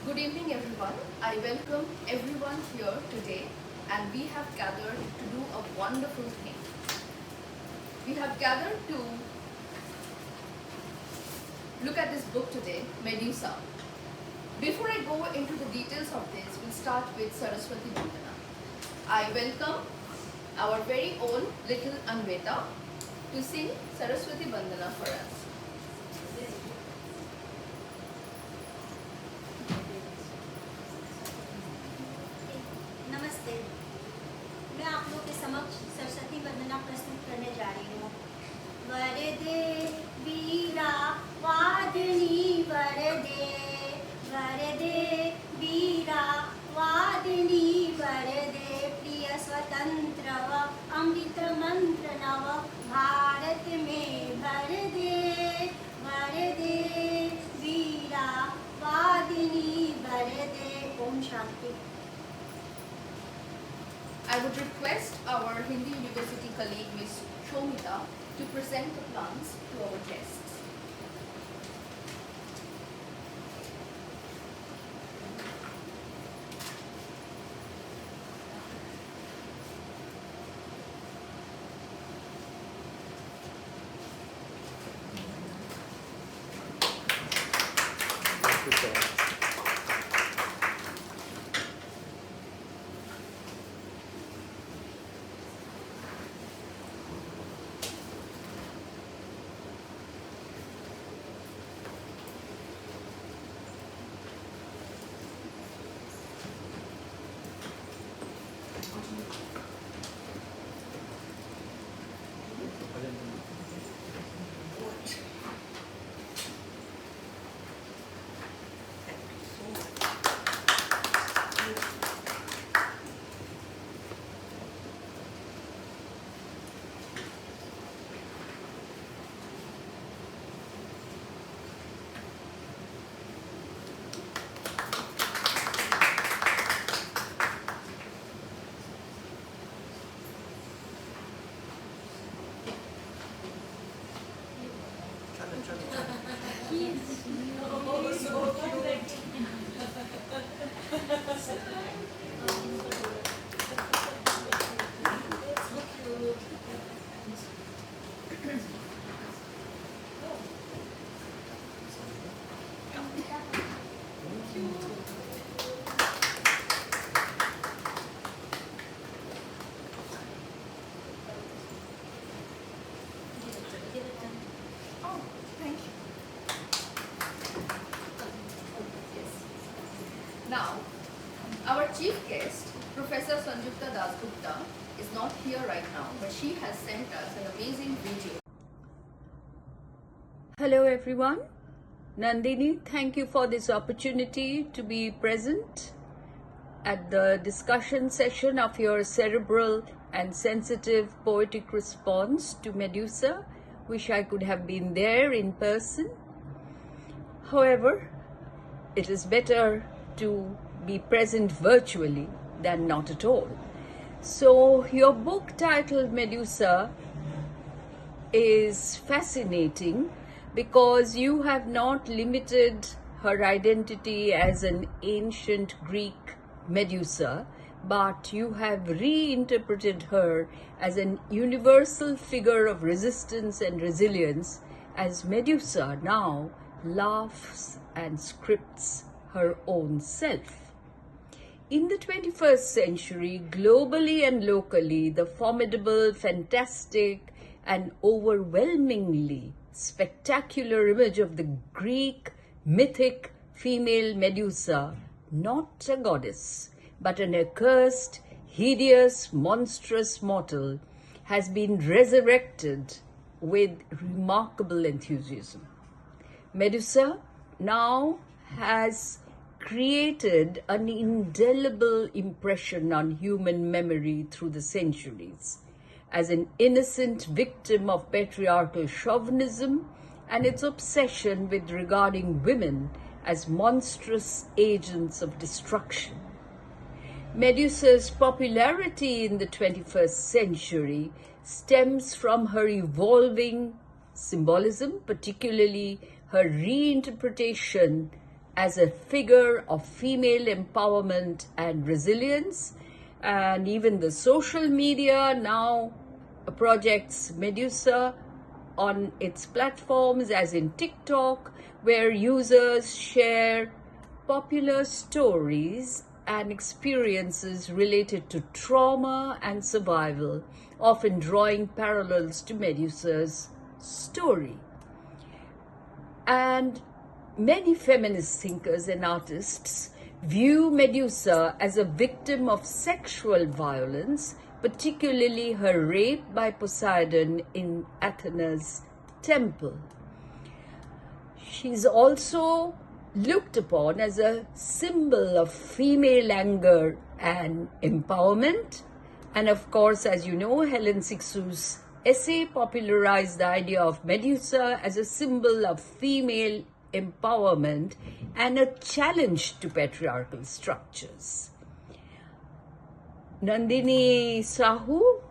Good evening, everyone. I welcome everyone here today, and we have gathered to do a wonderful thing. We have gathered to look at this book today, MEDUSA. Before I go into the details of this, we'll start with Saraswati Vandana. I welcome our very own little Anveta to sing Saraswati Vandana for us. नमस्ते, मैं आप लोग के समक्ष सरस्वती वंदना प्रस्तुत करने जा रही हूँ। वरदे वीरा वादिनी वरदे, वरदे वीरा वादिनी वरदे, प्रिय स्वतंत्र व अमृत मंत्र नव भारत में भर दे, वरदे वीरा वादिनी वरदे। Om Shanti. I would request our Hindi University colleague Ms. Shomita to present the plants to our guests. Now, our chief guest, Professor Sanjukta Dasgupta, is not here right now, but she has sent us an amazing video. Hello everyone. Nandini, thank you for this opportunity to be present at the discussion session of your cerebral and sensitive poetic response to MEDUSA. Wish I could have been there in person. However, it is better to be present virtually than not at all. So your book titled MEDUSA is fascinating because you have not limited her identity as an ancient Greek Medusa, but you have reinterpreted her as an universal figure of resistance and resilience, as Medusa now laughs and scripts her own self. In the 21st century, globally and locally, the formidable, fantastic, and overwhelmingly spectacular image of the Greek mythic female Medusa, not a goddess, but an accursed, hideous, monstrous mortal, has been resurrected with remarkable enthusiasm. Medusa now has created an indelible impression on human memory through the centuries as an innocent victim of patriarchal chauvinism and its obsession with regarding women as monstrous agents of destruction. Medusa's popularity in the 21st century stems from her evolving symbolism, particularly her reinterpretation as a figure of female empowerment and resilience. And even the social media now projects MEDUSA on its platforms, as in TikTok, where users share popular stories and experiences related to trauma and survival, often drawing parallels to MEDUSA's story. And many feminist thinkers and artists view MEDUSA as a victim of sexual violence, particularly her rape by Poseidon in Athena's temple. She's also looked upon as a symbol of female anger and empowerment. And of course, as you know, Helen Sixou's essay popularized the idea of MEDUSA as a symbol of female empowerment and a challenge to patriarchal structures. Nandini Sahu,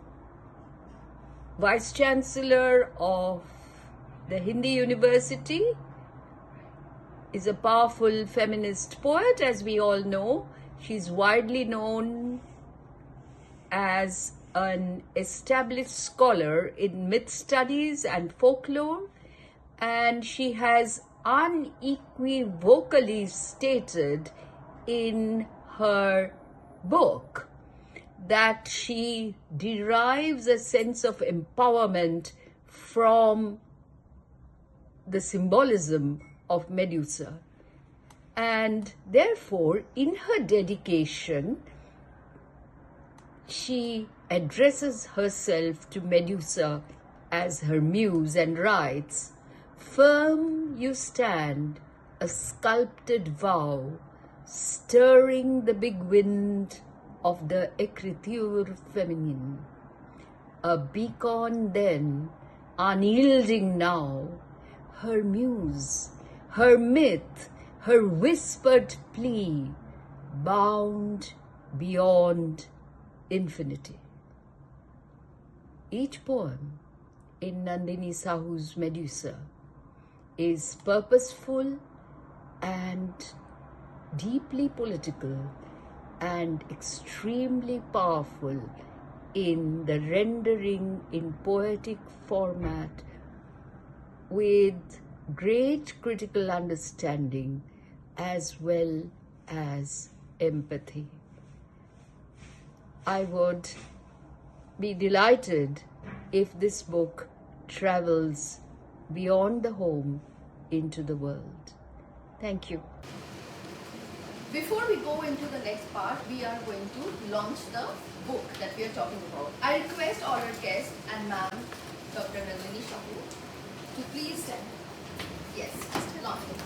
Vice Chancellor of the Hindi University, is a powerful feminist poet, as we all know. She's widely known as an established scholar in myth studies and folklore, and she has unequivocally stated in her book that she derives a sense of empowerment from the symbolism of MEDUSA. And therefore, in her dedication, she addresses herself to MEDUSA as her muse and writes, "Firm you stand, a sculpted vow, stirring the big wind of the écriture feminine. A beacon then, unyielding now, her muse, her myth, her whispered plea, bound beyond infinity." Each poem in Nandini Sahu's MEDUSA is purposeful and deeply political and extremely powerful in the rendering in poetic format with great critical understanding as well as empathy. I would be delighted if this book travels beyond the home into the world. Thank you. Before we go into the next part, we are going to launch the book that we are talking about. I request all our guests and ma'am, Dr. Nandini Sahu, to please stand. Yes, still on the back.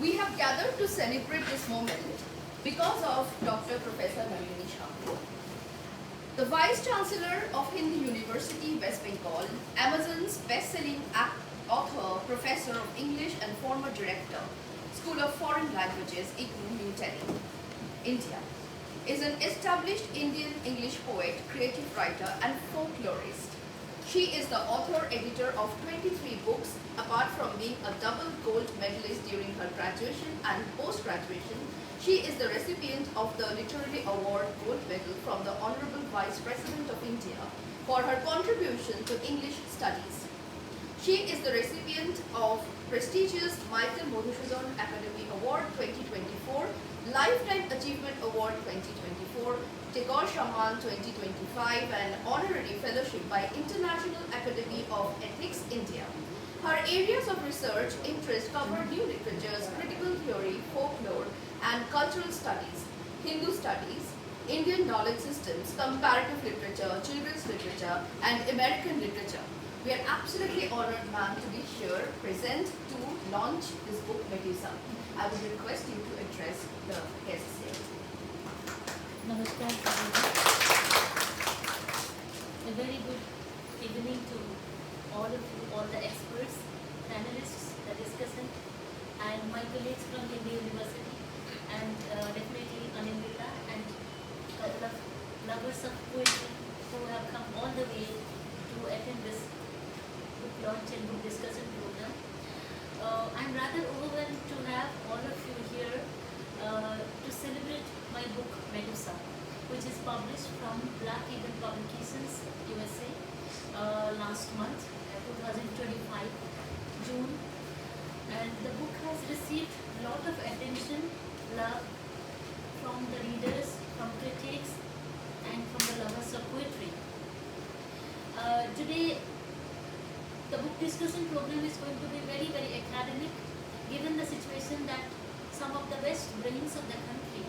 We have gathered to celebrate this moment because of Dr. Professor Nandini Sahu, the Vice Chancellor of Hindi University, West Bengal, Amazon's best-selling author, Professor of English and former Director, School of Foreign Languages, IGNOU, New Delhi, India, is an established Indian English poet, creative writer and folklorist. She is the author-editor of 23 books, apart from being a double gold medalist during her graduation and post-graduation. She is the recipient of the Literary Award Gold Medal from the Honorable Vice President of India for her contribution to English studies. She is the recipient of prestigious Michael Madhusudhan Academy Award 2024, Lifetime Achievement Award 2024, Tagore Samman 2025, and Honorary Fellowship by International Academy of Ethics, India. Her areas of research interest cover new literatures, critical theory, folklore, and cultural studies, Hindu studies, Indian knowledge systems, comparative literature, children's literature, and American literature. We are absolutely honored, ma'am, to be here, present to launch this book, Medusa. I would request you to address the guests here. Namaskar, everyone. A very good evening to all of you, all the experts, panelists, the discussant, and my colleagues from Indian University, and definitely Anindita and a couple of lovers of poetry who have come all the way to attend this book launch and book discussion program. I'm rather overwhelmed to have all of you here to celebrate my book Medusa, which is published from Black Eagle Publications, USA, last month, 2025, June. And the book has received a lot of attention, love from the readers, from critics, and from the lovers of poetry. Today, the book discussion program is going to be very, very academic, given the situation that some of the best brains of the country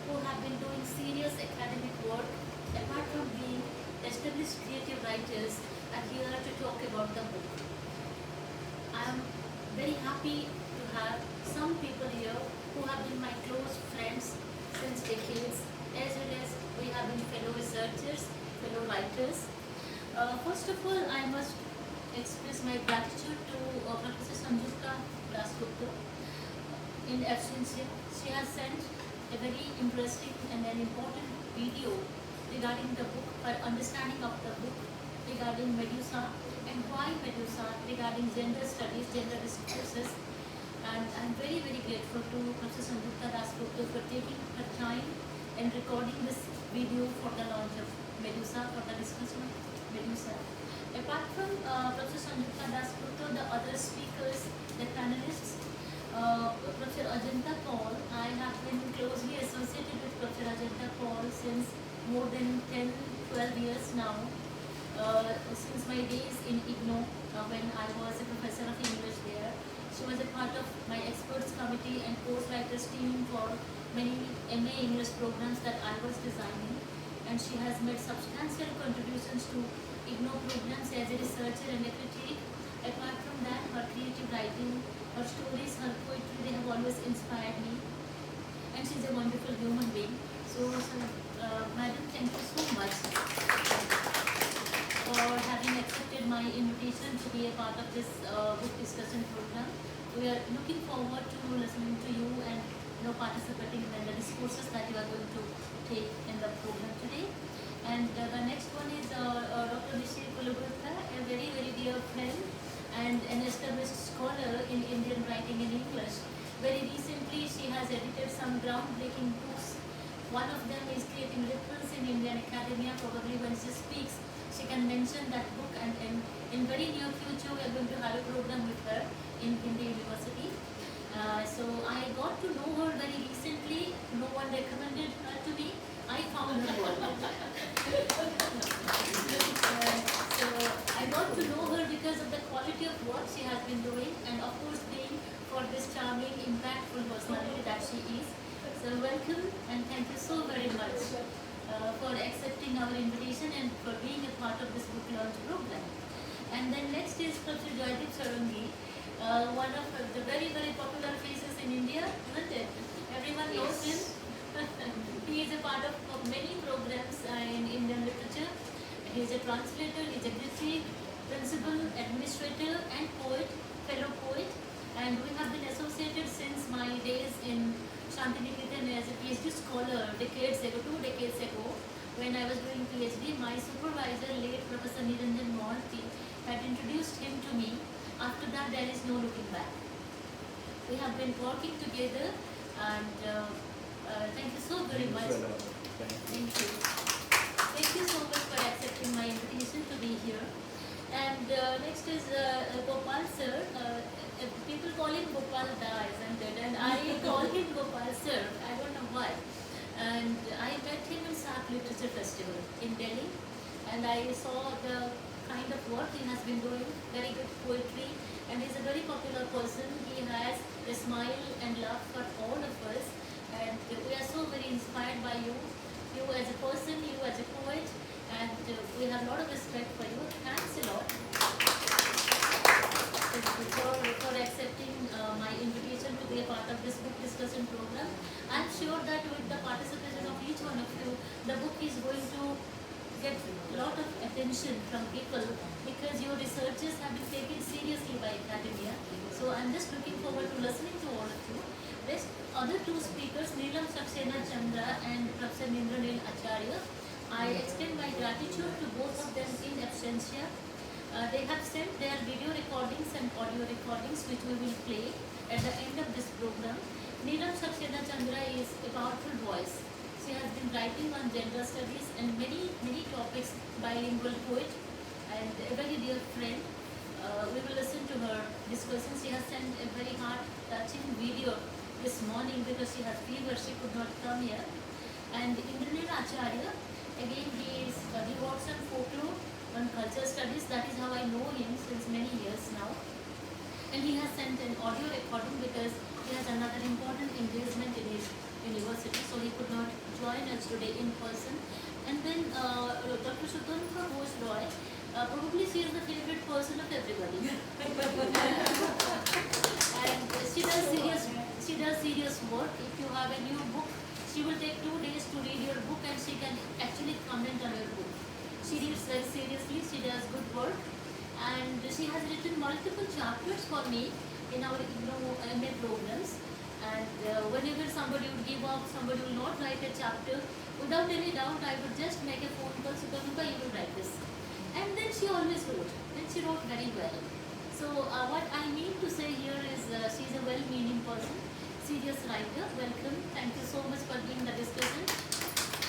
who have been doing serious academic work, apart from being established creative writers, are here to talk about the book. I am very happy to have some people here who have been my close friends since decades, as well as we have been fellow researchers, fellow writers. First of all, I must express my gratitude to Professor Sutanuka Ghosh Roy. In absentia, she has sent a very interesting and an important video regarding the book, for understanding of the book, regarding Medusa and why Medusa, regarding gender studies, gender discourses. And I'm very, very grateful to Professor Sutanuka Ghosh Roy for taking her time and recording this video for the launch of Medusa, for the discussion of Medusa. Apart from Professor Sutanuka Ghosh Roy, the other speakers, the panelists, Professor Ajanta Paul, I have been closely associated with Professor Ajanta Paul since more than 10-12 years now, since my days in IGNO, when I was a professor of English there. She was a part of my experts committee and course writers team for many MA English programs that I was designing, and she has made substantial contributions to IGNO programs as a researcher and a critic. Apart from that, her creative writing, her stories, her poetry, they have always inspired me, and she's a wonderful human being. So Madam, thank you so much for having accepted my invitation to be a part of this book discussion program. We are looking forward to listening to you and participating in the discourses that you are going to take in the program today. And the next one is Dr. Nishi Pulugurtha, a very, very dear friend and an established scholar in Indian writing in English. Very recently, she has edited some groundbreaking books. One of them is Creating Ripples in Indian Academia. Probably when she speaks, she can mention that book, and in very near future, we are going to have a program with her in the university. So I got to know her very recently. No one recommended her to me. I found her. So I got to know her because of the quality of what she has been doing, and of course being for this charming, impactful personality that she is. So welcome, and thank you so very much for accepting our invitation and for being a part of this book launch program. And then next is Professor Jaydeep Sarangi, one of the very, very popular faces in India, isn't it? Everyone knows him. He is a part of many programs in Indian literature. He is a translator, he is a critic, principal, administrator, and poet, fellow poet. And we have been associated since my days in Shantiniketan as a PhD scholar 2 decades ago, when I was doing PhD. My supervisor, late Professor Niranjan Mohanty, had introduced him to me. After that, there is no looking back. We have been working together, and thank you so very much. Thank you. Thank you so much for accepting my invitation to be here. And next is Gopal sir. People call him Gopal Da, isn't it? And I call him Gopal sir. I don't know why. And I met him in SAP Literature Festival in Delhi, and I saw the kind of work he has been doing, very good poetry, and he's a very popular person. He has a smile and love for all of us, and we are so very inspired by you as a person, you as a poet, and we have a lot of respect for you. Thanks a lot for accepting my invitation to be a part of this book discussion program. I'm sure that with the participation of each one of you, the book is going to get a lot of attention from people because your researches have been taken seriously by academia. So I'm just looking forward to listening to all of you. Rest other two speakers, Neelam Saxena Chandra and Prof. Indranil Acharya, I extend my gratitude to both of them in absentia. They have sent their video recordings and audio recordings which we will play at the end of this program. Neelam Saxena Chandra is a powerful voice. She has been writing on gender studies and many topics, bilingual poet and a very dear friend. We will listen to her discussion. She has sent a very heart-touching video this morning because she has fever, she could not come here. And Indranil Acharya, again he works on folklore, on culture studies, that is how I know him since many years now. And he has sent an audio recording because he has another important engagement in his university, so he could not join us today in person. And then Dr. Sutanuka Ghosh Roy, probably she is the favorite person of everybody. And she does serious work. If you have a new book, she will take 2 days to read your book and she can actually comment on your book. She reads very seriously, she does good work, and she has written multiple chapters for me in our MA programs. And whenever somebody would give up, somebody will not write a chapter, without any doubt I would just make a phone call, Sutanuka, you will write this. And then she always wrote, and she wrote very well. So what I mean to say here is she is a well-meaning person, serious writer. Welcome, thank you so much for being the discussion.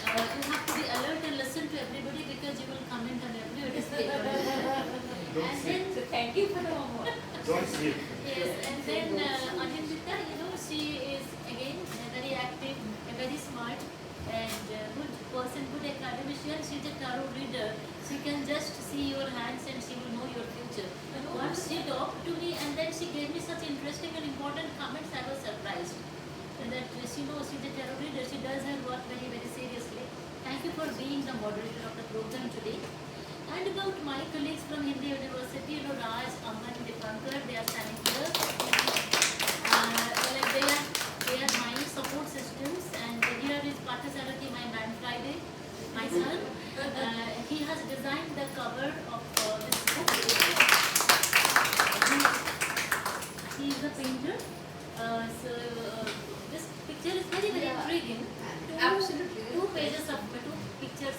You have to be alert and listen to everybody because you will comment on everybody's paper. And then Thank you for the homework. Don't sleep. yes, and then Ajanta, she is again very active, a very smart and good person, good academician. She is a tarot reader. She can just see your hands and she will know your future. Once she talked to me and then she gave me such interesting and important comments, I was surprised. And that she knows she's a tarot reader. She does her work very, very seriously. Thank you for being the moderator of the program today. And about my colleagues from Hindi University, Raj, Aman, Dipankar, they are standing here. They are my support systems, and here is Pathasarathi, my man Friday, my son. He has designed the cover of this book. He is a painter. This picture is very, very intriguing. Absolutely. Two pictures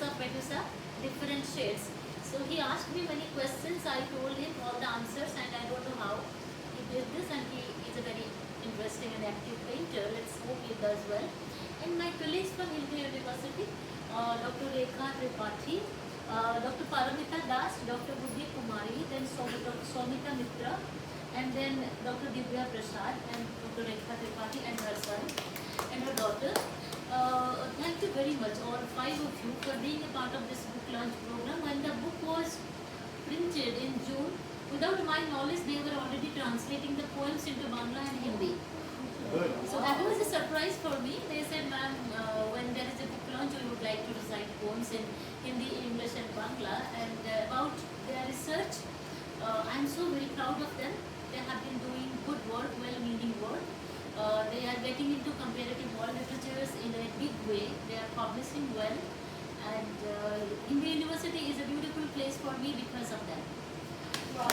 of Medusa, different shades. So he asked me many questions. I told him all the answers, and I don't know how he did this. And he is a very interesting and active painter. Let's hope he does well. And my colleagues from Hindi University, Dr. Rekha Tripathi, Dr. Paramita Das, Dr. Buddhi Kumari, then Dr. Somita Mitra, and then Dr. Divya Prasad and Dr. Rekha Tripathi and her son and her daughter. Thank you very much, all 5 of you, for being a part of this book launch program. When the book was printed in June, without my knowledge, they were already translating the poems into Bangla and Hindi. Good. So that was a surprise for me. They said, ma'am, when there is a book launch, we would like to recite poems in Hindi, English and Bangla. And about their research, I'm so very proud of them. They have been doing good work, well-meaning work. They are getting into comparative world literatures in a big way. They are publishing well. And Hindi University is a beautiful place for me because of that. Wow.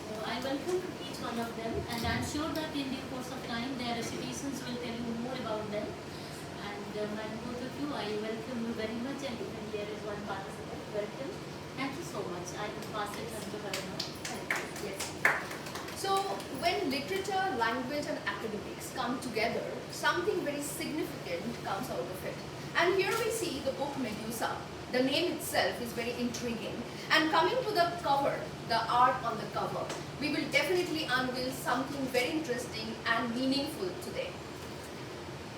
So I welcome each one of them, and I'm sure that in the course of time their recitations will tell you more about them. And both of you, I welcome you very much, and even here is one participant. Welcome. Thank you so much. I will pass it on to her now. Yes. So when literature, language and academics come together, something very significant comes out of it. And here we see the book Medusa. The name itself is very intriguing. And coming to the cover, the art on the cover, we will definitely unveil something very interesting and meaningful today.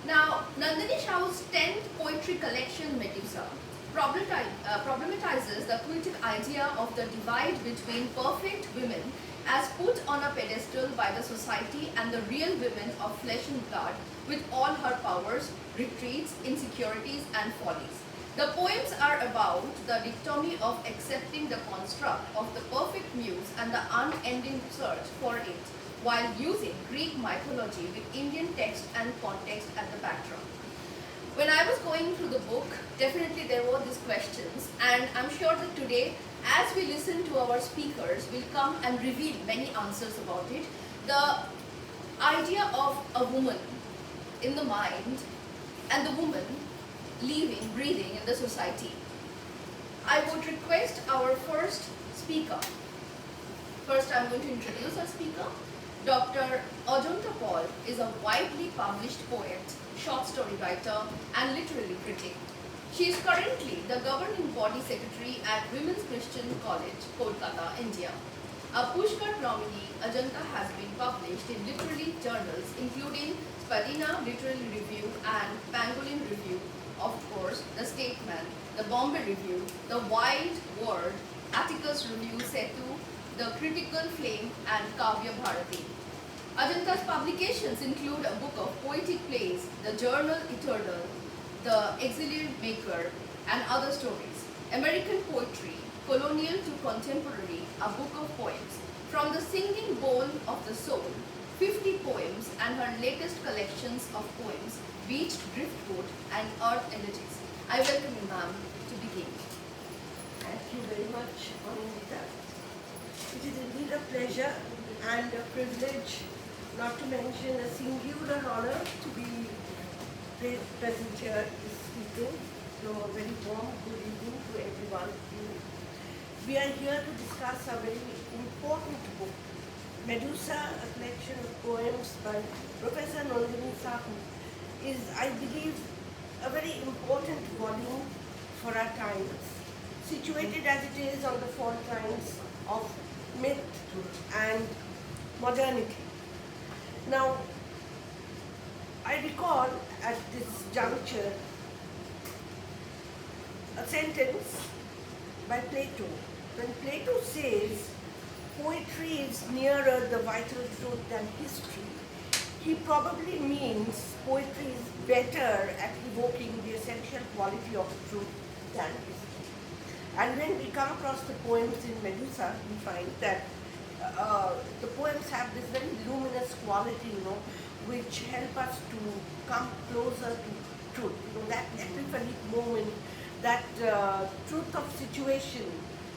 Now, Nandini Sahu's 10th poetry collection, Medusa, problematizes the quoted idea of the divide between perfect women as put on a pedestal by the society and the real women of flesh and blood with all her powers, retreats, insecurities and follies. The poems are about the dichotomy of accepting the construct of the perfect muse and the unending search for it, while using Greek mythology with Indian text and context at the backdrop. When I was going through the book, definitely there were these questions, and I'm sure that today, as we listen to our speakers, will come and reveal many answers about it. The idea of a woman in the mind and the woman living, breathing in the society. I would request our first speaker. First, I'm going to introduce our speaker. Dr. Ajanta Paul is a widely published poet, short story writer, and literary critic. She is currently the governing body secretary at Women's Christian College, Kolkata, India. A Pushkar nominee, Ajanta has been published in literary journals including Spadina Literary Review and Pangolin Review, of course, The Statesman, The Bombay Review, The Wild World, Atticus Review Setu, The Critical Flame, and Kavya Bharati. Ajanta's publications include a book of poetic plays, The Journal Eternal, The Exilied Maker, and other stories. American Poetry, Colonial to Contemporary, a book of poems. From the Singing Bowl of the Soul, 50 poems, and her latest collections of poems, Beached Driftwood and Earth Elegies. I welcome you, ma'am, to begin. Thank you very much, Anita. It is indeed a pleasure and a privilege, not to mention a singular honor, to be present here this evening. So a very warm good evening to everyone. We are here to discuss a very important book, MEDUSA, a collection of poems by Professor Nandini Sahu, is, I believe, a very important volume for our times, situated as it is on the fault lines of myth and modernity. Now, I recall at this juncture a sentence by Plato. When Plato says poetry is nearer the vital truth than history, he probably means poetry is better at evoking the essential quality of truth than history. And when we come across the poems in MEDUSA, we find that the poems have this very luminous quality, which help us to come closer to truth. That epiphanic moment, that truth of situation,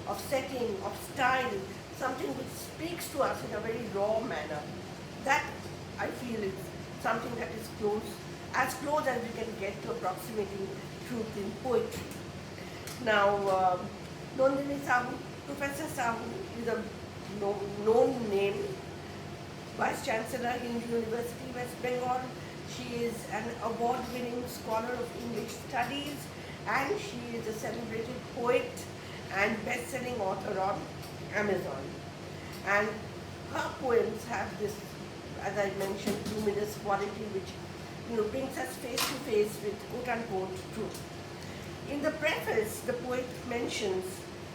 of setting, of style, something which speaks to us in a very raw manner. That, I feel, is something that is as close as we can get to approximating truth in poetry. Now, Nandini Sahu, Professor Sahu is a known name, Vice Chancellor, Hindu University, West Bengal. She is an award-winning scholar of English studies, and she is a celebrated poet and best-selling author on Amazon. And her poems have this, as I mentioned, luminous quality which brings us face to face with quote-unquote truth. In the preface, the poet mentions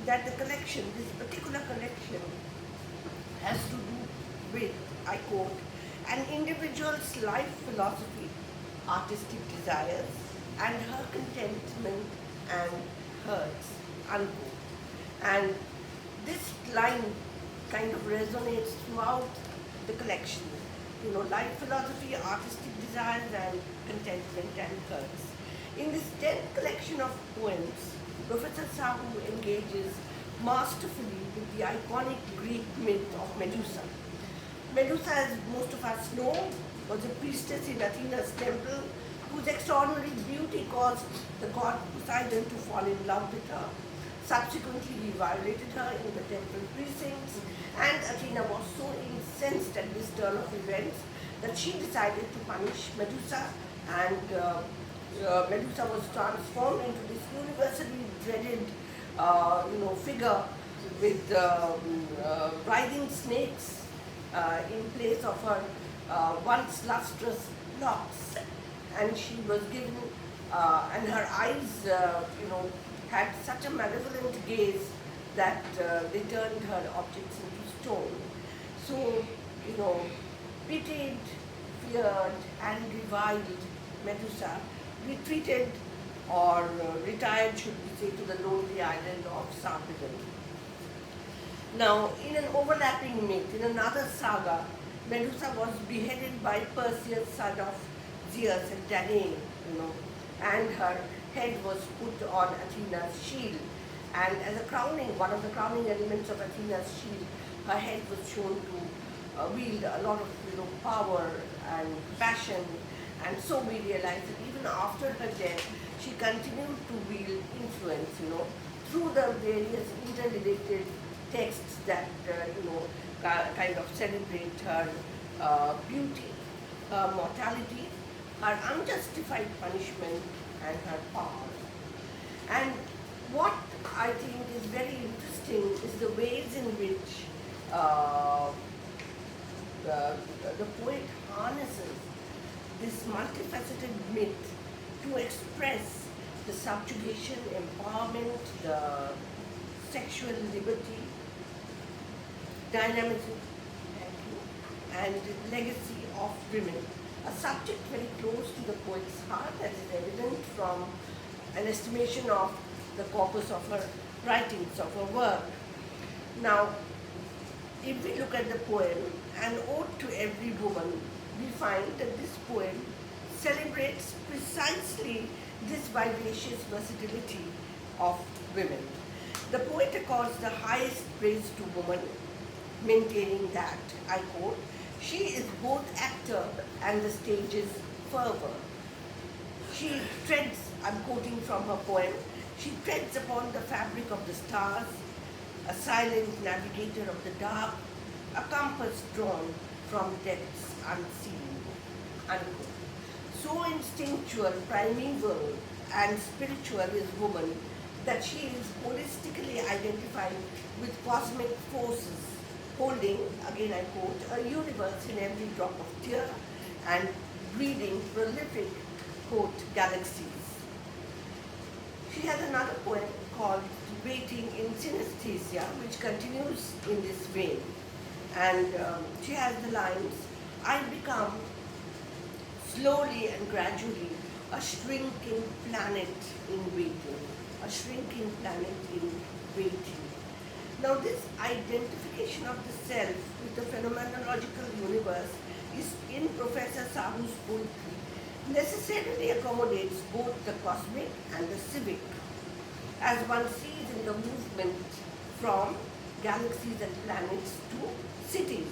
that the collection, this particular collection, has to do with, I quote, an individual's life philosophy, artistic desires, and her contentment and hers, unquote. And this line kind of resonates throughout the collection. Life philosophy, artistic desires, and contentment and hers. In this 10th collection of poems, Professor Sahu engages masterfully with the iconic Greek myth of MEDUSA. MEDUSA, as most of us know, was a priestess in Athena's temple whose extraordinary beauty caused the god Poseidon to fall in love with her. Subsequently, he violated her in the temple precincts, and Athena was so incensed at this turn of events that she decided to punish MEDUSA, and MEDUSA was transformed into this universally dreaded figure with writhing snakes in place of her once lustrous locks. And she was given, and her eyes, had such a malevolent gaze that they turned her objects into stone. So, pitied, feared, and reviled Medusa retreated or retired, should we say, to the lonely island of Sarpedon. Now, in an overlapping myth, in another saga, Medusa was beheaded by Perseus, son of Zeus and Danae, and her head was put on Athena's shield. And as a crowning, one of the crowning elements of Athena's shield, her head was shown to wield a lot of power and passion. And so we realize that even after her death, she continued to wield influence, through the various interrelated texts that, kind of celebrate her beauty, her mortality, her unjustified punishment, and her power. And what I think is very interesting is the ways in which the poet harnesses this multifaceted myth to express the subjugation, empowerment, the sexual liberty, dynamism, and legacy of women. A subject very close to the poet's heart, as is evident from an estimation of the corpus of her writings, of her work. Now, if we look at the poem, An Ode to Every Woman, we find that this poem celebrates precisely this vivacious versatility of women. The poet accords the highest praise to woman, maintaining that, I quote, she is both actor and the stage's fervor. She treads, I'm quoting from her poem, she treads upon the fabric of the stars, a silent navigator of the dark, a compass drawn from depths unseen, unquote. So instinctual, primeval, and spiritual is woman that she is holistically identified with cosmic forces, holding, again I quote, a universe in every drop of tear and breeding prolific, quote, galaxies. She has another poem called Waiting in Synesthesia, which continues in this vein. And she has the lines, I become slowly and gradually a shrinking planet in waiting, a shrinking planet in waiting. Now this identification of the self with the phenomenological universe is in Professor Sahu's poetry necessarily accommodates both the cosmic and the civic, as one sees in the movement from galaxies and planets to cities,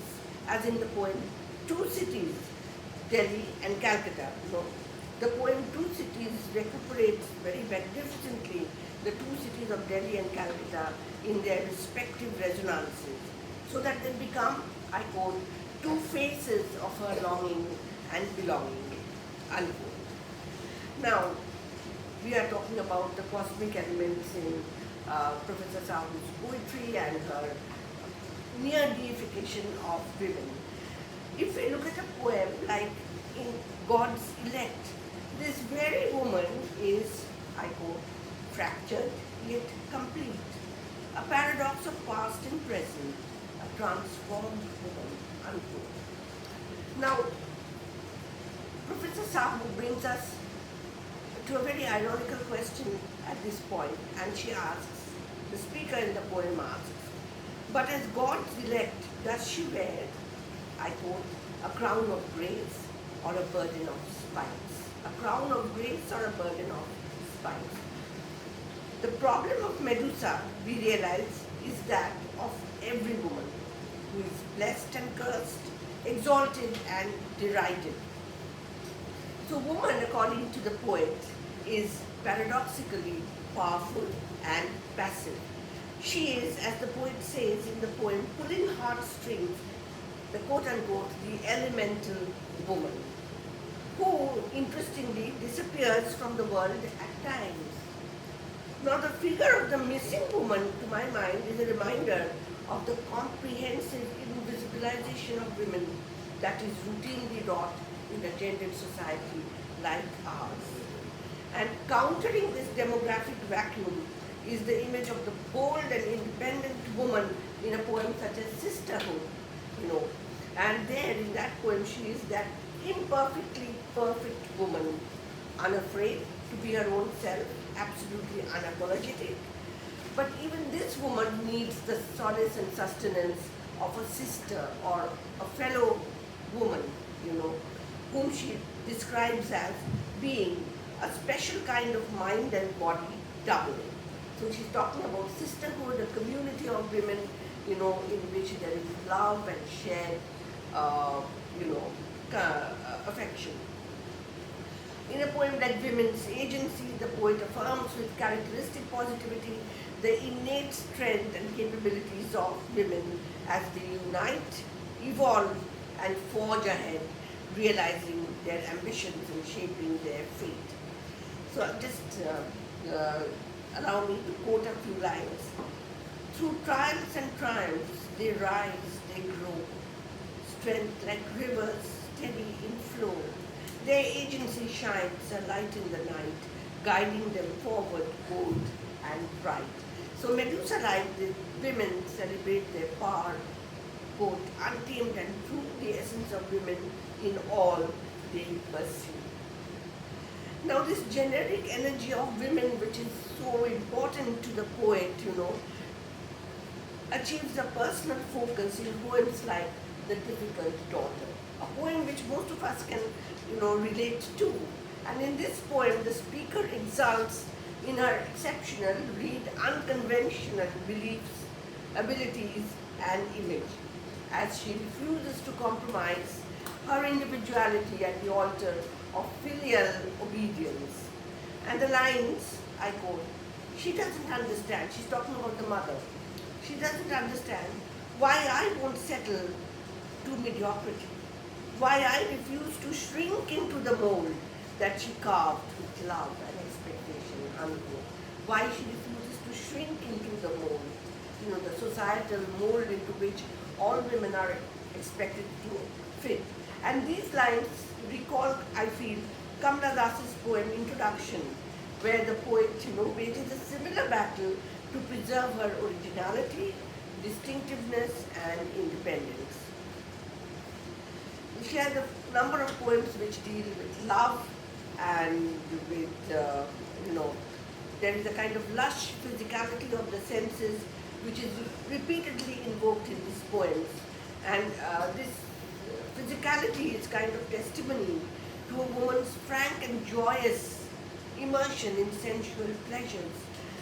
as in the poem Two Cities, Delhi and Calcutta. The poem Two Cities recuperates very magnificently the two cities of Delhi and Calcutta in their respective resonances, so that they become, I quote, two faces of her longing and belonging, unquote. Now, we are talking about the cosmic elements in Professor Sahu's poetry and her near deification of women. If we look at a poem like in God's Elect, this very woman is, I quote, fractured yet complete, a paradox of past and present, a transformed woman, unquote. Now, Professor Sahu brings us to a very ironical question at this point, and she asks, the speaker in the poem asks, but as God's elect, does she wear, I quote, a crown of grace or a burden of spikes? A crown of grace or a burden of spikes? The problem of Medusa, we realize, is that of every woman who is blessed and cursed, exalted and derided. So woman, according to the poet, is paradoxically powerful and passive. She is, as the poet says in the poem, pulling heartstrings, the quote-unquote, the elemental woman, who, interestingly, disappears from the world at times. Now, the figure of the missing woman, to my mind, is a reminder of the comprehensive invisibilization of women that is routinely wrought in a gendered society like ours. And countering this demographic vacuum is the image of the bold and independent woman in a poem such as Sisterhood, And there in that poem she is that imperfectly perfect woman, unafraid to be her own self, absolutely unapologetic. But even this woman needs the solace and sustenance of a sister or a fellow woman, whom she describes as being a special kind of mind and body double. So she's talking about sisterhood, a community of women, in which there is love and shared, affection. In a poem like Women's Agency, the poet affirms with characteristic positivity the innate strength and capabilities of women as they unite, evolve, and forge ahead, realizing their ambitions and shaping their fate. So just allow me to quote a few lines. Through trials and triumphs, they rise, they grow. Strength like rivers, steady in flow. Their agency shines a light in the night, guiding them forward, bold and bright. So Medusa-like, the women celebrate their power, both untamed and true, the essence of women in all they pursue. Now this generic energy of women, which is so important to the poet, achieves a personal focus in poems like The Difficult Daughter, a poem which most of us can, relate to. And in this poem, the speaker exalts in her exceptional, read unconventional beliefs, abilities, and image, as she refuses to compromise her individuality at the altar of filial obedience. And the lines, I quote, she doesn't understand, she's talking about the mother, she doesn't understand why I won't settle to mediocrity, why I refuse to shrink into the mold that she carved with love and expectation, unquote. Why she refuses to shrink into the mold, the societal mold into which all women are expected to fit. And these lines recall, I feel, Kamla Das's poem Introduction, where the poet, wages a similar battle to preserve her originality, distinctiveness, and independence. She has a number of poems which deal with love and with, there is a kind of lush physicality of the senses which is repeatedly invoked in these poems. And this physicality is kind of testimony to a woman's frank and joyous immersion in sensual pleasures,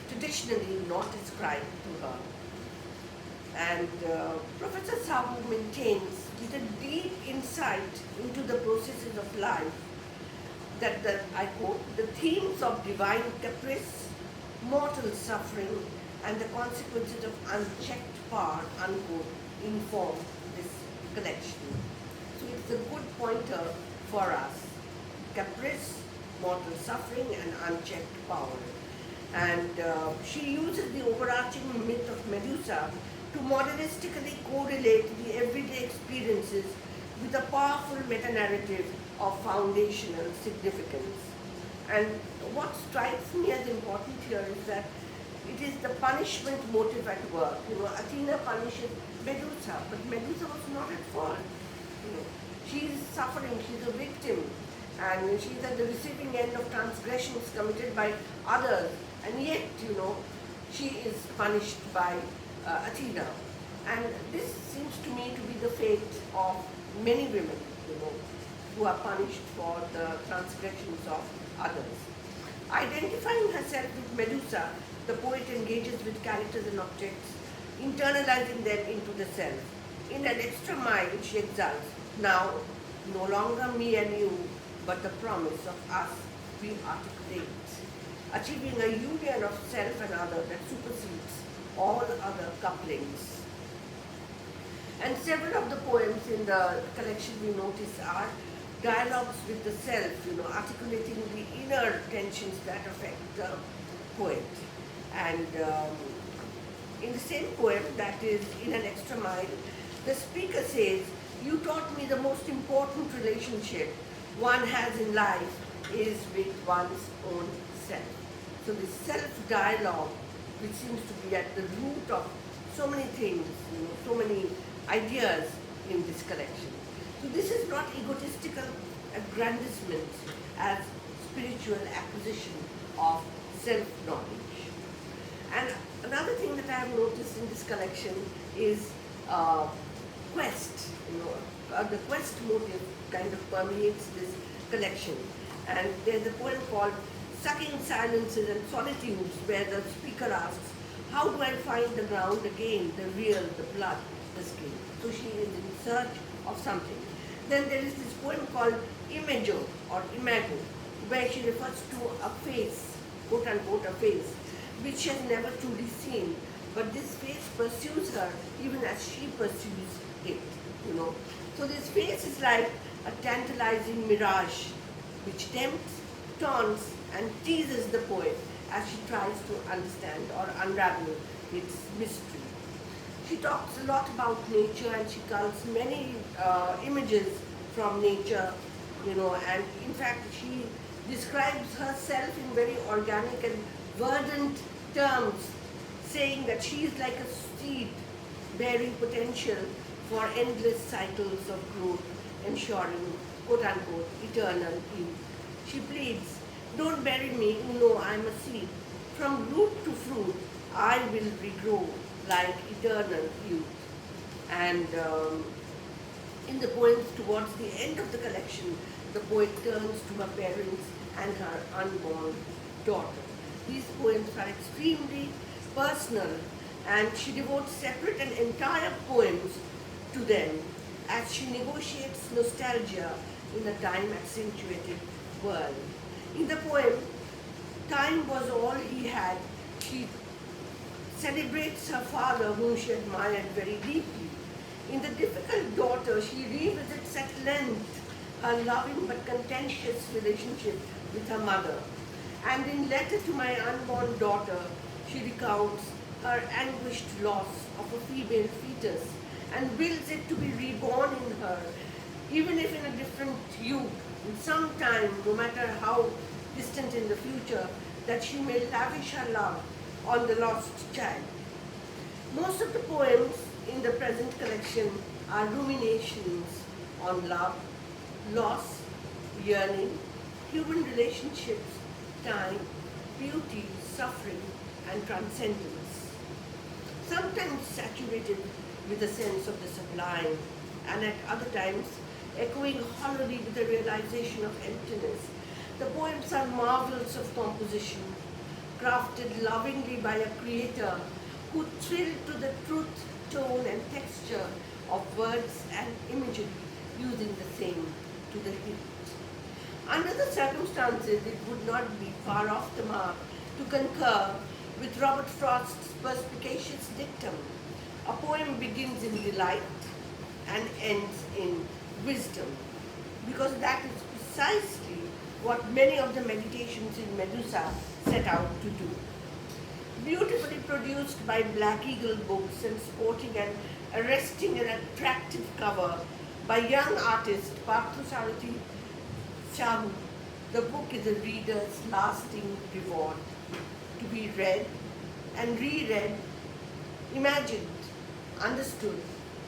traditionally not ascribed to her. And Professor Sahu maintains with a deep insight into the processes of life that, I quote, the themes of divine caprice, mortal suffering, and the consequences of unchecked power, unquote, inform this collection. So it's a good pointer for us. Caprice, mortal suffering, and unchecked power. And she uses the overarching myth of Medusa to modernistically correlate the everyday experiences with a powerful meta-narrative of foundational significance. And what strikes me as important here is that it is the punishment motive at work. Athena punishes Medusa, but Medusa was not at fault. She is suffering, she is a victim, and she is at the receiving end of transgressions committed by others, and yet, she is punished by Athena. And this seems to me to be the fate of many women, who are punished for the transgressions of others. Identifying herself with Medusa, the poet engages with characters and objects, internalizing them into the self. In an extra mile, she exults, now, no longer me and you, but the promise of us we articulate, achieving a union of self and other that supersedes all other couplings. And several of the poems in the collection we notice are dialogues with the self, articulating the inner tensions that affect the poet. And in the same poem, that is In an Extra Mile, the speaker says, you taught me the most important relationship one has in life is with one's own self. So the self-dialogue which seems to be at the root of so many things, so many ideas in this collection. So this is not egotistical aggrandizement as spiritual acquisition of self-knowledge. And another thing that I have noticed in this collection is quest. The quest motive kind of permeates this collection. And there's a poem called Sucking Silences and Solitudes, where the speaker asks, how do I find the ground again, the real, the blood, the skin? So she is in search of something. Then there is this poem called Imago or Imago, where she refers to a face, quote unquote a face, which she has never truly seen. But this face pursues her even as she pursues it, So this face is like a tantalizing mirage which tempts, taunts and teases the poet as she tries to understand or unravel its mystery. She talks a lot about nature and she cults many images from nature, and in fact she describes herself in very organic and verdant terms, saying that she is like a seed bearing potential for endless cycles of growth, ensuring, quote unquote, eternal youth. She pleads, don't bury me, I'm a seed. From root to fruit, I will regrow like eternal youth. And in the poems towards the end of the collection, the poet turns to her parents and her unborn daughter. These poems are extremely personal, and she devotes separate and entire poems to them as she negotiates nostalgia in a time-accentuated world. In the poem, Time Was All He Had, she celebrates her father, whom she admired very deeply. In The Difficult Daughter, she revisits at length her loving but contentious relationship with her mother. And in Letter to My Unborn Daughter, she recounts her anguished loss of a female fetus and wills it to be reborn in her, even if in a different hue, in some time, no matter how distant in the future, that she may lavish her love on the lost child. Most of the poems in the present collection are ruminations on love, loss, yearning, human relationships, time, beauty, suffering, and transcendence. Sometimes saturated with a sense of the sublime, and at other times echoing hollowly with the realization of emptiness. The poems are marvels of composition, crafted lovingly by a creator who thrilled to the truth, tone, and texture of words and imagery, using the same to the hilt. Under the circumstances, it would not be far off the mark to concur with Robert Frost's perspicacious dictum. A poem begins in delight and ends in wisdom, because that is precisely what many of the meditations in MEDUSA set out to do. Beautifully produced by Black Eagle Books and sporting an arresting and attractive cover by young artist Parthu Sahu, the book is a reader's lasting reward, to be read and reread, imagined, understood,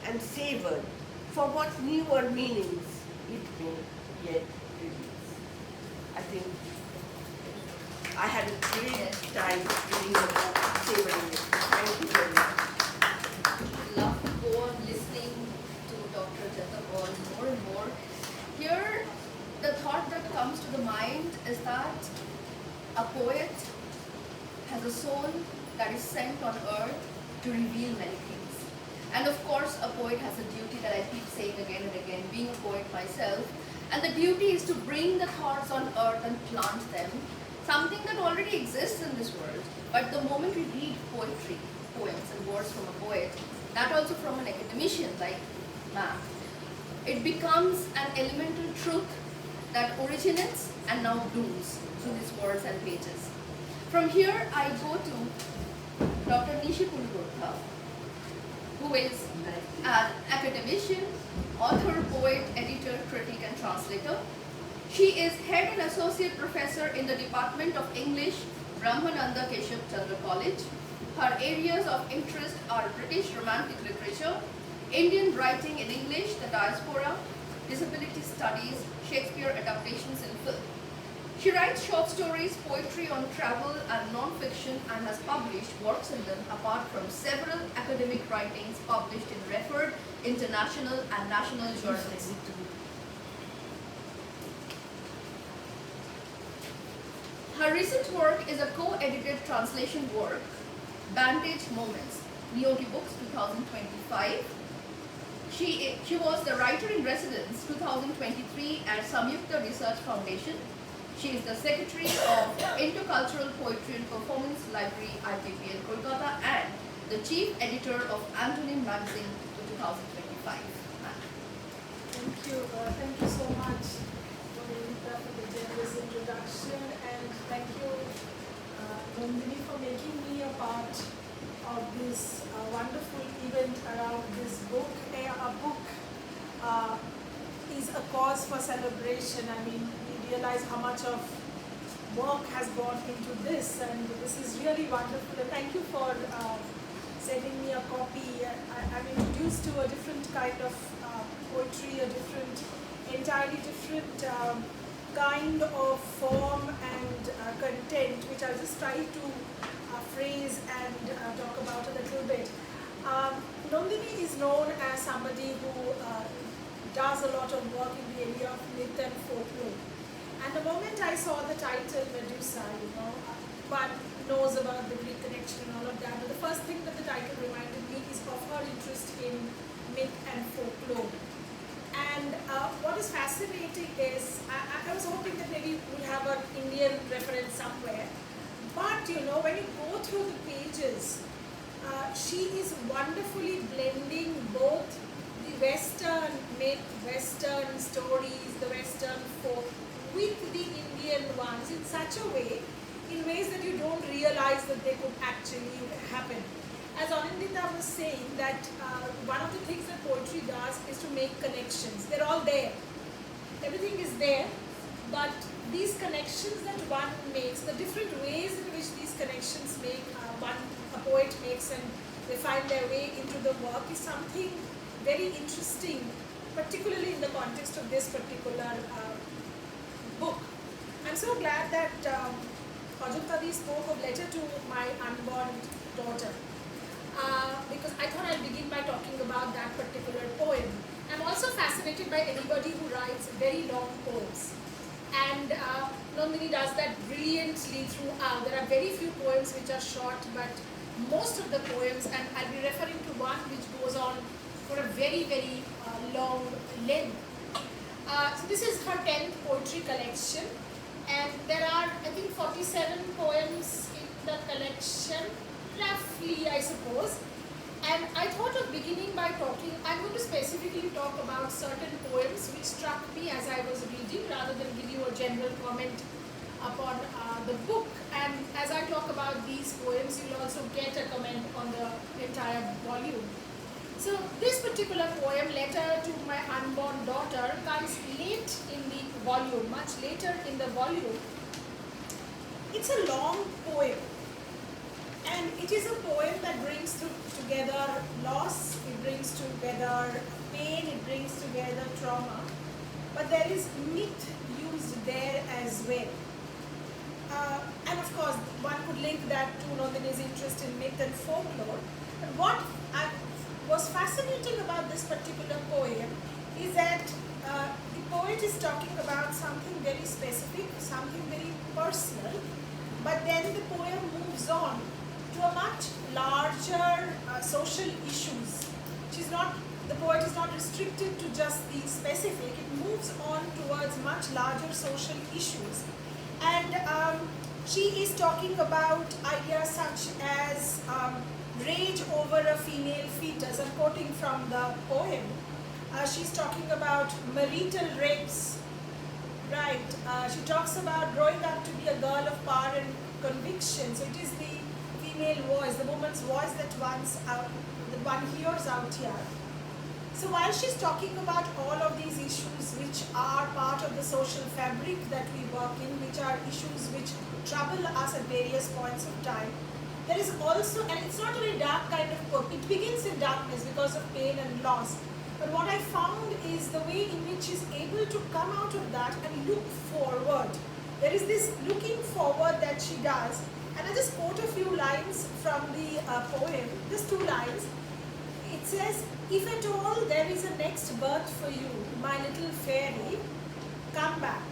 and savored for what newer meanings it may yet release. I think I had a great time reading the book, savoring it. Thank you very much. Love to go on listening to Dr. Ajanta Paul more and more. Here, the thought that comes to the mind is that a poet has a soul that is sent on earth to reveal many things. And of course, a poet has a duty that I keep saying again and again, being a poet myself. And the duty is to bring the thoughts on earth and plant them, something that already exists in this world. But the moment we read poetry, poems and words from a poet, that also from an academician like Math, it becomes an elemental truth that originates and now blooms through these words and pages. From here, I go to Dr. Nishi Pulugurtha, who is an academician, author, poet, editor, critic, and translator. She is head and associate professor in the Department of English, Brahmananda Keshav Chandra College. Her areas of interest are British Romantic literature, Indian writing in English, the diaspora, disability studies, Shakespeare adaptations in film. She writes short stories, poetry on travel and non-fiction and has published works in them apart from several academic writings published in referred international and national journals. Her recent work is a co-edited translation work, Bandage Moments, Neoti Books 2025. She was the writer in residence 2023 at Samyukta Research Foundation. She is the secretary of Intercultural Poetry and Performance Library ITPL Kolkata and the chief editor of Antonym Magazine 2025. Thank you so much for the generous introduction, and thank you Nandini for making me a part of this wonderful event around this book. A book is a cause for celebration. I mean, we realize how much of work has gone into this, and this is really wonderful. And thank you for sending me a copy. I'm introduced to a different kind of poetry, entirely different kind of form and content, which I'll just try to phrase and talk about a little bit. Nandini is known as somebody who does a lot of work in the area of myth and folklore. And the moment I saw the title Medusa, one knows about the Greek connection and all of that, but the first thing that the title reminded me is of her interest in myth and folklore. And what is fascinating is, I was hoping that maybe we'll have an Indian reference somewhere, but when you go through the pages, she is wonderfully blending both the Western myth, Western stories, the Western folk with the Indian ones in such a way, in ways that you don't realize that they could actually happen. As Anindita was saying, that one of the things that poetry does is to make connections. They're all there. Everything is there, but these connections that one makes, the different ways in which these connections a poet makes and they find their way into the work is something very interesting, particularly in the context of this particular book. I'm so glad that Ajanta spoke of Letter to My Unborn Daughter. Because I thought I'll begin by talking about that particular poem. I'm also fascinated by anybody who writes very long poems. And Nandini does that brilliantly throughout. There are very few poems which are short, but most of the poems, and I'll be referring to one which goes on for a very, very long length. So this is her 10th poetry collection. And there are, I think, 47 poems in the collection, roughly, I suppose. And I thought of beginning by I'm going to specifically talk about certain poems which struck me as I was reading, rather than give you a general comment upon the book. And as I talk about these poems, you'll also get a comment on the entire volume. So this particular poem, Letter to My Unborn Daughter, comes late in the volume, much later in the volume. It's a long poem. And it is a poem that brings together loss, it brings together pain, it brings together trauma. But there is myth used there as well. And of course, one could link that to Nandini's interest in myth and folklore. But what was fascinating about this particular poem is that the poet is talking about something very specific, something very personal, but then the poem moves on to a much larger social issues. The poet is not restricted to just the specific, it moves on towards much larger social issues. And she is talking about ideas such as rage over a female fetus. I'm quoting from the poem. She's talking about marital rapes, right? She talks about growing up to be a girl of power and conviction. So it is the female voice, the woman's voice that one hears out here. So while she's talking about all of these issues which are part of the social fabric that we work in, which are issues which trouble us at various points of time, there is also, and it's not a very dark kind of book, it begins in darkness because of pain and loss. But what I found is the way in which she's able to come out of that and look forward. There is this looking forward that she does. And I just quote a few lines from the poem, just 2 lines. It says, "If at all there is a next birth for you, my little fairy, come back.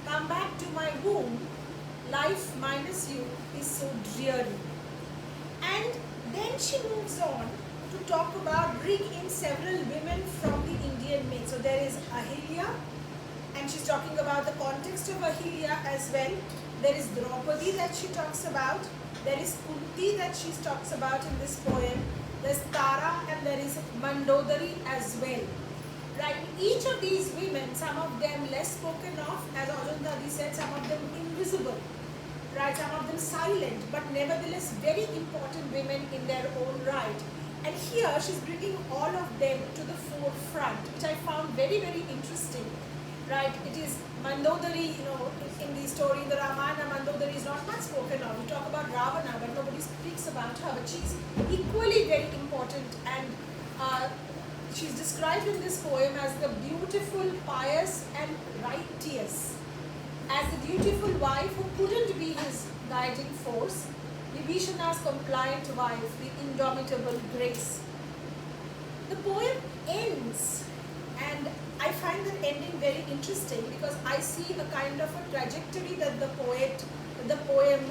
Come back to my womb. Life minus you is so dreary." And then she moves on to talk about, bring in several women from the Indian myth. So there is Ahilya, and she's talking about the context of Ahilya as well. There is Draupadi that she talks about. There is Kunti that she talks about in this poem. There's Tara and there is Mandodari as well. Right, each of these women, some of them less spoken of, as Ajanta said, some of them invisible. Right, some of them silent, but nevertheless very important women in their own right. And here she's bringing all of them to the forefront, which I found very, very interesting. Right, it is Mandodari, in the story, in the Ramayana, Mandodari is not much spoken of. We talk about Ravana, but nobody speaks about her. But she's equally very important, and she's described in this poem as the beautiful, pious and righteous. As the dutiful wife who couldn't be his guiding force, Vibhishana's compliant wife, the indomitable grace. The poem ends, and I find that ending very interesting because I see a kind of a trajectory that the poem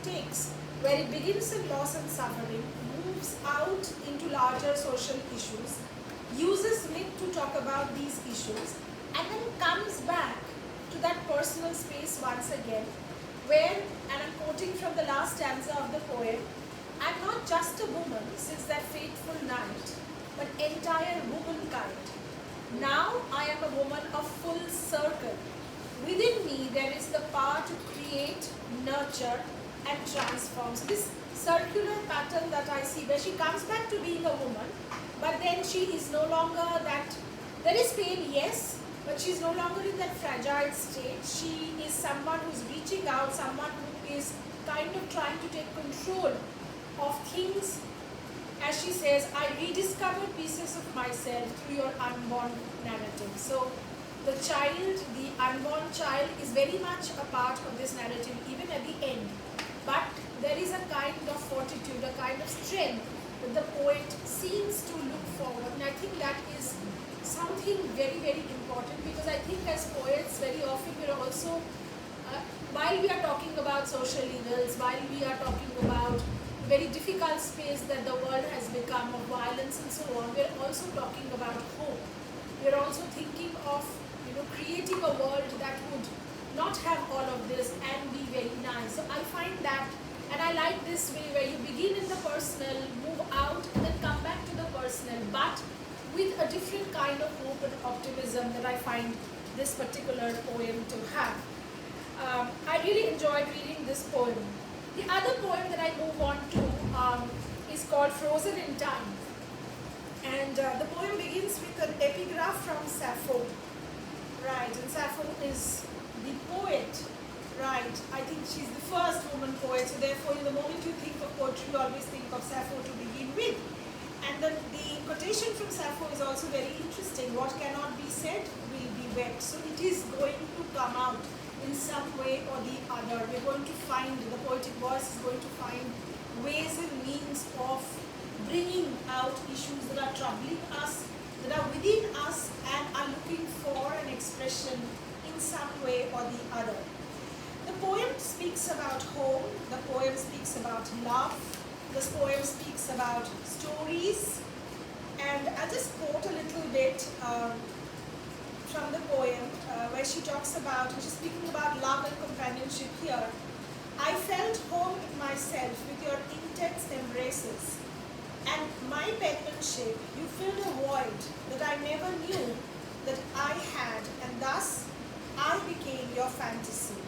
takes, where it begins in loss and suffering, moves out into larger social issues, uses myth to talk about these issues, and then comes back to that personal space once again, where, and I'm quoting from the last stanza of the poem, "I'm not just a woman since that fateful night, but entire womankind. Now I am a woman of full circle. Within me there is the power to create, nurture and transform." So this circular pattern that I see, where she comes back to being a woman, but then she is no longer that, there is pain, yes, but she's no longer in that fragile state. She is someone who's reaching out, someone who is kind of trying to take control of things. As she says, "I rediscovered pieces of myself through your unborn narrative." So the child, the unborn child, is very much a part of this narrative, even at the end. But there is a kind of fortitude, a kind of strength that the poet seems to look forward. And I think that is something very, very important, because I think as poets very often we're also, while we are talking about social evils, while we are talking about the very difficult space that the world has become of violence and so on, we're also talking about hope. We're also thinking of creating a world that would not have all of this and be very nice. So I find that, and I like this way where you begin in the personal, move out and then come back to the personal, but with a different kind of hope and optimism that I find this particular poem to have. I really enjoyed reading this poem. The other poem that I move on to is called Frozen in Time. And the poem begins with an epigraph from Sappho. Right, and Sappho is the poet. Right, I think she's the first woman poet, so therefore the moment you think of poetry, you always think of Sappho to begin with. And then the quotation from Sappho is also very interesting. "What cannot be said will be wet." So it is going to come out in some way or the other. We're going to find, the poetic voice is going to find ways and means of bringing out issues that are troubling us, that are within us and are looking for an expression in some way or the other. The poem speaks about home, the poem speaks about love, this poem speaks about stories, and I'll just quote a little bit from the poem where she talks about, and she's speaking about love and companionship here. "I felt home in myself with your intense embraces, and my penmanship, you filled a void that I never knew that I had, and thus I became your fantasy."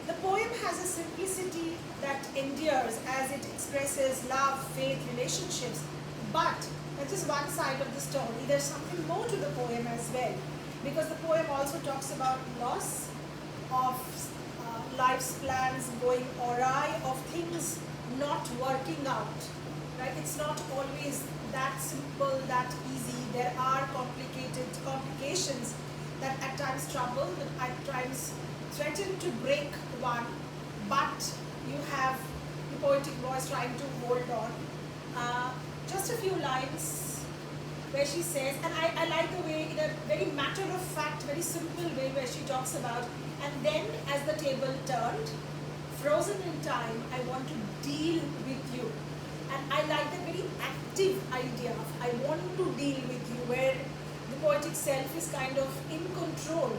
The poem has a simplicity that endures as it expresses love, faith, relationships, but that's just one side of the story. There's something more to the poem as well, because the poem also talks about loss, of life's plans going awry, of things not working out, right? It's not always that simple, that easy. There are complications that at times trouble, that at times threaten to break one, but you have the poetic voice trying to hold on. Just a few lines where she says, and I like the way, in a very matter of fact, very simple way, where she talks about, and then as the table turned, frozen in time, I want to deal with you. And I like the very active idea of I want to deal with you, where the poetic self is kind of in control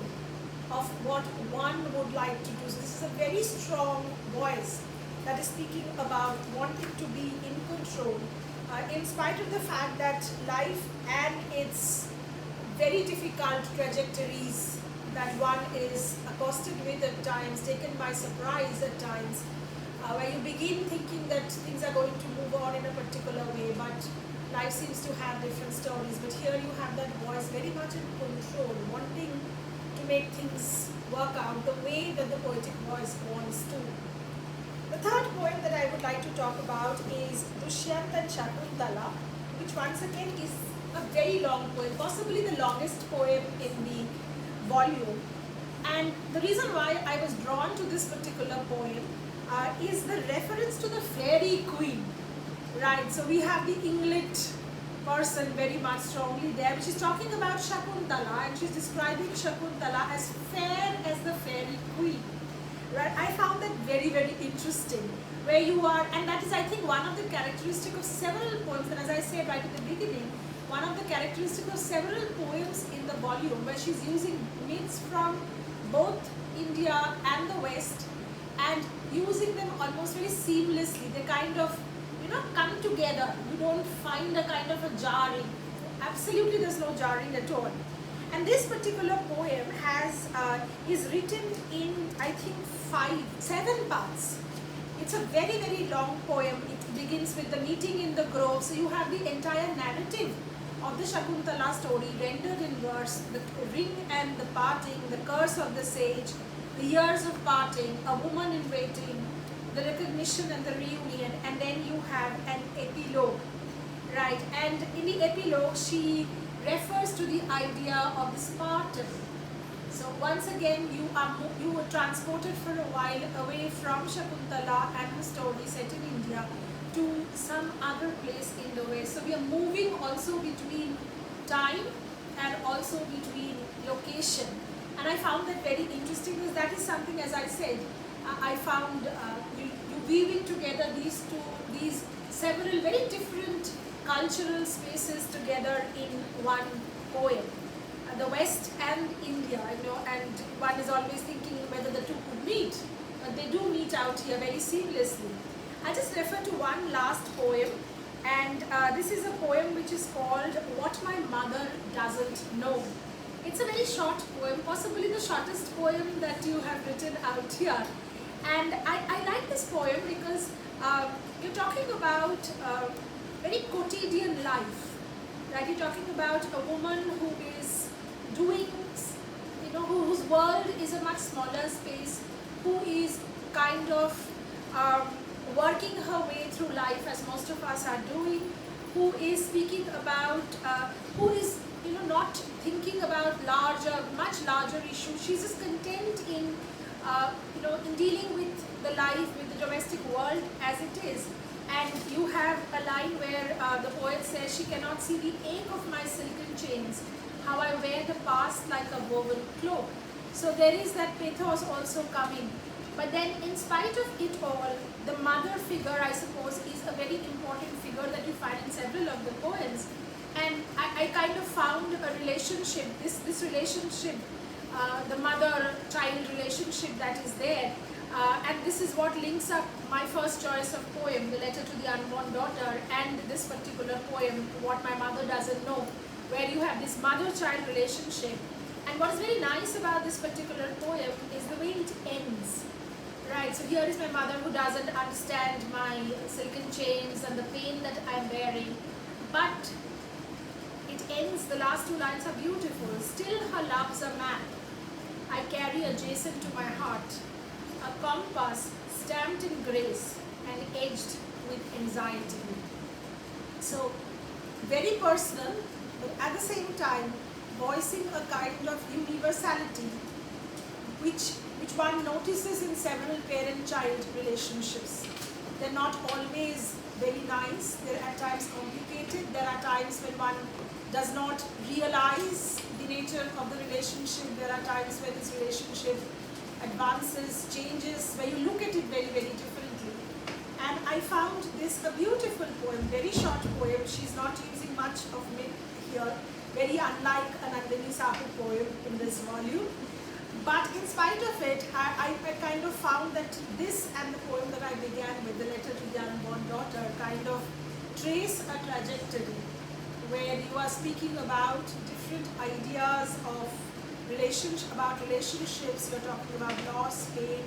of what one would like to do. So this is a very strong voice that is speaking about wanting to be in control, in spite of the fact that life and its very difficult trajectories that one is accosted with at times, taken by surprise at times, where you begin thinking that things are going to move on in a particular way, but life seems to have different stories. But here you have that voice very much in control, wanting to make things work out the way that the poetic voice wants to. The third poem that I would like to talk about is Dushyant and Shakuntala, which once again is a very long poem, possibly the longest poem in the volume. And the reason why I was drawn to this particular poem is the reference to the fairy queen, right? So we have the Inglet person very much strongly there, which is talking about Shakuntala, and she's describing Shakuntala as fair as the fairy queen. Right, I found that very, very interesting, where you are, and that is, I think, one of the characteristics of several poems, and as I said right at the beginning, one of the characteristics of several poems in the volume, where she's using myths from both India and the West, and using them almost very seamlessly. They kind of, come together. You don't find a kind of a jarring. Absolutely, there's no jarring at all. And this particular poem is written in, I think, 7 parts. It's a very, very long poem. It begins with the meeting in the grove. So you have the entire narrative of the Shakuntala story rendered in verse, the ring and the parting, the curse of the sage, the years of parting, a woman in waiting, the recognition and the reunion, and then you have an epilogue, right? And in the epilogue, she refers to the idea of the Spartan. So once again, you were transported for a while away from Shakuntala and the story set in India to some other place in the West. So we are moving also between time and also between location. And I found that very interesting, because that is something, as I said, I found you weaving together these several very different cultural spaces together in one poem. The West and India, and one is always thinking whether the two could meet, but they do meet out here very seamlessly. I just refer to one last poem, and this is a poem which is called What My Mother Doesn't Know. It's a very short poem, possibly the shortest poem that you have written out here. And I like this poem because you're talking about very quotidian life, right? You're talking about a woman who is doing, whose world is a much smaller space, who is kind of working her way through life, as most of us are doing, who is speaking about, who is, not thinking about much larger issues. She's just content in, in dealing with the life, with the domestic world as it is. And you have a line where the poet says, she cannot see the ache of my silken chains, how I wear the past like a woven cloak. So there is that pathos also coming. But then in spite of it all, the mother figure, I suppose, is a very important figure that you find in several of the poems. And I kind of found a relationship, this relationship, the mother-child relationship that is there. And this is what links up my first choice of poem, The Letter to the Unborn Daughter, and this particular poem, What My Mother Doesn't Know, where you have this mother-child relationship. And what is very nice about this particular poem is the way it ends. Right, so here is my mother who doesn't understand my silken chains and the pain that I'm bearing. But it ends, the last 2 lines are beautiful. Still her love's a map I carry adjacent to my heart, a compass stamped in grace and edged with anxiety. So, very personal, but at the same time, voicing a kind of universality which one notices in several parent-child relationships. They're not always very nice, they're at times complicated, there are times when one does not realize the nature of the relationship, there are times where this relationship advances, changes, where you look at it very, very differently. And I found this a beautiful poem, very short poem. She's not using much of myth here, very unlike a Nandini Sahu poem in this volume. But in spite of it, I kind of found that this and the poem that I began with, the letter to the unborn daughter, kind of trace a trajectory where you are speaking about different ideas of relationships, you're talking about loss, pain,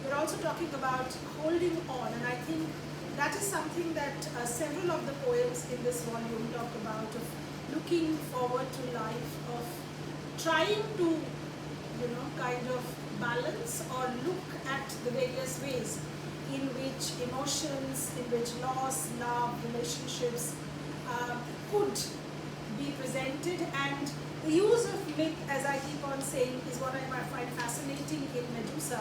you're also talking about holding on, and I think that is something that several of the poems in this volume talk about, of looking forward to life, of trying to, kind of balance or look at the various ways in which emotions, in which loss, love, relationships could be presented. And the use of myth, as I keep on saying, is what I find fascinating in MEDUSA,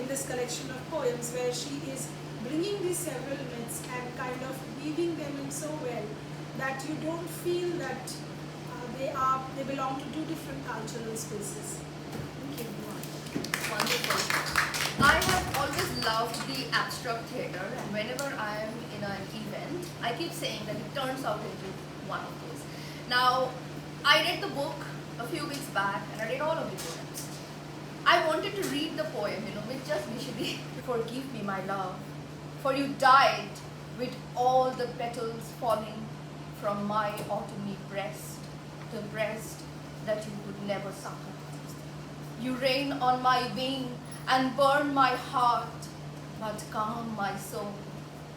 in this collection of poems, where she is bringing these several myths and kind of weaving them in so well that you don't feel that they belong to two different cultural spaces. Thank you. Wonderful. I have always loved the abstract theatre, and whenever I am in an event, I keep saying that it turns out into one of those. Now, I read the book a few weeks back, and I read all of the poems. I wanted to read the poem, with just Nishi. Forgive me, my love, for you died with all the petals falling from my autumny breast, the breast that you could never succor. You rain on my wing and burn my heart, but calm my soul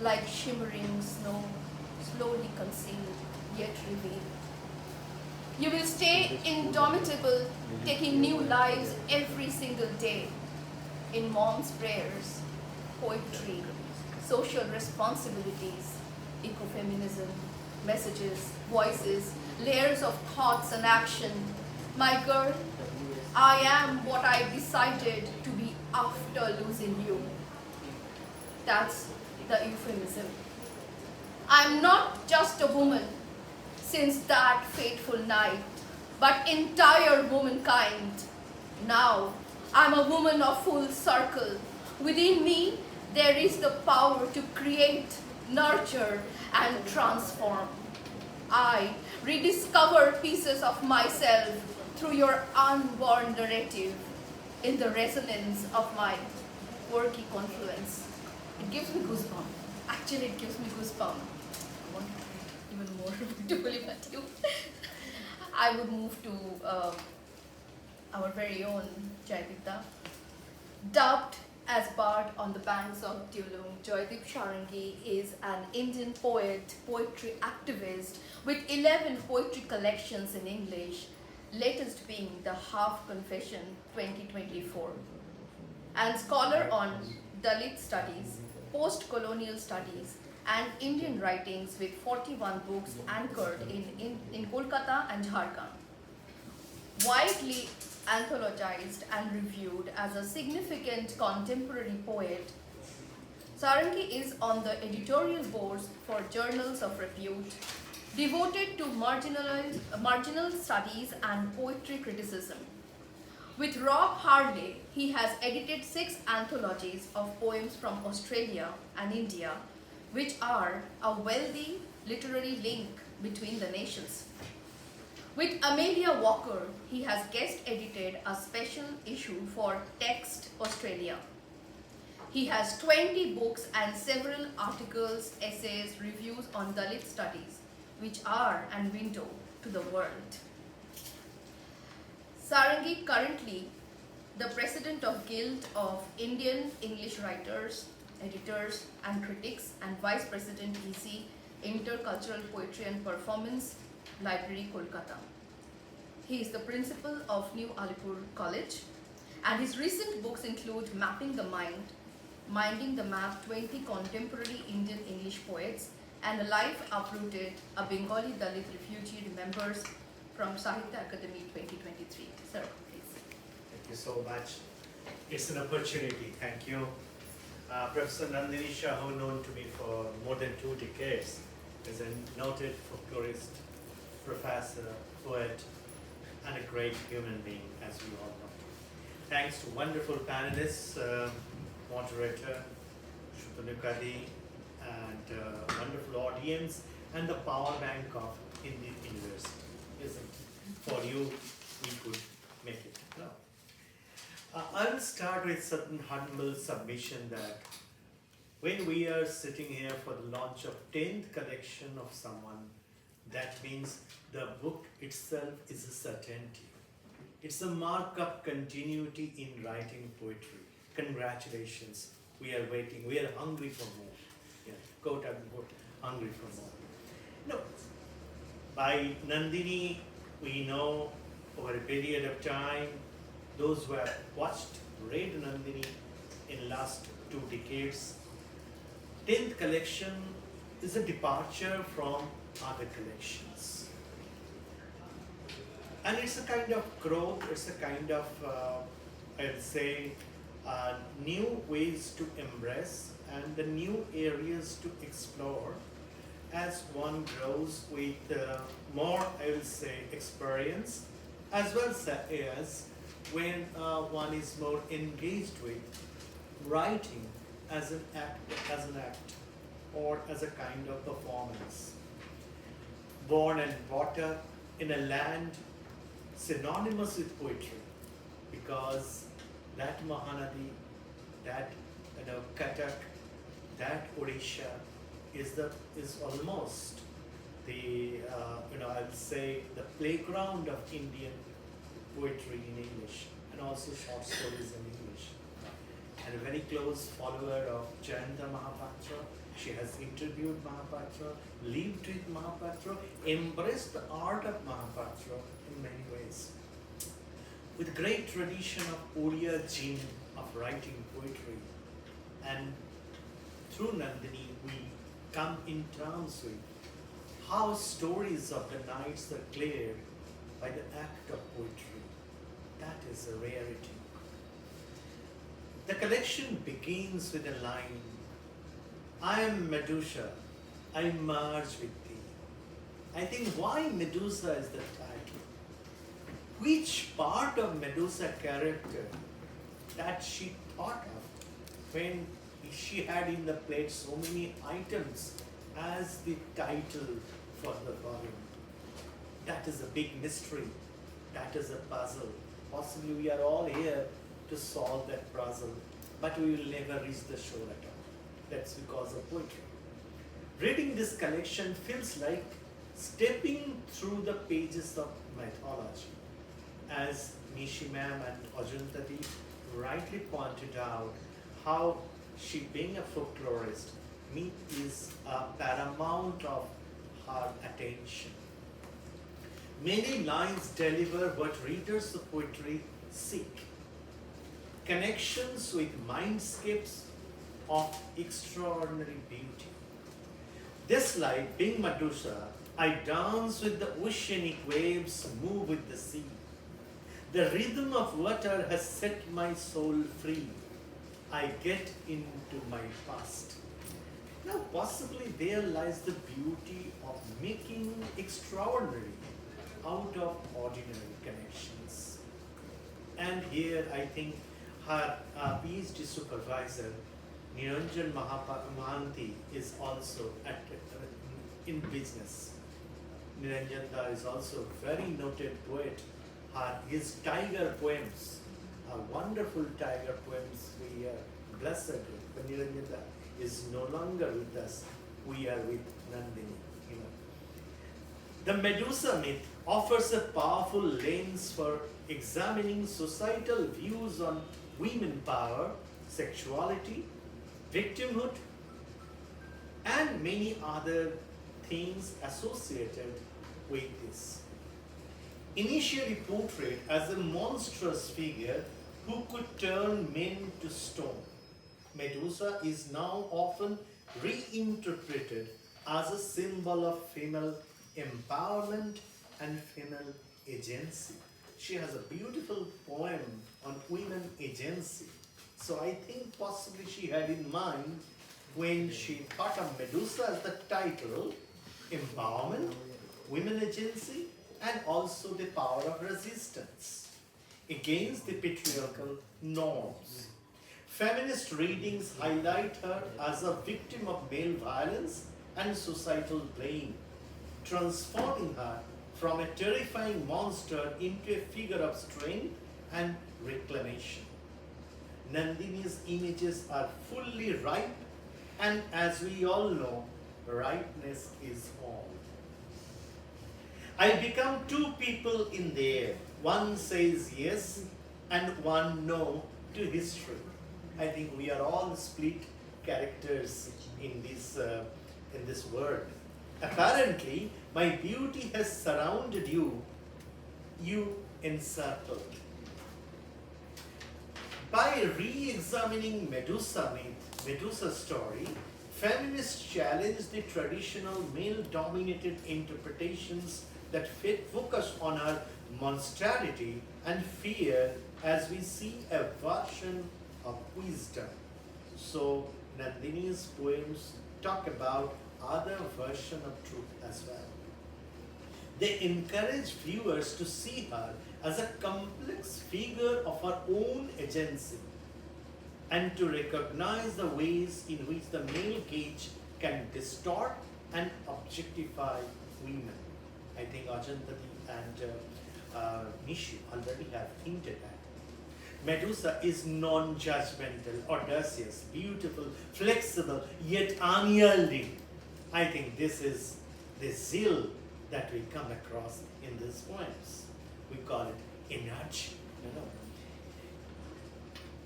like shimmering snow, slowly concealed yet revealed. You will stay indomitable, taking new lives every single day in mom's prayers, poetry, social responsibilities, ecofeminism, messages, voices, layers of thoughts and action. My girl, I am what I decided to be after losing you. That's the euphemism. I'm not just a woman since that fateful night, but entire womankind. Now, I'm a woman of full circle. Within me, there is the power to create, nurture, and transform. I rediscover pieces of myself through your unborn narrative in the resonance of my quirky confluence. It gives me goosebumps. Actually, it gives me goosebumps. I want to read even more beautifully, but I would move to our very own Jaydeep. Dubbed as bard on the banks of Tulung, Jaydeep Sarangi is an Indian poet, poetry activist with 11 poetry collections in English, latest being the Half Confession 2024, and scholar on Dalit studies, post-colonial studies, and Indian writings with 41 books anchored in Kolkata and Jharkhand. Widely anthologized and reviewed as a significant contemporary poet, Sarangi is on the editorial boards for journals of repute, devoted to marginal studies and poetry criticism. With Rob Harley, he has edited 6 anthologies of poems from Australia and India, which are a wealthy literary link between the nations. With Amelia Walker, he has guest edited a special issue for Text Australia. He has 20 books and several articles, essays, reviews on Dalit studies, which are a window to the world. Sarangi, currently the President of Guild of Indian English Writers, Editors and Critics, and Vice President EC, Intercultural Poetry and Performance, Library, Kolkata. He is the principal of New Alipur College, and his recent books include Mapping the Mind, Minding the Map 20 Contemporary Indian English Poets, and A Life Uprooted, a Bengali Dalit refugee remembers, from Sahitya Akademi 2023. Sir, please. Thank you so much. It's an opportunity. Thank you. Professor Nandini Sahu, known to me for more than 2 decades, is a noted folklorist, professor, poet, and a great human being, as we all know. Thanks to wonderful panelists, moderator, Sutanuka Ghosh, and wonderful audience, and the power bank of Indian University. Isn't it? For you, we could make it. No. I'll start with certain humble submission that when we are sitting here for the launch of 10th collection of someone, that means the book itself is a certainty. It's a mark of continuity in writing poetry. Congratulations. We are waiting. We are hungry for more. Yeah, quote unquote, hungry for more. No. By Nandini, we know over a period of time, those who have read Nandini in last 2 decades, 10th collection is a departure from other collections. And it's a kind of growth, it's a kind of, I'll say, new ways to embrace and the new areas to explore as one grows with more, I will say, experience, as well as when one is more engaged with writing as an act or as a kind of performance. Born and brought up in a land synonymous with poetry, because that Mahanadi, that Katak, that Odisha is almost the I'd say the playground of Indian poetry in English, and also short stories in English. And a very close follower of Jayanta Mahapatra. She has interviewed Mahapatra, lived with Mahapatra, embraced the art of Mahapatra in many ways. With great tradition of Odia gene of writing poetry, and through Nandini we come in terms with how stories of the nights are cleared by the act of poetry. That is a rarity. The collection begins with a line, I am Medusa, I merge with thee. I think why Medusa is the title. Which part of Medusa character that she thought of when she had in the plate so many items as the title for the volume. That is a big mystery. That is a puzzle. Possibly we are all here to solve that puzzle, but we will never reach the shore at all. That's because of poetry. Reading this collection feels like stepping through the pages of mythology. As Nishi ma'am and Ajanta rightly pointed out, how she, being a folklorist, myth is a paramount of her attention. Many lines deliver what readers of poetry seek. Connections with mindscapes of extraordinary beauty. This line, being Medusa, I dance with the oceanic waves, move with the sea. The rhythm of water has set my soul free. I get into my past. Now possibly there lies the beauty of making extraordinary out of ordinary connections. And here I think her PhD supervisor, Niranjan Mahanti, is also in business. Niranjan is also a very noted poet. His tiger poems are wonderful tiger poems. We are blessed with. But Niranjan is no longer with us. We are with Nandini. The Medusa myth offers a powerful lens for examining societal views on women power, sexuality, victimhood, and many other things associated with this. Initially portrayed as a monstrous figure who could turn men to stone, Medusa is now often reinterpreted as a symbol of female empowerment and female agency. She has a beautiful poem on women agency. So I think possibly she had in mind when she thought of Medusa as the title, empowerment, women agency, and also the power of resistance against the patriarchal norms. Feminist readings highlight her as a victim of male violence and societal blame, transforming her from a terrifying monster into a figure of strength and reclamation. Nandini's images are fully ripe, and as we all know, ripeness is all. I become two people in there. One says yes and one no to history. I think we are all split characters in this world. Apparently, my beauty has surrounded you, you encircled. By re-examining Medusa's story, feminists challenge the traditional male-dominated interpretations that focus on her monstrosity and fear as we see a version of wisdom. So Nandini's poems talk about other version of truth as well. They encourage viewers to see her as a complex figure of her own agency and to recognize the ways in which the male gaze can distort and objectify women. I think Ajanta and Nishi already have hinted at. Medusa is non-judgmental, audacious, beautiful, flexible, yet unyielding. I think this is the zeal that we come across in these poems. We call it energy.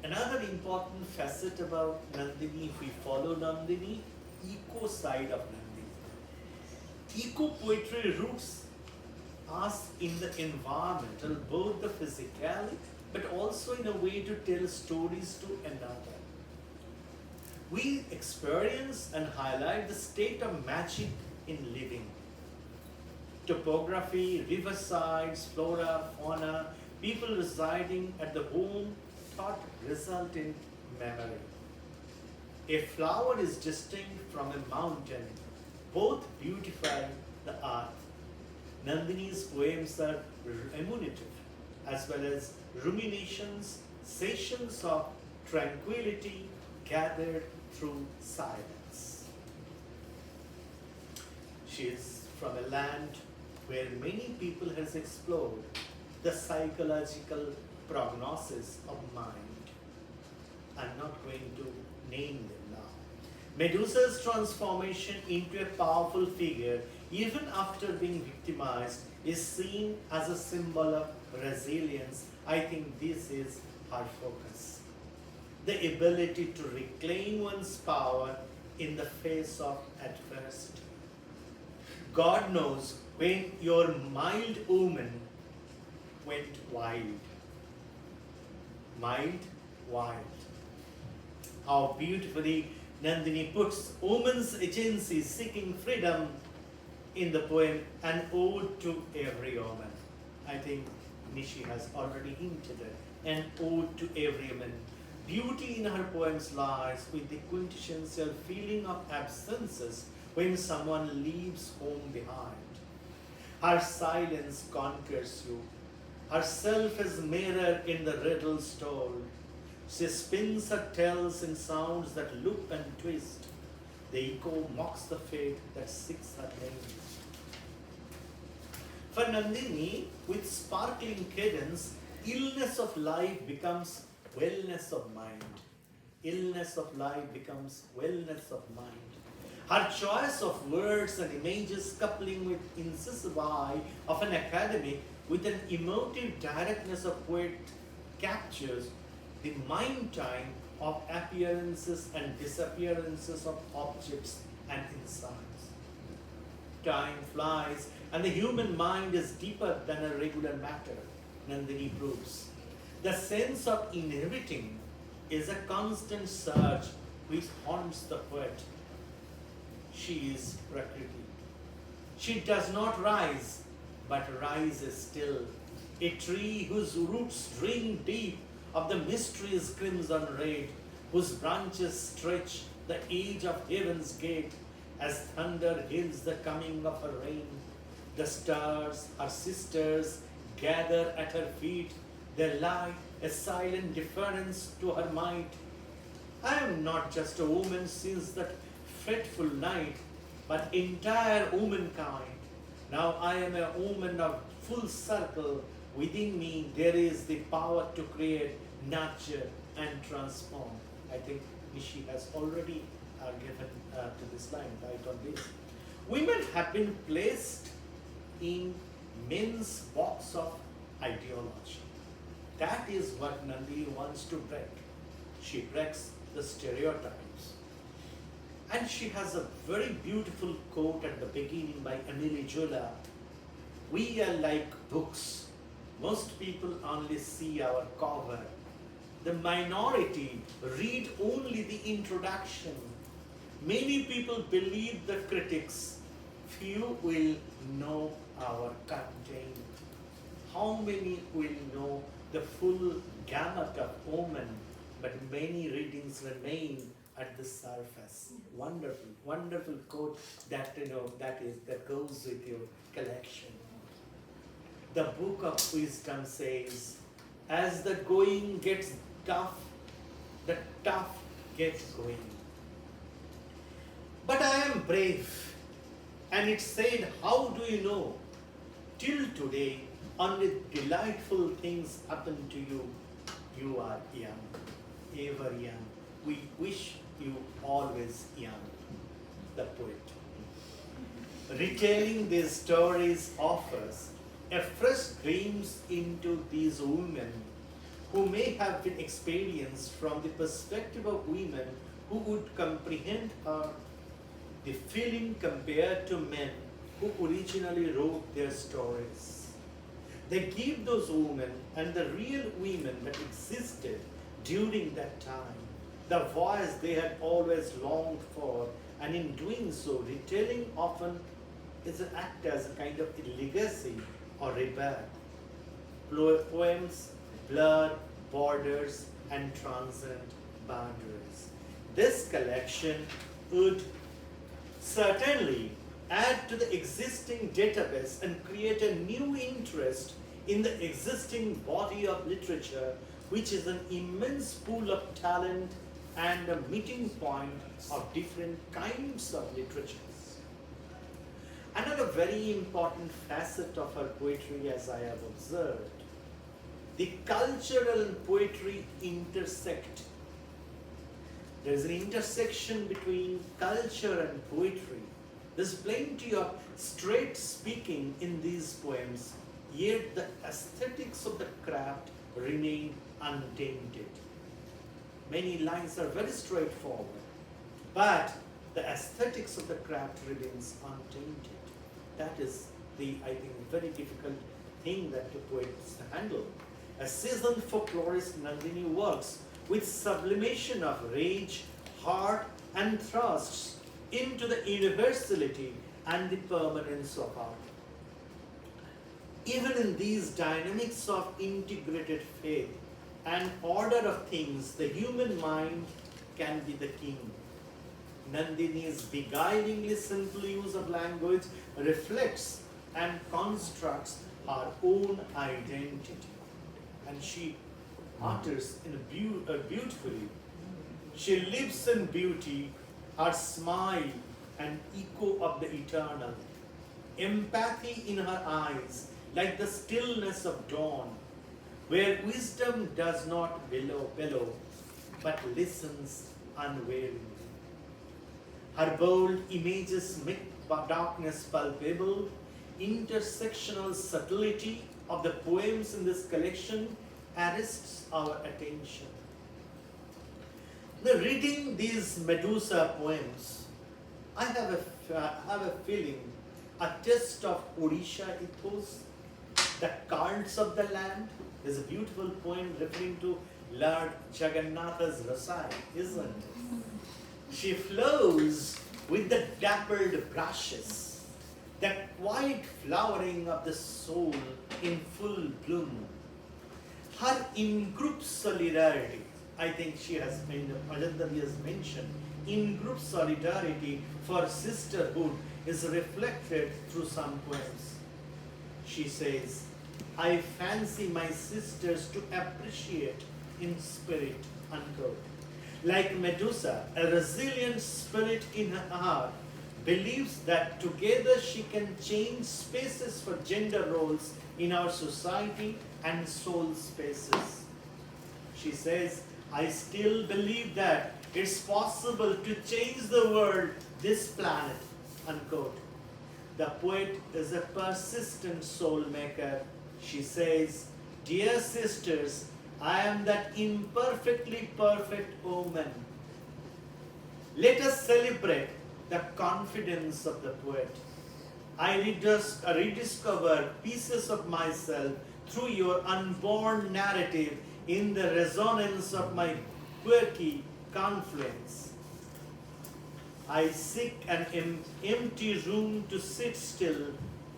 Another important facet about Nandini, if we follow Nandini, eco side of Nandini. Eco poetry roots us in the environmental, both the physicality, but also in a way to tell stories to another. We experience and highlight the state of magic in living. Topography, riversides, flora, fauna, people residing at the home thought result in memory. A flower is distinct from a mountain, both beautify the earth. Nandini's poems are emulative as well as ruminations, sessions of tranquility gathered through silence. She is from a land where many people has explored the psychological prognosis of mind. I'm not going to name them now. Medusa's transformation into a powerful figure, even after being victimized, is seen as a symbol of resilience. I think this is her focus. The ability to reclaim one's power in the face of adversity. God knows when your mild woman went wild. Mild, wild. How beautifully Nandini puts woman's agency seeking freedom in the poem, An Ode to Every Woman. I think Nishi has already hinted at An Ode to Every Woman. Beauty in her poems lies with the quintessential feeling of absences when someone leaves home behind. Her silence conquers you. Herself is mirror in the riddles told. She spins her tales in sounds that loop and twist. The echo mocks the fate that seeks her name. For Nandini, with sparkling cadence, illness of life becomes wellness of mind. Illness of life becomes wellness of mind. Her choice of words and images coupling with incisive eye of an academic with an emotive directness of poet captures the mind time of appearances and disappearances of objects and insights. Time flies and the human mind is deeper than a regular matter, Nandini proves. The sense of inhabiting is a constant surge which haunts the poet. She is Prakriti. She does not rise, but rises still. A tree whose roots drain deep of the mystery's crimson red, whose branches stretch the edge of heaven's gate, as thunder hails the coming of her rain. The stars, her sisters, gather at her feet, their light a silent deference to her might. I am not just a woman since that fretful night, but entire womankind. Now I am a woman of full circle. Within me there is the power to create, nurture and transform. I think Nishi has already given to this line, right on this. Women have been placed in men's box of ideology. That is what Nandini wants to break. She breaks the stereotypes. And she has a very beautiful quote at the beginning by Emily Zola. We are like books. Most people only see our cover. The minority read only the introduction. Many people believe the critics. Few will know our content. How many will know the full gamut of women? But many readings remain at the surface. Wonderful, wonderful quote that that goes with your collection. The book of wisdom says, as the going gets tough, the tough gets going. But I am brave. And it said, how do you know? Till today, only delightful things happen to you. You are young, ever young. We wish you always young. The poet. Retelling these stories offers a fresh glimpse into these women who may have been experienced from the perspective of women who would comprehend her, the feeling compared to men who originally wrote their stories. They give those women and the real women that existed during that time the voice they had always longed for, and in doing so, retelling often is an act as a kind of a legacy or rebirth. Poems blur borders and transcend boundaries. This collection would certainly add to the existing database and create a new interest in the existing body of literature, which is an immense pool of talent and a meeting point of different kinds of literatures. Another very important facet of her poetry, as I have observed, the cultural and poetry intersect. There is an intersection between culture and poetry. There's plenty of straight speaking in these poems, yet the aesthetics of the craft remain untainted. Many lines are very straightforward, but the aesthetics of the craft remains untainted. That is the, I think, very difficult thing that the poets handle. A seasoned folklorist, Nandini works with sublimation of rage, heart, and thrusts into the universality and the permanence of art. Even in these dynamics of integrated faith and order of things, the human mind can be the king. Nandini's beguilingly simple use of language reflects and constructs her own identity. And she utters beautifully. She lives in beauty, her smile, an echo of the eternal. Empathy in her eyes, like the stillness of dawn, where wisdom does not bellow, but listens unwearingly. Her bold images make darkness palpable. Intersectional subtlety of the poems in this collection arrests our attention. Now, reading these MEDUSA poems, I have a feeling, a taste of Odisha ethos, the cards of the land. There's a beautiful poem referring to Lord Jagannatha's rasai, isn't it? She flows with the dappled brushes, that quiet flowering of the soul in full bloom. Her in-group solidarity, I think she has been, Ajanta has mentioned, in-group solidarity for sisterhood is reflected through some poems. She says, I fancy my sisters to appreciate in spirit, unquote. Like Medusa, a resilient spirit in her heart believes that together she can change spaces for gender roles in our society and soul spaces. She says, I still believe that it's possible to change the world, this planet, unquote. The poet is a persistent soul maker. She says, dear sisters, I am that imperfectly perfect woman. Let us celebrate the confidence of the poet. I rediscover pieces of myself through your unborn narrative in the resonance of my quirky confluence. I seek an empty room to sit still,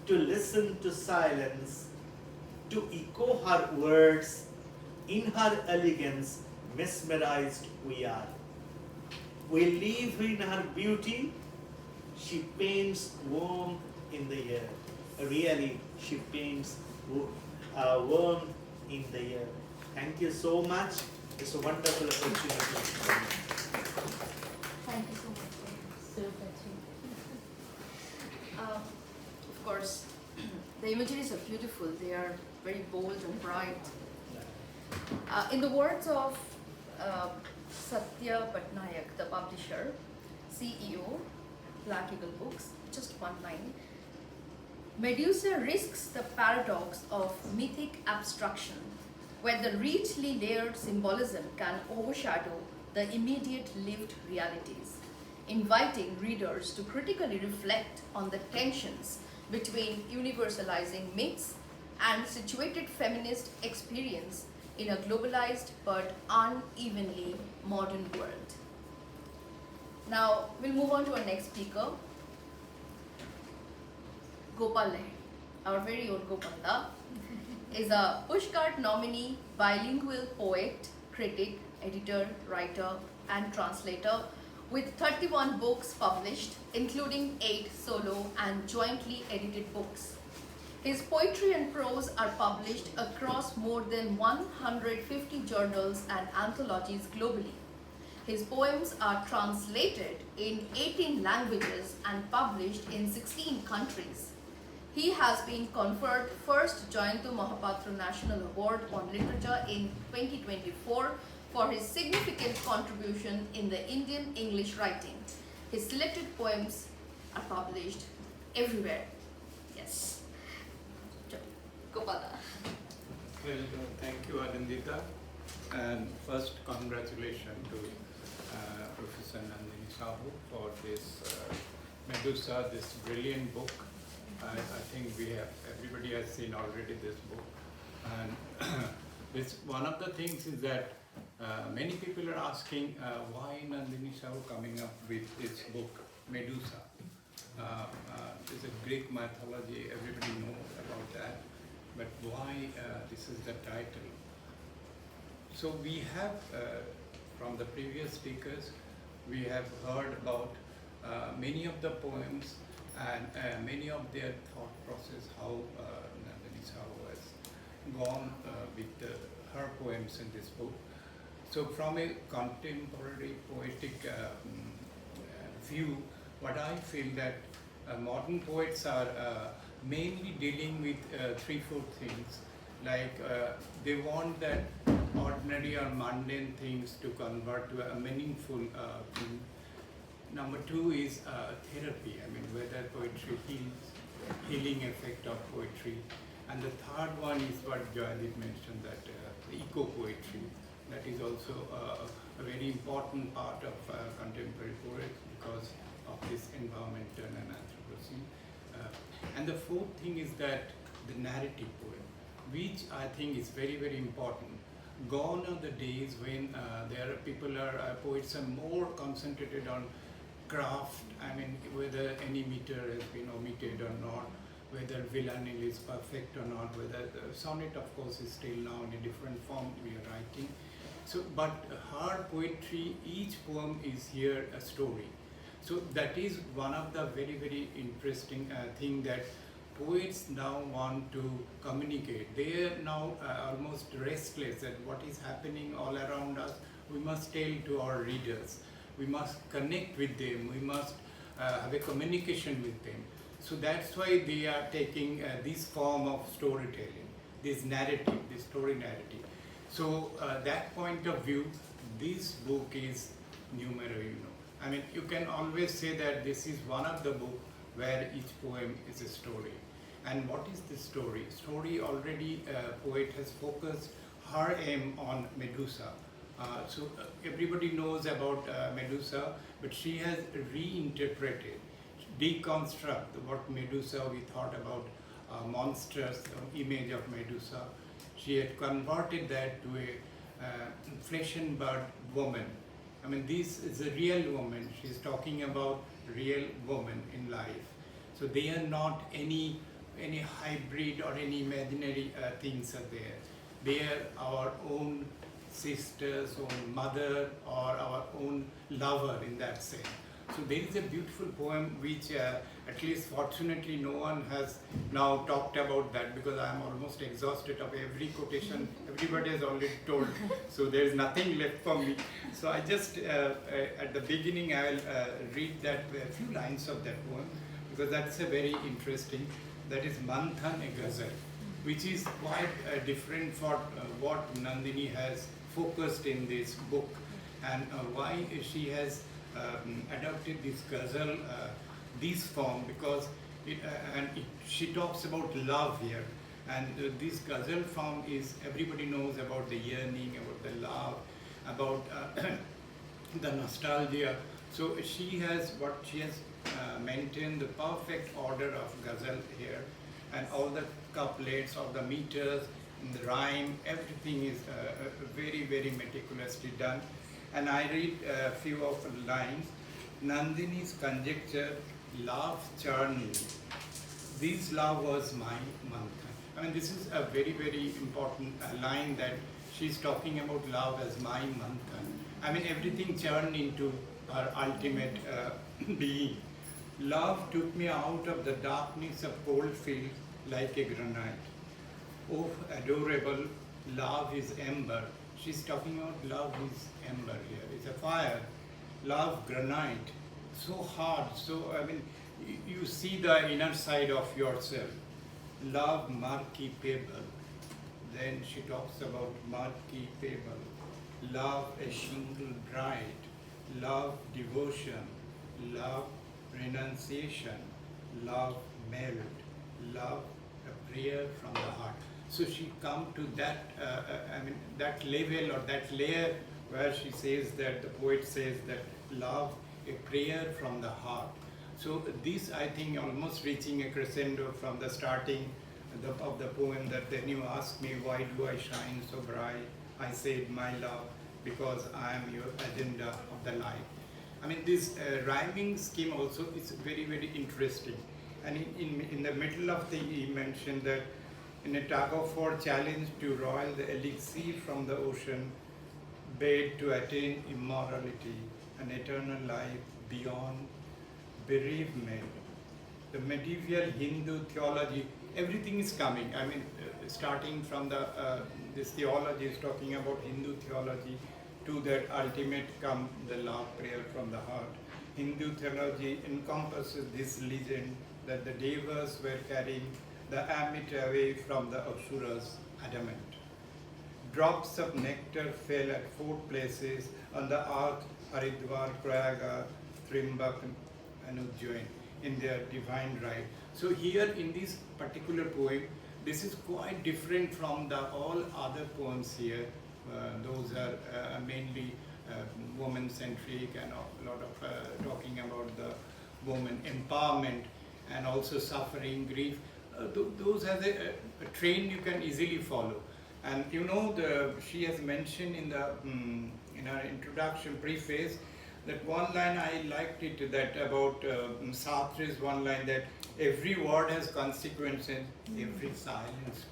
to listen to silence, to echo her words. In her elegance, mesmerized we are. We live in her beauty. She paints warmth in the air. Really, she paints warmth in the air. Thank you so much. It's a wonderful opportunity. Thank you so much. So touching. Of course, the imageries are beautiful. They are very bold and bright. In the words of Satya Patnaik, the publisher, CEO, Black Eagle Books, just one line. Medusa risks the paradox of mythic abstraction, where the richly layered symbolism can overshadow the immediate lived realities, inviting readers to critically reflect on the tensions between universalizing myths and situated feminist experience in a globalized but unevenly modern world. Now, we'll move on to our next speaker, Gopa Lahiri, our very own Gopala, is a Pushcart nominee, bilingual poet, critic, editor, writer, and translator with 31 books published, including 8 solo and jointly edited books. His poetry and prose are published across more than 150 journals and anthologies globally. His poems are translated in 18 languages and published in 16 countries. He has been conferred first Jayantu Mahapatra National Award on Literature in 2024 for his significant contribution in the Indian English writing. His selected poems are published everywhere. Yes. Gopala. Well, thank you, Adindita. And first, congratulations to Professor Nandini Sahu for this Medusa, this brilliant book. I think everybody has seen already this book. And one of the things is that many people are asking why Nandini Sahu coming up with this book, Medusa. It's a Greek mythology, everybody knows about that. But why this is the title? So we have, from the previous speakers, we have heard about many of the poems and many of their thought process, how Nandini Sahu has gone with her poems in this book. So from a contemporary poetic view, what I feel that modern poets are mainly dealing with 3-4 things, like they want that ordinary or mundane things to convert to a meaningful thing. Number 2 is therapy, I mean whether poetry heals, healing effect of poetry. And the third one is what Jaydeep mentioned, that eco-poetry, that is also a very important part of contemporary poets because of this environmental and Anthropocene. And the fourth thing is that the narrative poem, which I think is very, very important. gone are the days when poets are more concentrated on craft. I mean, whether any meter has been omitted or not, whether villanelle is perfect or not, whether the sonnet, of course, is still now in a different form we are writing. So, but her poetry, each poem is here a story. So that is one of the very, very interesting thing that poets now want to communicate. They are now almost restless at what is happening all around us. We must tell to our readers. We must connect with them. We must have a communication with them. So that's why they are taking this form of storytelling, this narrative, this story narrative. So that point of view, this book is numero uno. I mean, you can always say that this is one of the books where each poem is a story. And what is the story? Story already, poet has focused her aim on Medusa. Everybody knows about Medusa, but she has reinterpreted, deconstruct what Medusa we thought about, monstrous image of Medusa. She had converted that to a flesh and blood woman. I mean, this is a real woman. She's talking about real woman in life. So they are not any hybrid or any imaginary things are there. They are our own sisters, own mother, or our own lover in that sense. So there is a beautiful poem which at least fortunately no one has now talked about that, because I am almost exhausted of every quotation. Everybody has already told, so there is nothing left for me. So I just, at the beginning, I will read that a few lines of that poem, because that's a very interesting. That is Manthan a Ghazal, which is quite different for what Nandini has focused in this book, and why she has adopted this ghazal, this form, because she talks about love here, and this ghazal form is, everybody knows about the yearning, about the love, about the nostalgia. So she has maintained the perfect order of ghazal here, and all the couplets of the meters, the rhyme, everything is very, very meticulously done. And I read a few of the lines. Nandini's conjecture, love churned. This love was my manthan. I mean, this is a very, very important line, that she's talking about love as my manthan. I mean, everything churned into her ultimate being. Love took me out of the darkness of cold fields like a granite. Oh, adorable, love is ember. She's talking about love is ember here. It's a fire. Love, granite. So hard. So, I mean, you see the inner side of yourself. Love, murky pebble. Then she talks about murky pebble. Love, a shingle bright. Love, devotion. Love, renunciation. Love, melt. Love, a prayer from the heart. So she come to that, that level or that layer where she says that, the poet says that love, a prayer from the heart. So this, I think, almost reaching a crescendo from the starting of the poem, that then you ask me, why do I shine so bright? I said, my love, because I am your agenda of the life. I mean, this rhyming scheme also is very, very interesting. And in the middle of the, he mentioned that in a tug-of-war challenge to roil the elixir from the ocean, bade to attain immortality, an eternal life beyond bereavement. The medieval Hindu theology, everything is coming. I mean, starting from the this theology is talking about Hindu theology, to that ultimate come the love prayer from the heart. Hindu theology encompasses this legend that the devas were carrying the amit away from the asuras' adamant. Drops of nectar fell at 4 places on the earth, Haridwar, Prayaga, Trimbak, and Ujjain, in their divine right. So here in this particular poem, this is quite different from the all other poems here. Those are mainly woman-centric and a lot of talking about the woman empowerment and also suffering, grief. Those have a trend you can easily follow. And she has mentioned in the in her introduction preface that one line I liked it, that about Sartre's one line, that every word has consequences, every silence.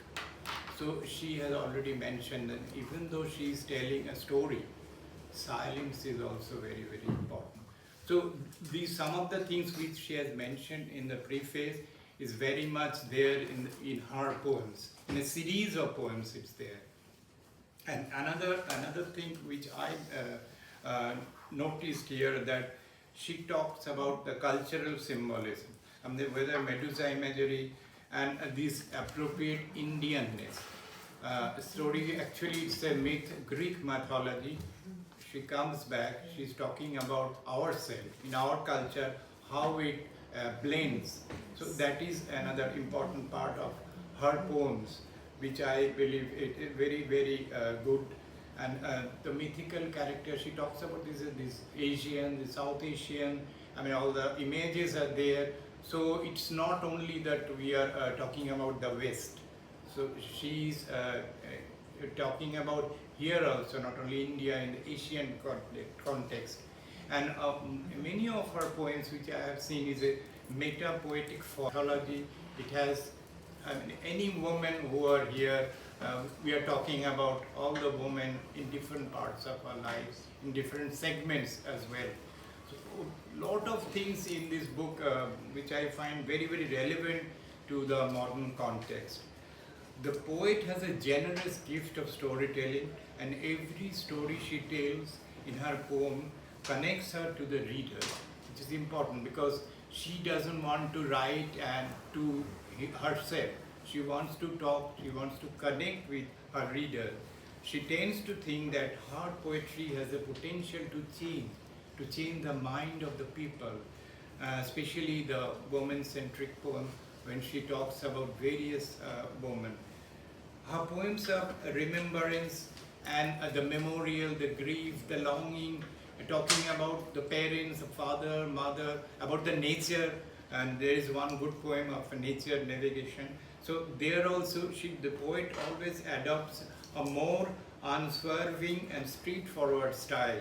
So she has already mentioned that even though she is telling a story, silence is also very, very important. So some of the things which she has mentioned in the preface is very much there in her poems. In a series of poems it's there. And another thing which I noticed here, that she talks about the cultural symbolism, whether Medusa imagery and this appropriate Indianness. Story, actually it's a myth, Greek mythology. She comes back, she's talking about ourselves, in our culture, how it blends. So that is another important part of her poems, which I believe it is very, very good. And the mythical character, she talks about this Asian, the South Asian, all the images are there. So it's not only that we are talking about the West. So she's talking about here also, not only India, in the Asian context. And many of her poems which I have seen is a meta-poetic mythology. It has any woman who are here, we are talking about all the women in different parts of our lives, in different segments as well. So a lot of things in this book which I find very, very relevant to the modern context. The poet has a generous gift of storytelling, and every story she tells in her poem connects her to the reader, which is important because she doesn't want to write and to herself. She wants to talk, she wants to connect with her reader. She tends to think that her poetry has the potential to change the mind of the people, especially the woman-centric poem when she talks about various women. Her poems are remembrance and the memorial, the grief, the longing, talking about the parents, the father, mother, about the nature, and there is one good poem of nature navigation. So there also, the poet always adopts a more unswerving and straightforward style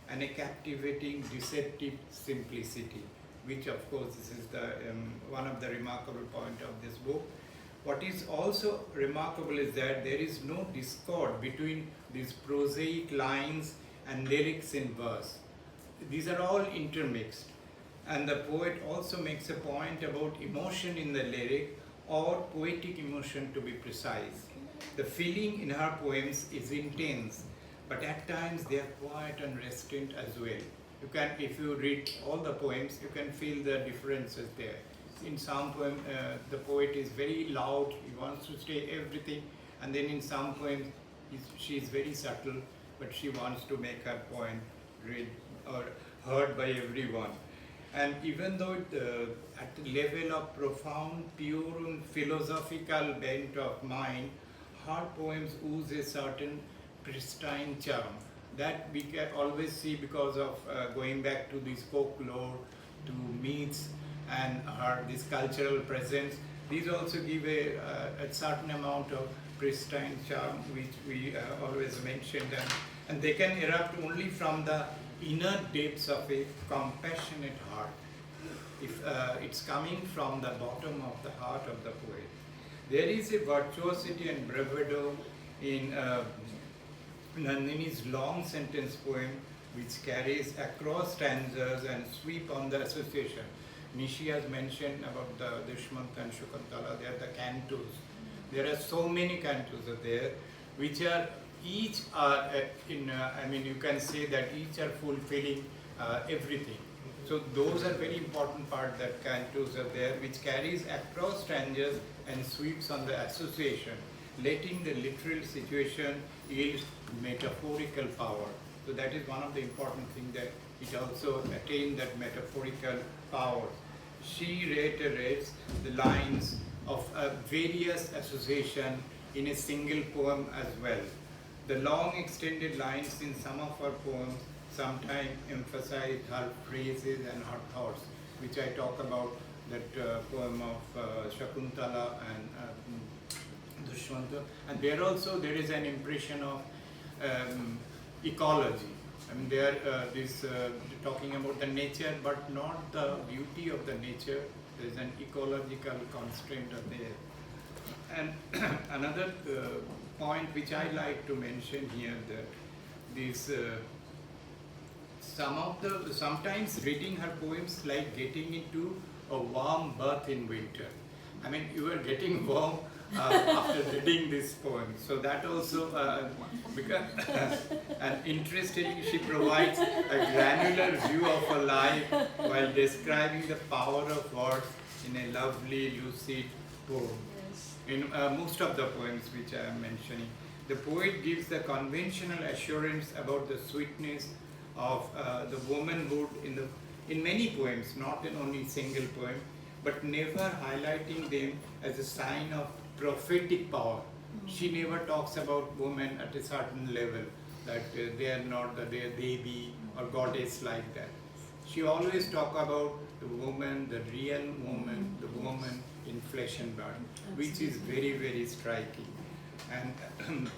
and a captivating, deceptive simplicity, which of course this is the one of the remarkable point of this book. What is also remarkable is that there is no discord between these prosaic lines and lyrics in verse. These are all intermixed. And the poet also makes a point about emotion in the lyric, or poetic emotion to be precise. The feeling in her poems is intense, but at times they are quiet and restrained as well. You can, if you read all the poems, you can feel the differences there. In some poem, the poet is very loud, he wants to say everything, and then in some poems, she is very subtle, but she wants to make her point read or heard by everyone. And even though at the level of profound, pure and philosophical bent of mind, her poems ooze a certain pristine charm that we can always see because of going back to this folklore, to myths, and this cultural presence. These also give a certain amount of pristine charm, which we always mention them, and they can erupt only from the inner depths of a compassionate heart. If it's coming from the bottom of the heart of the poet. There is a virtuosity and bravado in Nandini's long sentence poem, which carries across stanzas and sweep on the association. Nishi has mentioned about the Dushmant and Shakuntala, they are the cantos. There are so many cantos there, which are each are you can say that each are fulfilling everything. So those are very important part, that cantos are there, which carries across stanzas and sweeps on the association, letting the literal situation yield metaphorical power. So that is one of the important things, that it also attained that metaphorical power. She reiterates the lines of various association in a single poem as well. The long extended lines in some of her poems sometimes emphasize her phrases and her thoughts, which I talk about, that poem of Shakuntala and Dushwanta, and there also there is an impression of ecology. I mean, they are talking about the nature, but not the beauty of the nature. There is an ecological constraint there. And another point which I like to mention here, that this sometimes reading her poems like getting into a warm bath in winter. I mean, you are getting warm after reading this poem. So that also, because, and interestingly, she provides a granular view of her life while describing the power of words in a lovely, lucid poem. In most of the poems which I am mentioning, the poet gives the conventional assurance about the sweetness of the womanhood in many poems, not in only single poem, but never highlighting them as a sign of prophetic power. She never talks about women at a certain level, that they are not the devi or goddess like that. She always talks about the woman, the real woman, the woman in flesh and blood, which is very, very striking. And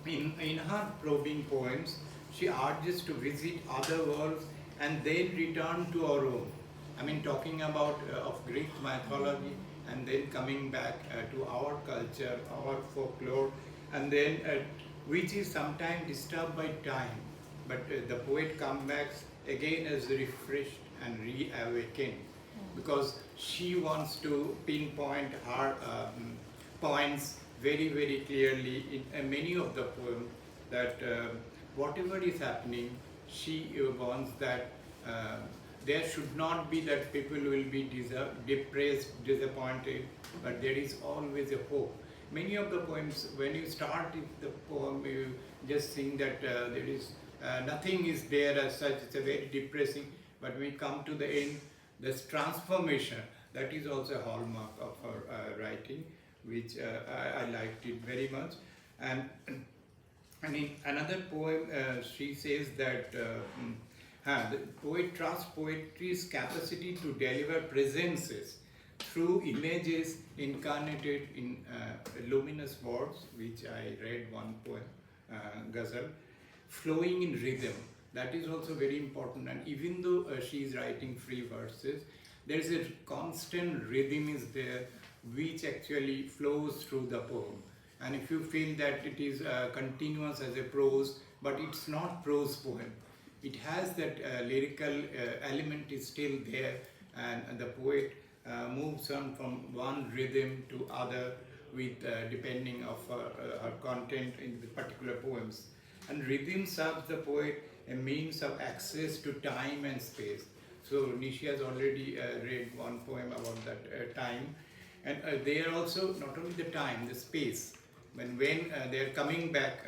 in her probing poems, she urges to visit other worlds and then return to our own. I mean, talking about of Greek mythology and then coming back to our culture, our folklore, and then which is sometimes disturbed by time, but the poet comes back again as refreshed and reawakened, because she wants to pinpoint her points very, very clearly in many of the poems, that whatever is happening, she wants that there should not be that people will be depressed, disappointed, but there is always a hope. Many of the poems, when you start the poem, you just think that there is nothing is there as such, it's a very depressing, but when we come to the end, this transformation, that is also a hallmark of her writing, which I liked it very much. And in another poem, she says that the poet trusts poetry's capacity to deliver presences through images incarnated in luminous words, which I read one poem, ghazal, flowing in rhythm. That is also very important. And even though she is writing free verses, there is a constant rhythm is there, which actually flows through the poem. And if you feel that it is continuous as a prose, but it's not prose poem, it has that lyrical element is still there, and the poet moves on from one rhythm to other with depending of her content in the particular poems. And rhythm serves the poet a means of access to time and space. So Nishi has already read one poem about that time, and they are also not only the time, the space. When they are coming back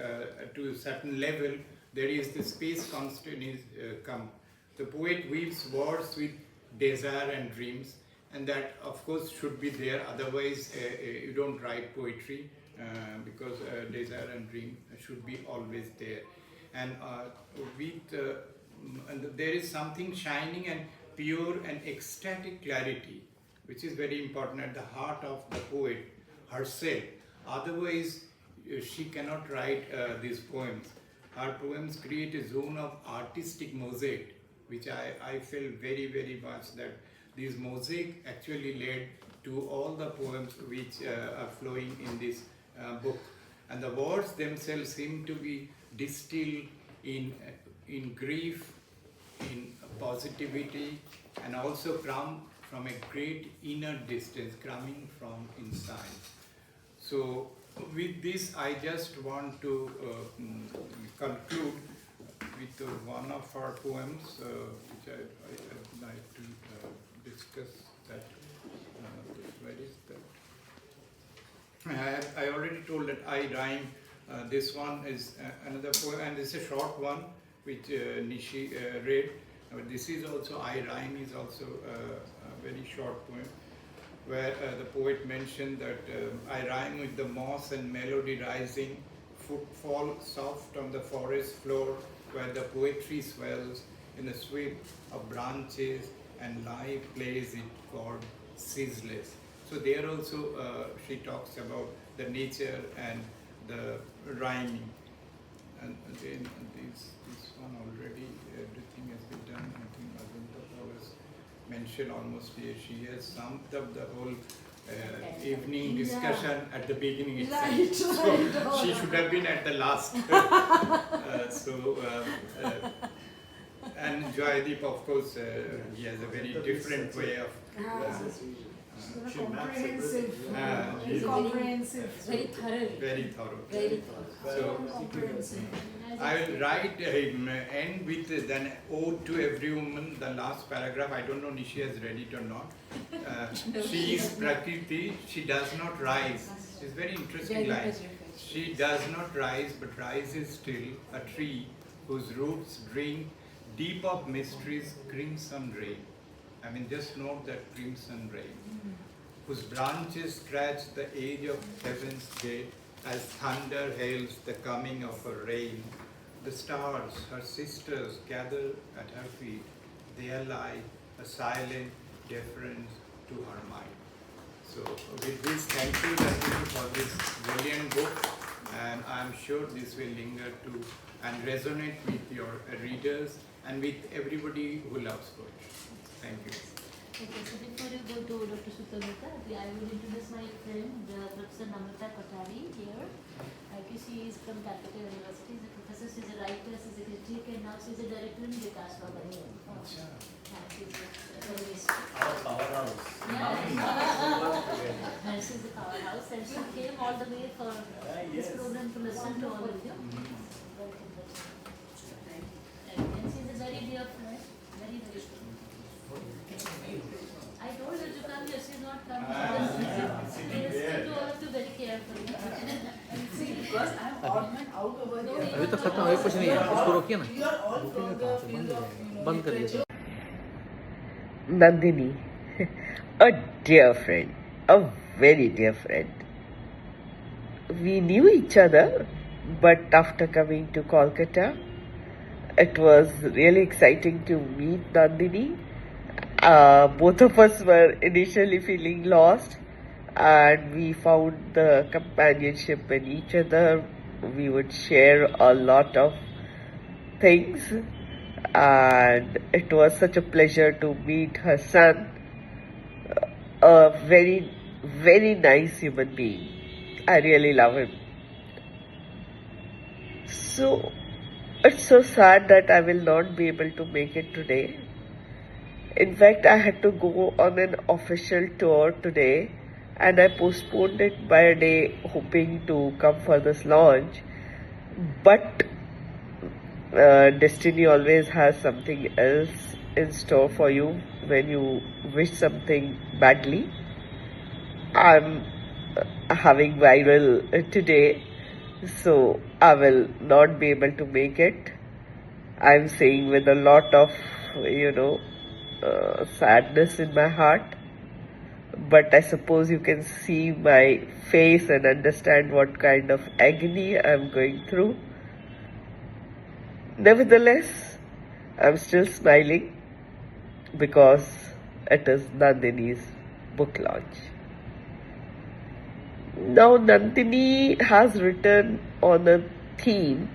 to a certain level, there is the space constant is come. The poet weaves words with desire and dreams, and that of course should be there. Otherwise, you don't write poetry, because desire and dream should be always there. And and there is something shining and pure and ecstatic clarity, which is very important at the heart of the poet herself. Otherwise, she cannot write these poems. Her poems create a zone of artistic mosaic, which I feel very, very much that this mosaic actually led to all the poems which are flowing in this book. And the words themselves seem to be distilled in grief, in positivity, and also come from a great inner distance, coming from inside. So with this, I just want to conclude with one of our poems, which I'd like to discuss. That where is that? I already told that I rhyme. This one is another poem, and this is a short one which Nishi read. This is also I rhyme is also a very short poem, where the poet mentioned that I rhyme with the moss and melody rising, footfall soft on the forest floor, where the poetry swells in the sweep of branches and life plays it chord ceaseless. So there also she talks about the nature and the rhyming. And then this one already, everything has been done. I think Ajanta Paul has mentioned almost here. She has summed up the whole evening discussion at the beginning itself. So she should have been at the last. And Jaydeep, of course, he has a very different way of. Comprehensive. Very thorough. Very thorough. Very thorough. So Comprehensive. I will write end with an ode to every woman. The last paragraph. I don't know Nishi has read it or not. She is Prakriti. She does not rise. It's very interesting line. She does not rise, but rises still. A tree whose roots drink deep of mysteries, crimson rain. I mean, just note that crimson rain, whose branches scratch the edge of heaven's gate as thunder hails the coming of a rain. The stars, her sisters, gather at her feet. There lie a silent deference to her mind. So, with this, thank you, Nandini, for this brilliant book, and I am sure this will linger to and resonate with your readers and with everybody who loves poetry. Thank you. Okay, so before you go to Dr. Sutanuka, I will introduce my friend, Professor Namrata Kothari here. She is from Calcutta University. She's a professor, she's a writer, she's a critic, and now she's a director in Vikas Bhavan. Our powerhouse. And she's a powerhouse, and she came all the way for this program to listen to all of you. And she's a very dear friend, very, very good. I told her to come here, she's not coming. She listened to all of you very carefully. See, because I'm odd man out over here. अभी तो खत्म, अभी कुछ नहीं है, इसको रोकिए ना। We are all from the field of, बंद कर दीजिए। Nandini, a dear friend, a very dear friend. We knew each other, but after coming to Kolkata, it was really exciting to meet Nandini. Both of us were initially feeling lost, and we found the companionship in each other. We would share a lot of things, and it was such a pleasure to meet her son, a very, very nice human being. I really love him. So, it's so sad that I will not be able to make it today. In fact, I had to go on an official tour today, and I postponed it by a day, hoping to come for this launch. But destiny always has something else in store for you when you wish something badly. I'm having viral today, so I will not be able to make it. I'm saying with a lot of, sadness in my heart, but I suppose you can see my face and understand what kind of agony I'm going through. Nevertheless, I'm still smiling because it is Nandini's book launch. Now, Nandini has written on a theme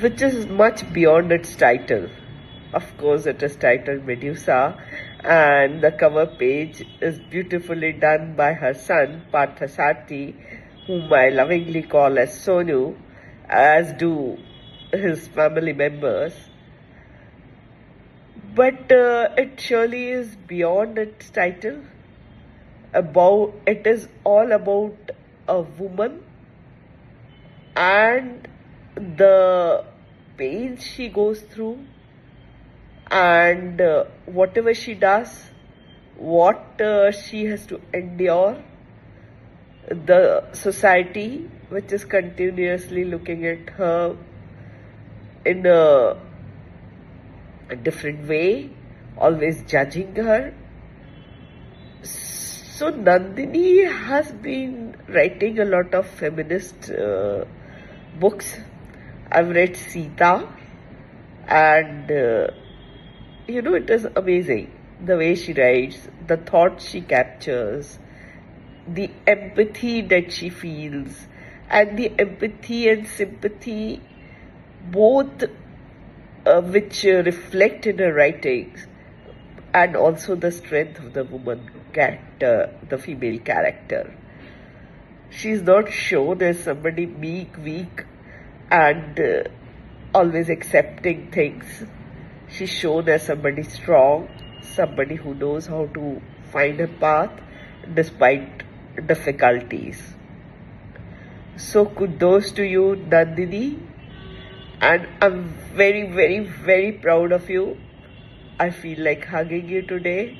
which is much beyond its title. Of course, it is titled Medusa, and the cover page is beautifully done by her son, Parthasarthi, whom I lovingly call as Sonu, as do his family members. But it surely is beyond its title. It is all about a woman and the pains she goes through, and whatever she does, what she has to endure, the society which is continuously looking at her in a different way, always judging her. So Nandini has been writing a lot of feminist books. I've read Sita, and it is amazing the way she writes, the thoughts she captures, the empathy that she feels, and the empathy and sympathy both which reflect in her writings, and also the strength of the woman character, the female character. She's not shown as somebody meek, weak, and always accepting things. She's shown as somebody strong, somebody who knows how to find a path despite difficulties. So kudos to you, Nandini, and I'm very, very, very proud of you. I feel like hugging you today,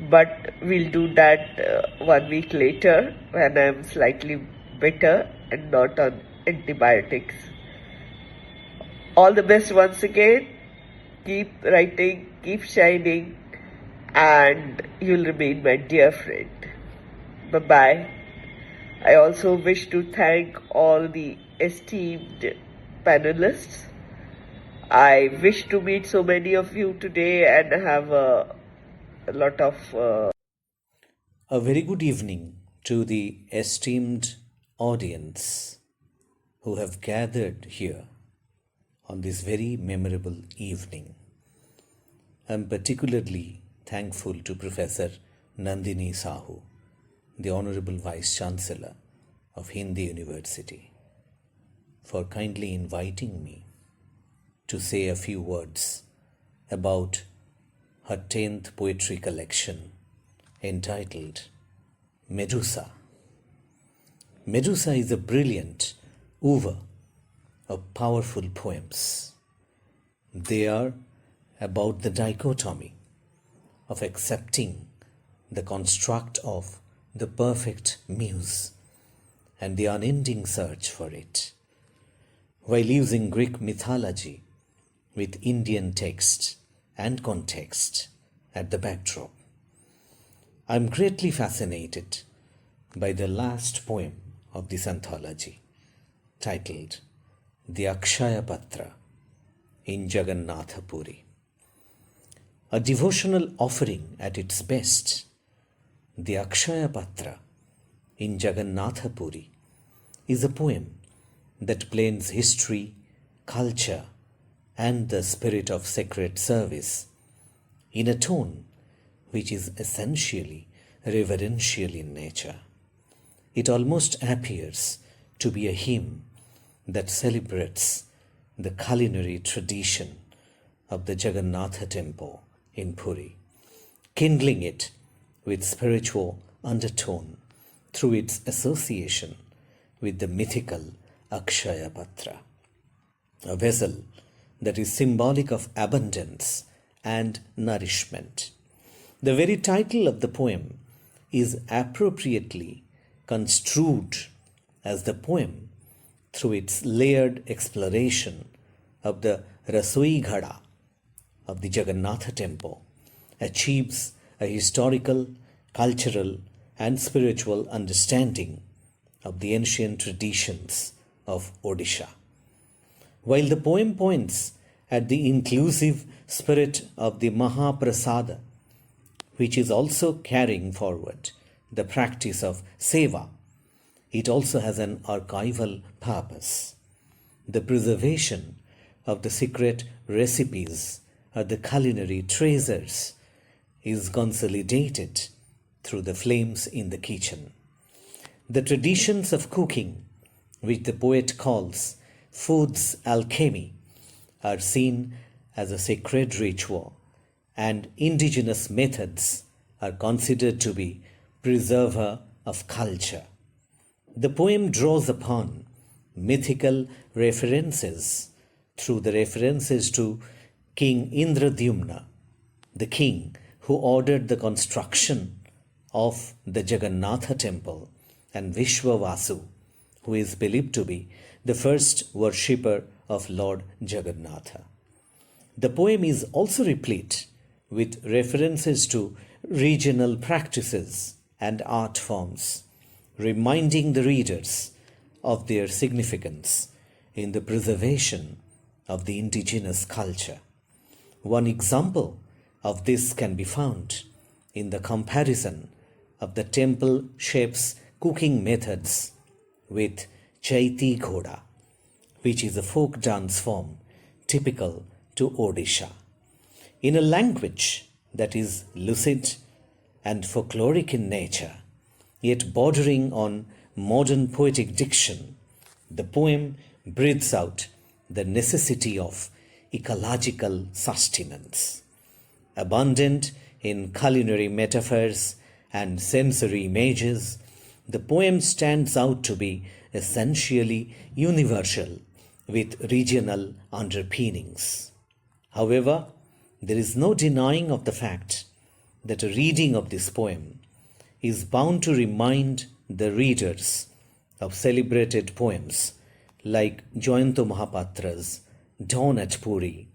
but we'll do that 1 week later when I'm slightly better and not on antibiotics. All the best once again. Keep writing, keep shining, and you'll remain my dear friend. Bye-bye. I also wish to thank all the esteemed panelists. I wish to meet so many of you today and have a lot of... A very good evening to the esteemed audience who have gathered here on this very memorable evening. I'm particularly thankful to Professor Nandini Sahu, the Honorable Vice Chancellor of Hindi University, for kindly inviting me to say a few words about her 10th poetry collection entitled MEDUSA. MEDUSA is a brilliant oeuvre of powerful poems. They are about the dichotomy of accepting the construct of the perfect muse and the unending search for it, while using Greek mythology with Indian text and context at the backdrop. I am greatly fascinated by the last poem of this anthology, titled The Akshaya Patra in Jagannatha Puri. A devotional offering at its best, the Akshaya Patra in Jagannatha Puri is a poem that blends history, culture, and the spirit of sacred service in a tone which is essentially reverential in nature. It almost appears to be a hymn that celebrates the culinary tradition of the Jagannatha temple in Puri, kindling it with spiritual undertone through its association with the mythical Akshaya Patra, a vessel that is symbolic of abundance and nourishment. The very title of the poem is appropriately construed as the poem through its layered exploration of the Rasoi Ghada of the Jagannatha temple achieves a historical, cultural, and spiritual understanding of the ancient traditions of Odisha. While the poem points at the inclusive spirit of the Mahaprasada, which is also carrying forward the practice of seva, it also has an archival purpose. The preservation of the secret recipes or the culinary treasures is consolidated through the flames in the kitchen. The traditions of cooking, which the poet calls food's alchemy, are seen as a sacred ritual, and indigenous methods are considered to be preserver of culture. The poem draws upon mythical references through the references to King Indradyumna, the king who ordered the construction of the Jagannatha temple, and Vishwavasu, who is believed to be the first worshipper of Lord Jagannatha. The poem is also replete with references to regional practices and art forms, reminding the readers of their significance in the preservation of the indigenous culture. One example of this can be found in the comparison of the temple chef's cooking methods with Chaiti Ghoda, which is a folk dance form typical to Odisha. In a language that is lucid and folkloric in nature, yet bordering on modern poetic diction, the poem breathes out the necessity of ecological sustenance. Abundant in culinary metaphors and sensory images, the poem stands out to be essentially universal with regional underpinnings. However, there is no denying of the fact that a reading of this poem is bound to remind the readers of celebrated poems like Jayanto Mahapatra's Dawn at Puri,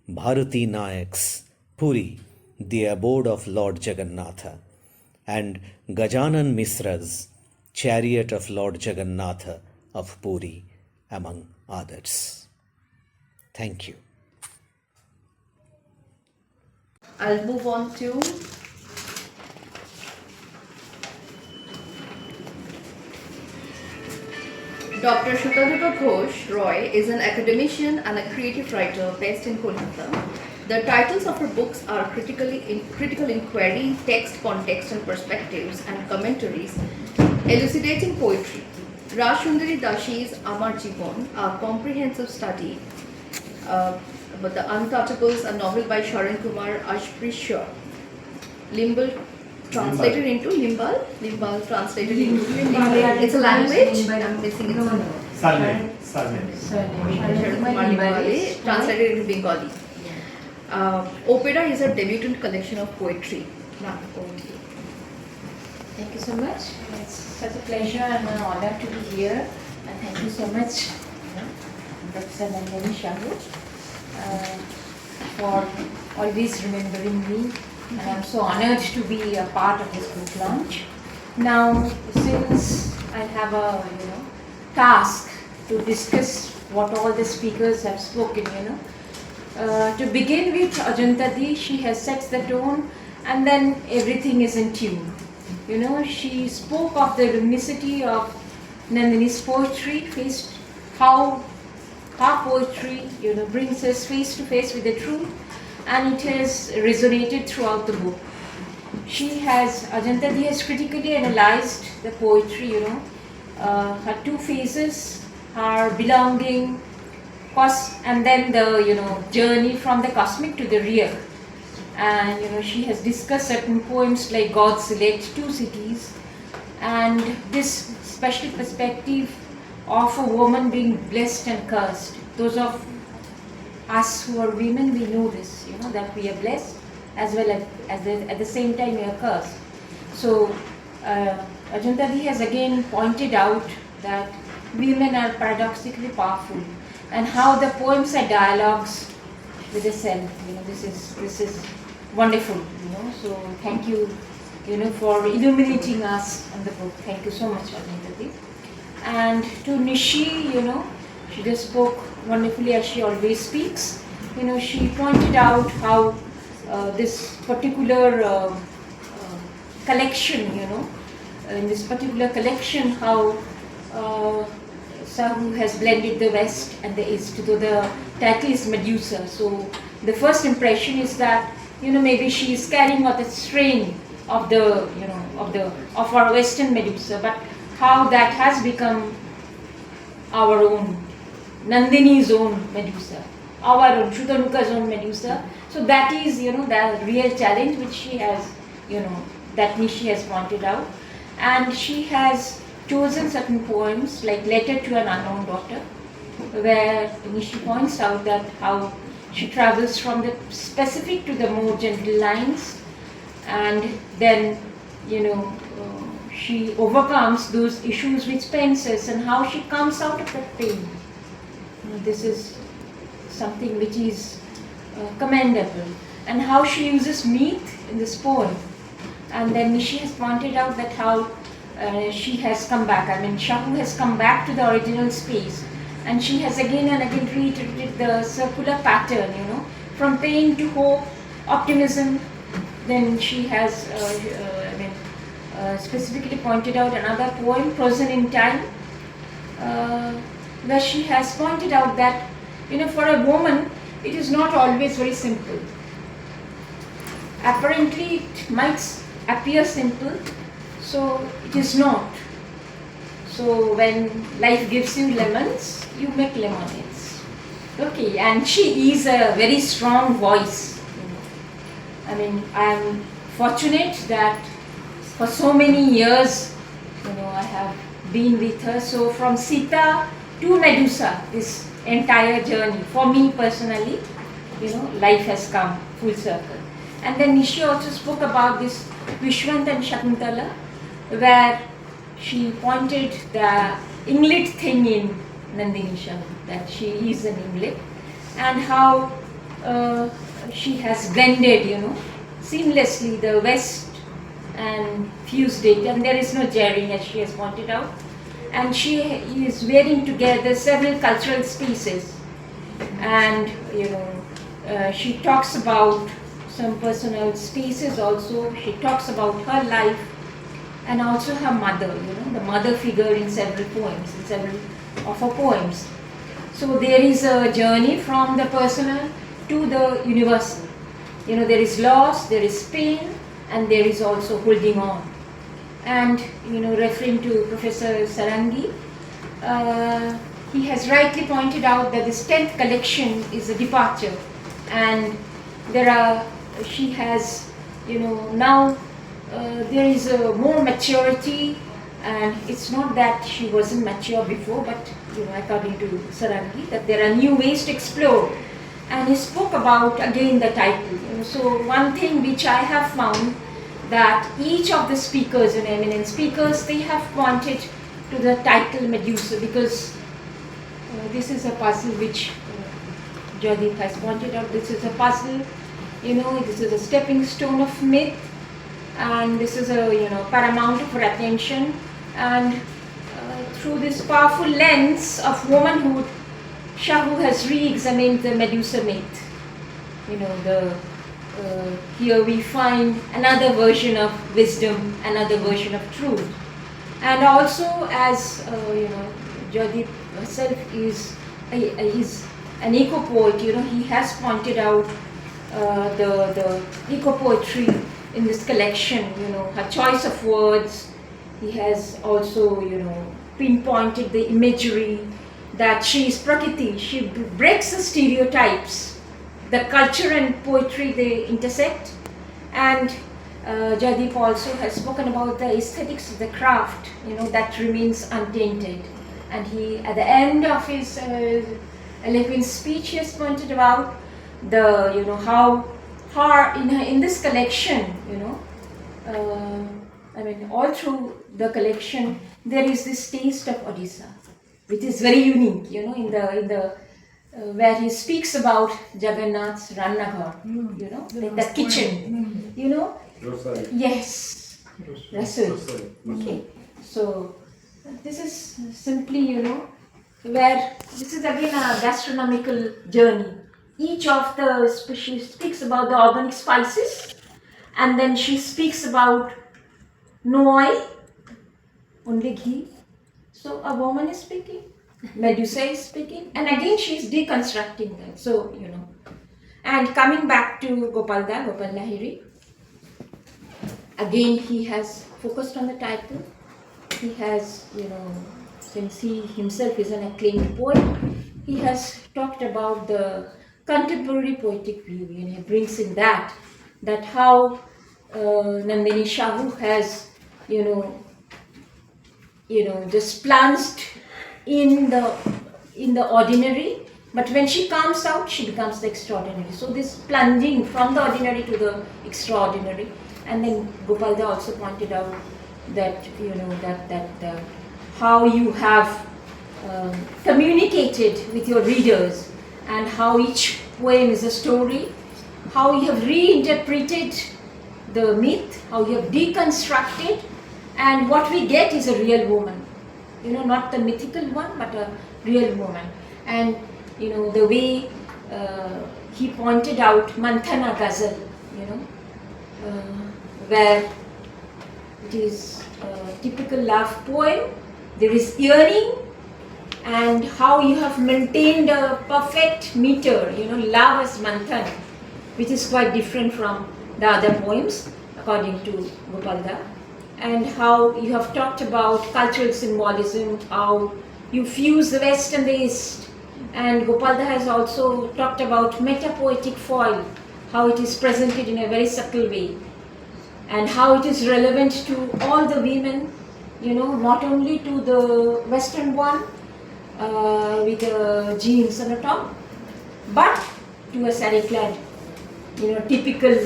Bharati Nayak's Puri, the abode of Lord Jagannatha, and Gajanan Misra's Chariot of Lord Jagannatha of Puri, among others. Thank you. I'll move on to Dr. Sutanuka Ghosh Roy is an academician and a creative writer based in Kolkata. The titles of her books are Critical Inquiry, Text, Context and Perspectives, and Commentaries, Elucidating Poetry. Rajsundari Dashi's Amar Jibon, a comprehensive study about the Untouchables, a novel by Sharan Kumar Ashprisha. Limbal translated into Limbal? Limbal translated into Limbal. It's a language? I'm missing it. Surname. Sharan Kumar Limbale, translated into Bengali. Opera is a debutant collection of poetry. Thank you so much. It's such a pleasure and an honor to be here. And thank you so much, Professor Nandini Sahu, for always remembering me. And I'm so honored to be a part of this book launch. Now, since I have a task to discuss what all the speakers have spoken, to begin with, Ajanta Di, she has set the tone, and then everything is in tune. She spoke of the rhythmicity of Nandini's poetry, how her poetry, brings us face to face with the truth, and it has resonated throughout the book. Ajanta Di has critically analyzed the poetry, her two phases, her belonging, and then the journey from the cosmic to the real. And she has discussed certain poems like God Select Two Cities, and this special perspective of a woman being blessed and cursed. Those of us who are women, we know this, that we are blessed as well as at the same time we are cursed. So Ajanta Di has again pointed out that women are paradoxically powerful, and how the poems are dialogues with the self. This is wonderful. So thank you, for illuminating us on the book. Thank you so much, Ajanta Di. And to Nishi, she just spoke wonderfully as she always speaks. She pointed out how this particular collection, in this particular collection, how Sahu has blended the West and the East. So the title is Medusa. So the first impression is that maybe she is carrying out the strain of the of our Western Medusa, but how that has become our own, Nandini's own Medusa, our own, Sutanuka's own Medusa. So that is the real challenge which she has, that Nishi has pointed out, and she has chosen certain poems like Letter to an Unknown Daughter, where Nishi points out that how she travels from the specific to the more gentle lines, and then she overcomes those issues which pains us, and how she comes out of that pain. This is something which is commendable, and how she uses meat in this poem. And then Nishi has pointed out that how she has come back. Sahu has come back to the original space, and she has again and again reiterated the circular pattern, from pain to hope, optimism. Then she has, specifically pointed out another poem, Frozen in Time, where she has pointed out that, for a woman, it is not always very simple. Apparently, it might appear simple, so it is not. So when life gives you lemons, you make lemonades. Okay, and she is a very strong voice. I mean, I am fortunate that for so many years, I have been with her. So from Sita to Medusa, this entire journey, for me personally, life has come full circle. And then Nishi also spoke about this Vishwant and Shakuntala, where she pointed the Inglet thing in Nandini Sahu, that she is an Inglet, and how she has blended, seamlessly the West and fused it, and there is no jarring, as she has pointed out. And she is wearing together several cultural spaces, and she talks about some personal spaces also. She talks about her life and also her mother, the mother figure in several poems, in several of her poems. So there is a journey from the personal to the universal. There is loss, there is pain, and there is also holding on. And referring to Professor Sarangi, he has rightly pointed out that this 10th collection is a departure, and she has, now there is a more maturity, and it's not that she wasn't mature before, but according to Sarangi, that there are new ways to explore. And he spoke about again the title. So one thing which I have found, that each of the speakers, eminent speakers, they have pointed to the title Medusa, because this is a puzzle which Jaydeep has pointed out. This is a puzzle, this is a stepping stone of myth, and this is a paramount of our attention. And through this powerful lens of womanhood, Sahu has re-examined the Medusa myth. Here we find another version of wisdom, another version of truth. And also, as Jaydeep herself is an eco-poet, he has pointed out the eco-poetry in this collection, her choice of words. He has also, pinpointed the imagery, that she is Prakriti, she breaks the stereotypes. The culture and poetry, they intersect. And Jaydeep also has spoken about the aesthetics of the craft, that remains untainted. And he, at the end of his eloquent speech, he has pointed out the, how in this collection, all through the collection, there is this taste of Odisha, which is very unique, in the where he speaks about Jagannath's Rannaghar, like the kitchen, Yes, Rasul. Okay, so this is simply, where this is again a gastronomical journey. Each of the species speaks about the organic spices, and then she speaks about no oil, only ghee. So a woman is speaking, Medusa is speaking, and again she is deconstructing that. So, and coming back to Gopal Lahiri, again he has focused on the title. He has, since he himself is an acclaimed poet, he has talked about the contemporary poetic view. He brings in that how Nandini Sahu has, just plunged in the ordinary, but when she comes out, she becomes the extraordinary. So this plunging from the ordinary to the extraordinary. And then Gopalda also pointed out that that how you have communicated with your readers, and how each poem is a story, how you have reinterpreted the myth, how you have deconstructed, and what we get is a real woman. Not the mythical one, but a real woman. And the way he pointed out Manthana Ghazal, where It is a typical love poem. There is yearning, and how you have maintained a perfect meter, love as manthan, which is quite different from the other poems, according to Gopalda, and how you have talked about cultural symbolism, how you fuse the West and the East, and Gopalda has also talked about metapoetic foil, how it is presented in a very subtle way, and how it is relevant to all the women, not only to the Western one, with the jeans and a top, but to a sari-clad, typical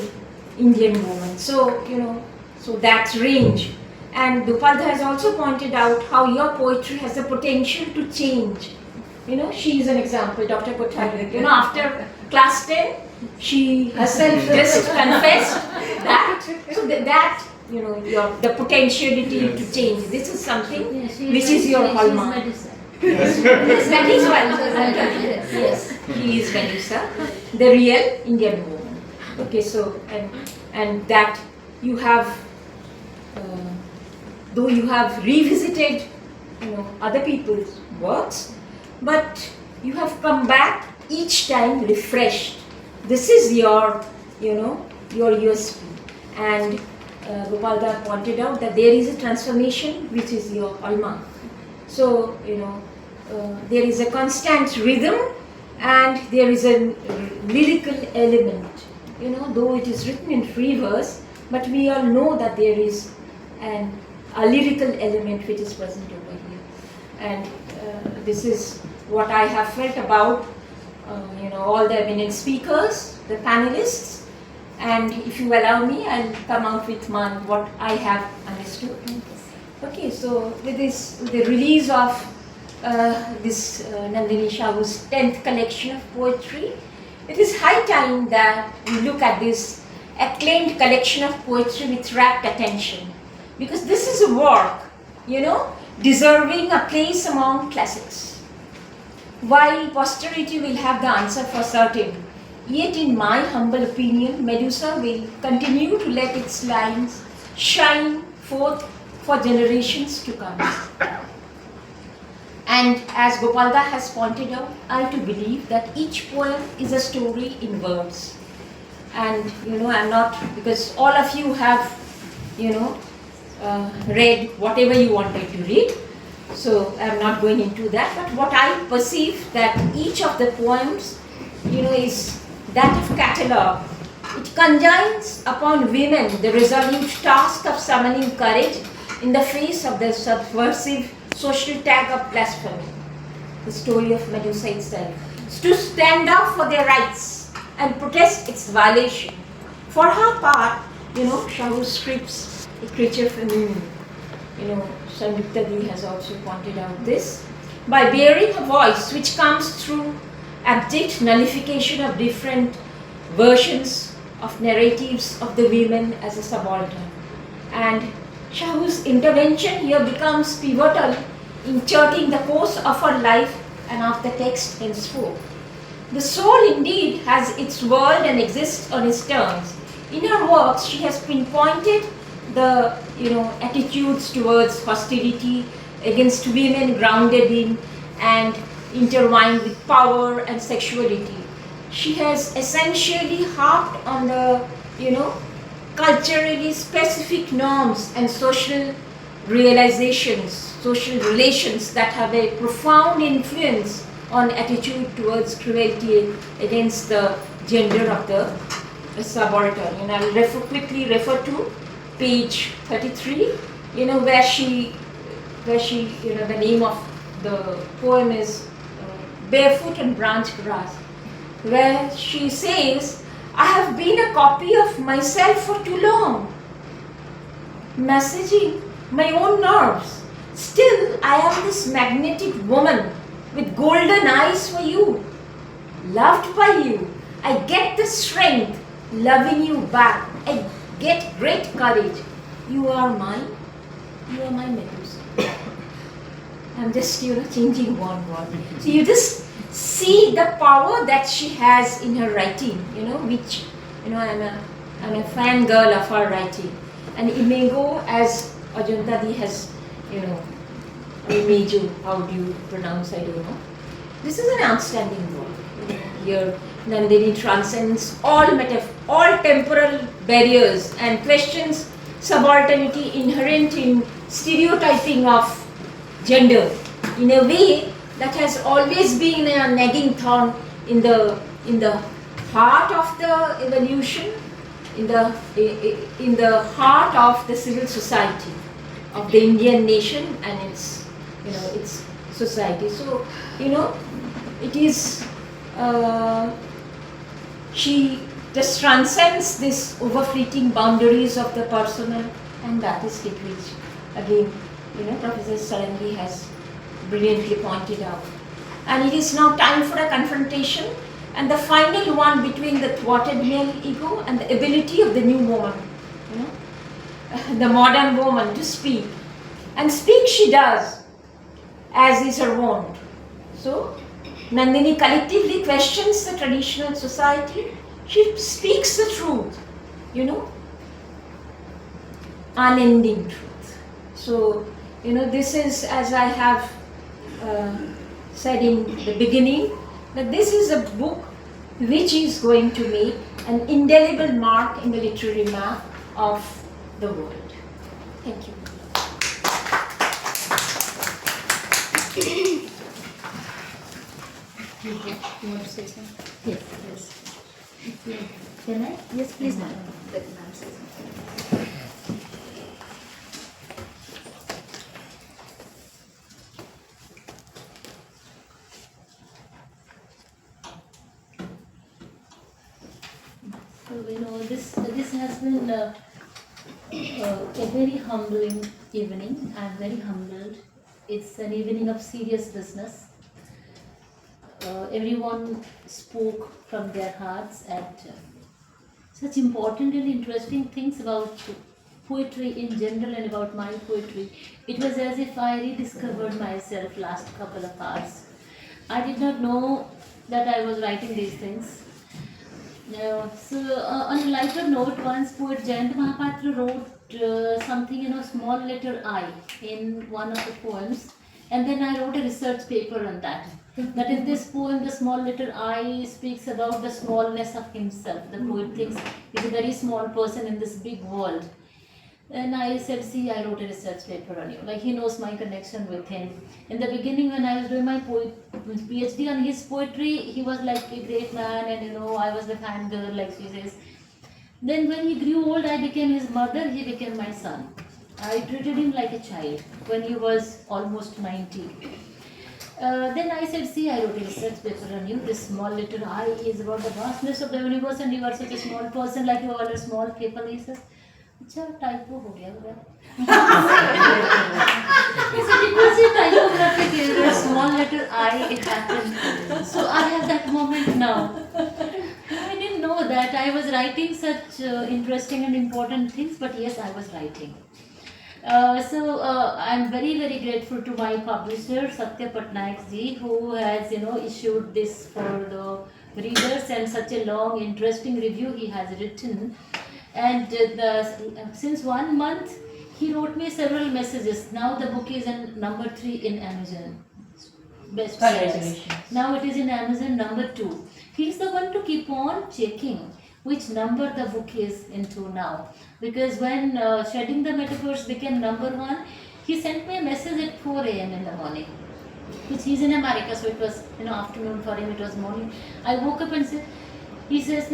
Indian woman. So, so that's range. And Gopalda has also pointed out how your poetry has the potential to change. She is an example, Dr. Kothari. After class 10, she herself just confessed that. So that the potentiality to change. This is something which is your hallmark. Yes, that is why. Yes, he is MEDUSA, the real Indian woman. Okay, so and that you have, though you have revisited, other people's works, but you have come back each time refreshed. This is your, your USP. And Gopalda pointed out that there is a transformation which is your hallmark. So, there is a constant rhythm and there is a lyrical element, though it is written in free verse, but we all know that there is a lyrical element which is present over here. And this is what I have felt about, all the eminent speakers, the panelists, and if you allow me, I'll come out with what I have understood. Okay, so with the release of this Nandini Sahu's 10th collection of poetry, it is high time that we look at this acclaimed collection of poetry with rapt attention, because this is a work, deserving a place among classics. While posterity will have the answer for certain, yet in my humble opinion, MEDUSA will continue to let its lines shine forth for generations to come. And as Gopalda has pointed out, I too believe that each poem is a story in words. And I'm not, because all of you have, read whatever you wanted to read, so I'm not going into that. But what I perceive that each of the poems, is that of catalogue. It conjoins upon women the resolute task of summoning courage in the face of the subversive social tag of blasphemy. The story of MEDUSA itself is to stand up for their rights and protest its violation. For her part, Sahu's scripts a creature feminine. Sanyukta has also pointed out this. By bearing a voice which comes through abject nullification of different versions of narratives of the women as a subaltern. And Sahu's intervention here becomes pivotal in charting the course of her life and of the text henceforth. The soul indeed has its world and exists on its terms. In her works, she has pinpointed the attitudes towards hostility against women grounded in and intertwined with power and sexuality. She has essentially harped on the culturally specific norms and social realizations, social relations that have a profound influence on attitude towards cruelty against the gender of the subaltern. I'll quickly refer to page 33, where she, the name of the poem is Barefoot on Branch Grass, where she says, I have been a copy of myself for too long, massaging my own nerves. Still, I am this magnetic woman with golden eyes for you, loved by you. I get the strength, loving you back. I get great courage. You are mine. You are my MEDUSA. I'm just, changing one word. So you just see the power that she has in her writing, which, I'm a fangirl of her writing. and Imago, as Ajanta Di has, Imago, how do you pronounce, I don't know. This is an outstanding work. Here, Nandini transcends all temporal barriers and questions subalternity inherent in stereotyping of gender in a way that has always been a nagging thorn in the heart of the evolution, in the heart of the civil society of the Indian nation and its society. So, it is, she just transcends this overfleeting boundaries of the personal and artistic, which again, Professor Sarangi has brilliantly pointed out. And it is now time for a confrontation, and the final one between the thwarted male ego and the ability of the new woman, the modern woman to speak. And speak she does, as is her wont. So, Nandini collectively questions the traditional society. She speaks the truth, unending truth. So, this is, as I have said in the beginning, that this is a book which is going to make an indelible mark in the literary map of the world. Thank you. You want to say something? Yes, yes. Can I? Yes, please, ma'am. Let ma'am say something. So, this has been a very humbling evening. I'm very humbled. It's an evening of serious business. Everyone spoke from their hearts at such important and interesting things about poetry in general and about my poetry. It was as if I rediscovered myself last couple of hours. I did not know that I was writing these things. On a lighter note, once poet Jayant Mahapatra wrote something small letter I in one of the poems, and then I wrote a research paper on that. That in this poem, the small letter I speaks about the smallness of himself. The poet thinks he's a very small person in this big world. And I said, see, I wrote a research paper on you. Like, he knows my connection with him. In the beginning, when I was doing my PhD on his poetry, he was like a great man, and I was the fangirl, like she says. Then when he grew old, I became his mother, he became my son. I treated him like a child when he was almost 90. Then I said, see, I wrote a research paper on you. This small letter I is about the vastness of the universe, and you are such a small person, like you are a small paper. He says, अच्छा typo हो गया He said, it was a typographic error, small letter I, it happened. So I have that moment now. I didn't know that I was writing such interesting and important things, but yes, I was writing. I'm very, very grateful to my publisher, Satya Patnaik ji, who has, issued this for the readers, and such a long, interesting review he has written. And since 1 month, he wrote me several messages. Now the book is in number 3 in Amazon. Best sellers. Now it is in Amazon number 2. He's the one to keep on checking which number the book is into now. Because when Shedding the Metaphors became number 1, he sent me a message at 4 a.m. in the morning. Which he's in America, so it was afternoon for him, it was morning. I woke up and said, he sends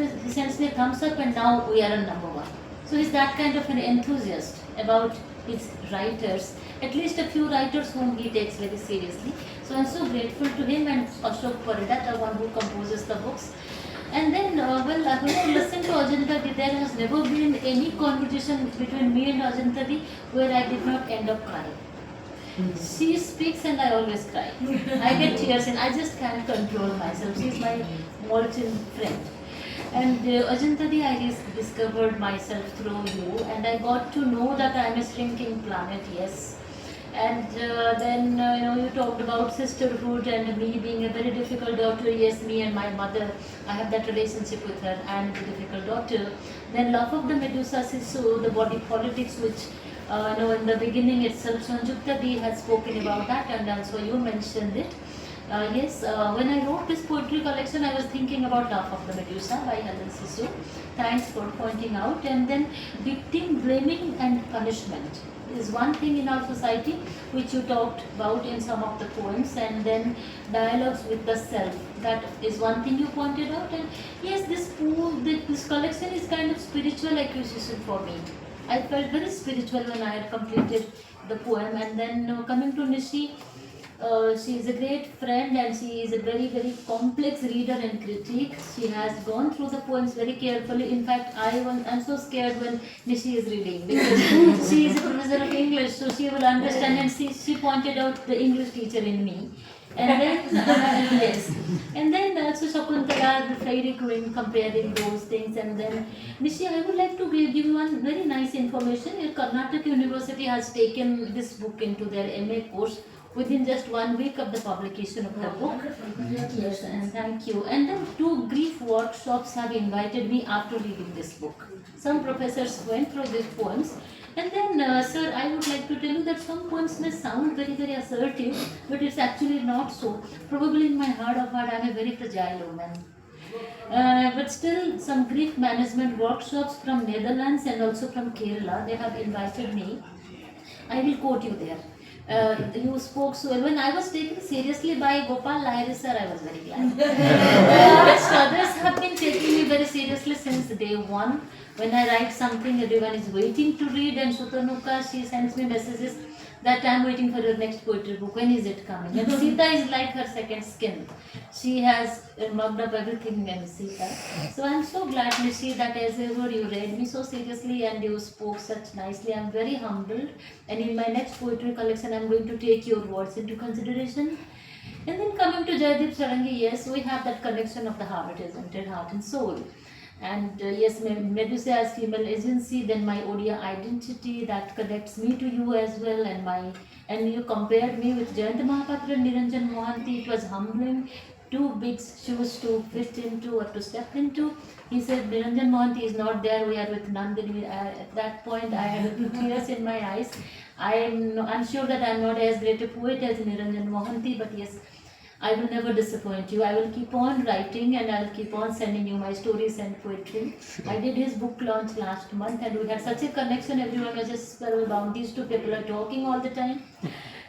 me a thumbs up, and now we are on number 1. So he's that kind of an enthusiast about his writers, at least a few writers whom he takes very seriously. So I'm so grateful to him and Ashok Parida, the one who composes the books. And then, when I listened to Ajanta Di, there has never been any conversation between me and Ajanta Di where I did not end up crying. She speaks and I always cry. I get tears and I just can't control myself. She's my molten friend. And Ajanta Di, I discovered myself through you, and I got to know that I am a shrinking planet, yes. And then, you talked about sisterhood and me being a very difficult daughter. Yes, me and my mother, I have that relationship with her. I am a difficult daughter. Then Love of the Medusa Sisu, the body politics, which in the beginning itself, Sanjukta Di has spoken about that, and also you mentioned it. When I wrote this poetry collection, I was thinking about Love of the Medusa by Helen Sisu. Thanks for pointing out. And then victim blaming and punishment is one thing in our society which you talked about in some of the poems, and then dialogues with the self, that is one thing you pointed out. And yes, this collection is kind of spiritual acquisition for me. I felt very spiritual when I had completed the poem. And then coming to Nishi, she is a great friend and she is a very, very complex reader and critic. She has gone through the poems very carefully. In fact, I'm so scared when Nishi is reading, because she is a professor of English, so she will understand, and she pointed out the English teacher in me. And then, yes. And then also Shakuntala, the fairy queen, comparing those things. And then, Nishi, I would like to give you one very nice information. Karnataka University has taken this book into their MA course within just 1 week of the publication of the book. Yes, and thank you. And then 2 grief workshops have invited me after reading this book. Some professors went through these poems. And then, sir, I would like to tell you that some poems may sound very, very assertive, but it's actually not so. Probably in my heart of heart, I'm a very fragile woman. But still, some grief management workshops from Netherlands and also from Kerala, they have invited me. I will quote you there. You spoke so well. When I was taken seriously by Gopa Lahiri sir, I was very glad. But others have been taking me very seriously since day one. When I write something, everyone is waiting to read, and Sutanuka, she sends me messages that I'm waiting for your next poetry book. When is it coming? And Sita is like her second skin. She has mugged up everything in Sita. So I'm so glad, Nishi, that as ever you read me so seriously and you spoke such nicely. I'm very humbled. And in my next poetry collection, I'm going to take your words into consideration. And then coming to Jaydeep Sarangi, yes, we have that connection of the heart, isn't it? Heart and soul. And yes, Medusa as female agency, then my Odia identity that connects me to you as well, and you compared me with Jayanta Mahapatra and Niranjan Mohanty. It was humbling, 2 big shoes to fit into or to step into. He said Niranjan Mohanty is not there, we are with Nandini. At that point I had a few tears in my eyes. I'm sure that I'm not as great a poet as Niranjan Mohanty, but yes, I will never disappoint you. I will keep on writing and I will keep on sending you my stories and poetry. I did his book launch last month and we had such a connection. Everyone was just spellbound. These 2 people are talking all the time.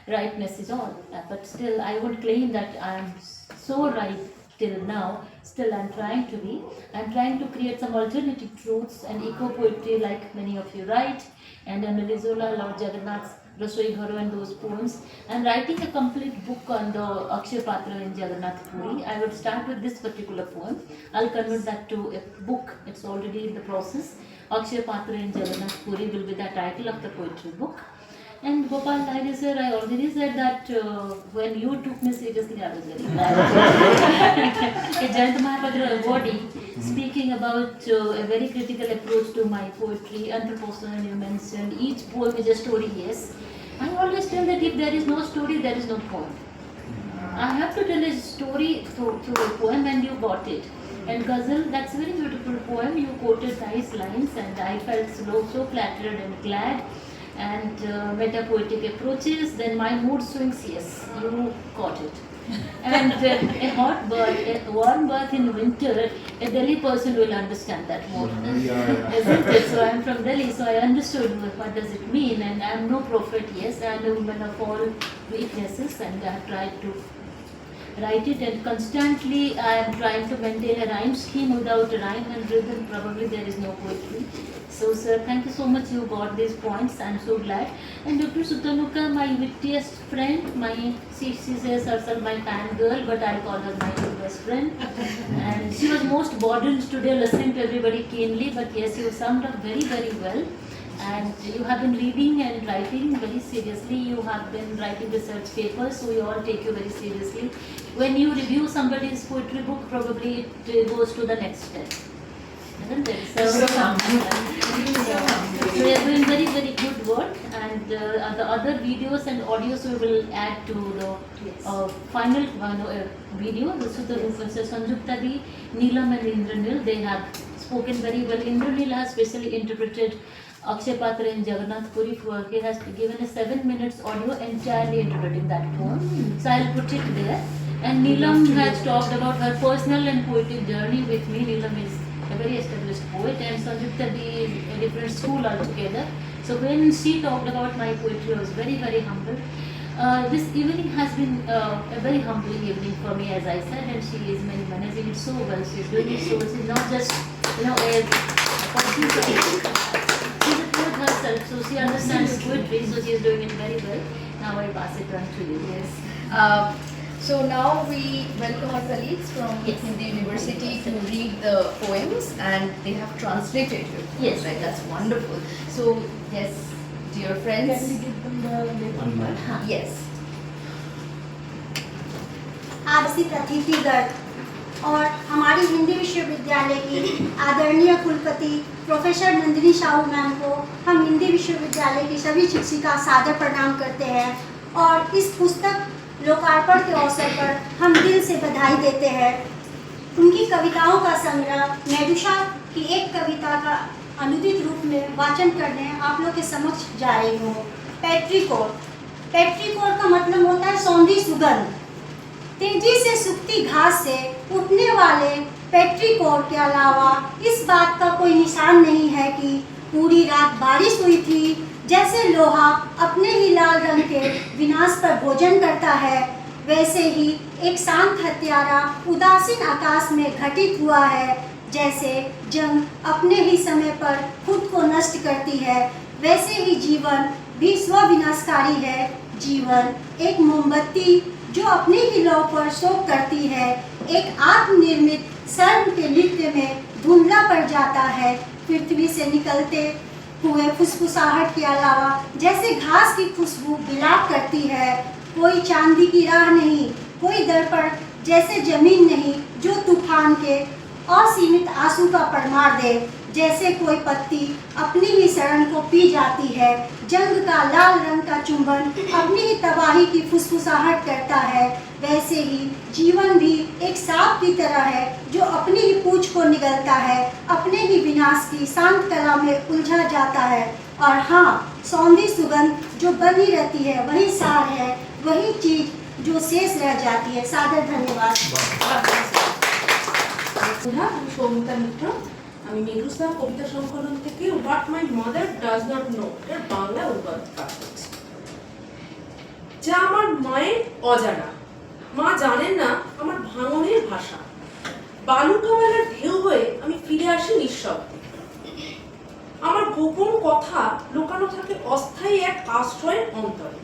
Rightness is all. But still, I would claim that I am so right till now. Still, I'm trying to be. I'm trying to create some alternative truths and eco-poetry like many of you write. And Analizola, Lord Jagannath's Rasoi Gharo and those poems. I'm writing a complete book on the Akshay Patra in Jagannath Puri. I would start with this particular poem. I'll convert that to a book. It's already in the process. Akshay Patra in Jagannath Puri will be the title of the poetry book. And Gopal Lahiri sir, I already said that when you took me seriously, I was very glad. Ajanta Mahapatra awardee, speaking about a very critical approach to my poetry, Anthropocene you mentioned, each poem is a story, yes. I always tell that if there is no story, there is no poem. I have to tell a story through a poem and you got it. And Ghazal, that's a very beautiful poem, you quoted nice lines and I felt so flattered and glad. And meta-poetic approaches, then my mood swings, yes, you caught it. And a hot bath, a warm bath in winter, a Delhi person will understand that more. Isn't it? So I'm from Delhi, so I understood what does it mean. And I'm no prophet, yes, I'm a woman of all weaknesses and I have tried to write it, and constantly I am trying to maintain a rhyme scheme. Without a rhyme and rhythm, probably there is no poetry. So sir, thank you so much, you got these points, I am so glad. And Dr. Sutanuka, my wittiest friend, she says herself my fangirl, but I call her my best friend. And she was most burdened today listening to everybody keenly, but yes, you summed up very, very well. And you have been reading and writing very seriously. You have been writing research papers, so we all take you very seriously. When you review somebody's poetry book, probably it goes to the next step. Isn't it? So we are doing very, very good work, and the other videos and audios we will add to the final video. This is the Sanjukta Di, Neelam and Indranil. They have spoken very well. Indranil has specially interpreted Akshay Patra and Jagannath Puri for. He has given a 7 minutes audio entirely interpreting that poem. So I'll put it there. And Neelam has talked about her personal and poetic journey with me. Neelam is a very established poet, and Sanjukta is a different school altogether. So when she talked about my poetry, I was very, very humbled. This evening has been a very humbling evening for me, as I said, and she is managing it so well. She's doing it so well. She's not just, a person. She's a poet herself, so she understands poetry, so she is doing it very well. Now I pass it on to you. Yes. So now we welcome our colleagues from Hindi University to read the poems, and they have translated it. Yes. Right, that's wonderful. So yes, dear friends. Can we give them the label? Yes. आज इसी अतिथिगण और हमारी हिंदी विश्वविद्यालय की आदरणीय कुलपति professor Nandini Sahu ma'am को हम हिंदी विश्वविद्यालय की सभी शिक्षिका सादर प्रणाम करते हैं और इस पुस्तक लोकार्पण के अवसर पर हम दिल से बधाई देते हैं। उनकी कविताओं का संग्रह मेडुसा की एक कविता का अनुदित रूप में वाचन करने आप लोग के समक्ष जा रही हूँ। पेट्रिकोर। पेट्रिकोर का मतलब होता है सौंधी सुगंध। तेजी से सूखती घास से उठने वाले पेट्रिकोर के अलावा इस बात का कोई निशान नहीं है कि पूरी रात बारिश हुई थी। जैसे लोहा अपने ही लाल रंग के विनाश पर भोजन करता है, वैसे ही एक शांत हत्यारा उदासीन आकाश में घटित हुआ है। जैसे जंग अपने ही समय पर खुद को नष्ट करती है, वैसे ही जीवन भी स्वविनाशकारी है। जीवन एक मोमबत्ती जो अपने ही लौ पर शोक करती है, एक आत्मनिर्मित शर्म के नृत्य में धुंधला पड़ जाता है। पृथ्वी से निकलते हुए फुसफुसाहट के अलावा जैसे घास की खुशबू विलाप करती है। कोई चांदी की राह नहीं, कोई दर्पण जैसे जमीन नहीं जो तूफान के असीमित आंसू का परमार दे। जैसे कोई पत्ती अपनी ही शरण को पी जाती है। जंग का लाल रंग का चुंबन अपनी ही तबाही की फुसफुसाहट करता है, वैसे ही जीवन भी एक सांप की तरह है जो अपनी ही पूंछ को निगलता है, अपने ही विनाश की शांत कला में उलझा जाता है। और हाँ, सौंधी सुगंध जो बनी रहती है वही सार है, वही चीज जो शेष रह जाती है। सादर धन्यवाद। সৌমিতা মিত্র, আমি মেডুসা কবিতা সংকলন থেকে what my mother does not know এর বাংলা অনুবাদ পাঠ করছি। যা আমার মায়ের অজানা, মা জানেন না আমার ভাঙনের ভাষা। বালুকাবেলার ঢেউ হয়ে আমি ফিরে আসি নিঃশব্দে। আমার গোপন কথা লুকানো থাকে অস্থায়ী এক আশ্রয়ের অন্তরে।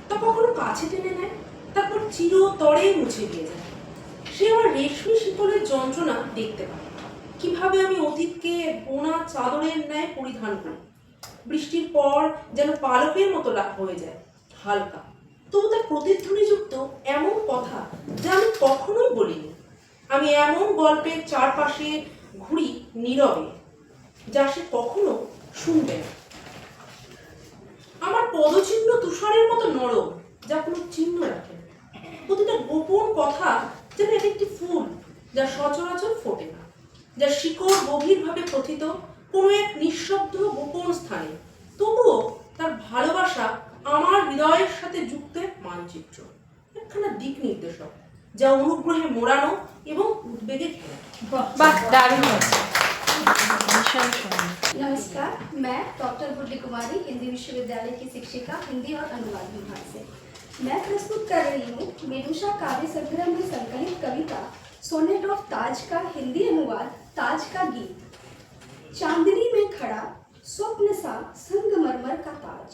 তা কখনো কাছে টেনে নেয়, তারপর চিরতরে মুছে গিয়ে যায়। সে আমার রেশমি শিকলের যন্ত্রণা দেখতে পায়, কিভাবে আমি অতীতকে বোনা চাদরের ন্যায় পরিধান করি। বৃষ্টির পর যেন পালকের মতো হয়ে যায়, হালকা, তবু তার প্রতিধ্বনিযুক্ত এমন কথা যা আমি কখনোই বলিনি। আমি এমন গল্পের চারপাশে ঘুরি নীরবে, যা সে কখনো শুনবে না। আমার পদচিহ্ন তুষারের মতো নরম, যা কোনো চিহ্ন রাখে না। প্রতিটা গোপন কথা যেন এক একটি ফুল, যা সচরাচর ফোটে না, যার শিকড় গভীরভাবে প্রথিত কোনো এক নিঃশব্দ গোপন স্থানে। তবুও তার ভালোবাসা আমার হৃদয়ের সাথে যুক্ত এক মানচিত্র, একখানা দিক নির্দেশক, যা অনুগ্রহে মোড়ানো এবং উদ্বেগে ঘেরা। नमस्कार, मैं डॉक्टर गुड्डी कुमारी हिंदी विश्वविद्यालय की शिक्षिका हिंदी और अनुवाद विभाग से। मैं प्रस्तुत कर रही हूँ मेडुसा काव्य संग्रह में संकलित कविता सोनेट ऑफ ताज का हिंदी अनुवाद ताज का गीत। चांदनी में खड़ा स्वप्न सा संगमरमर का ताज,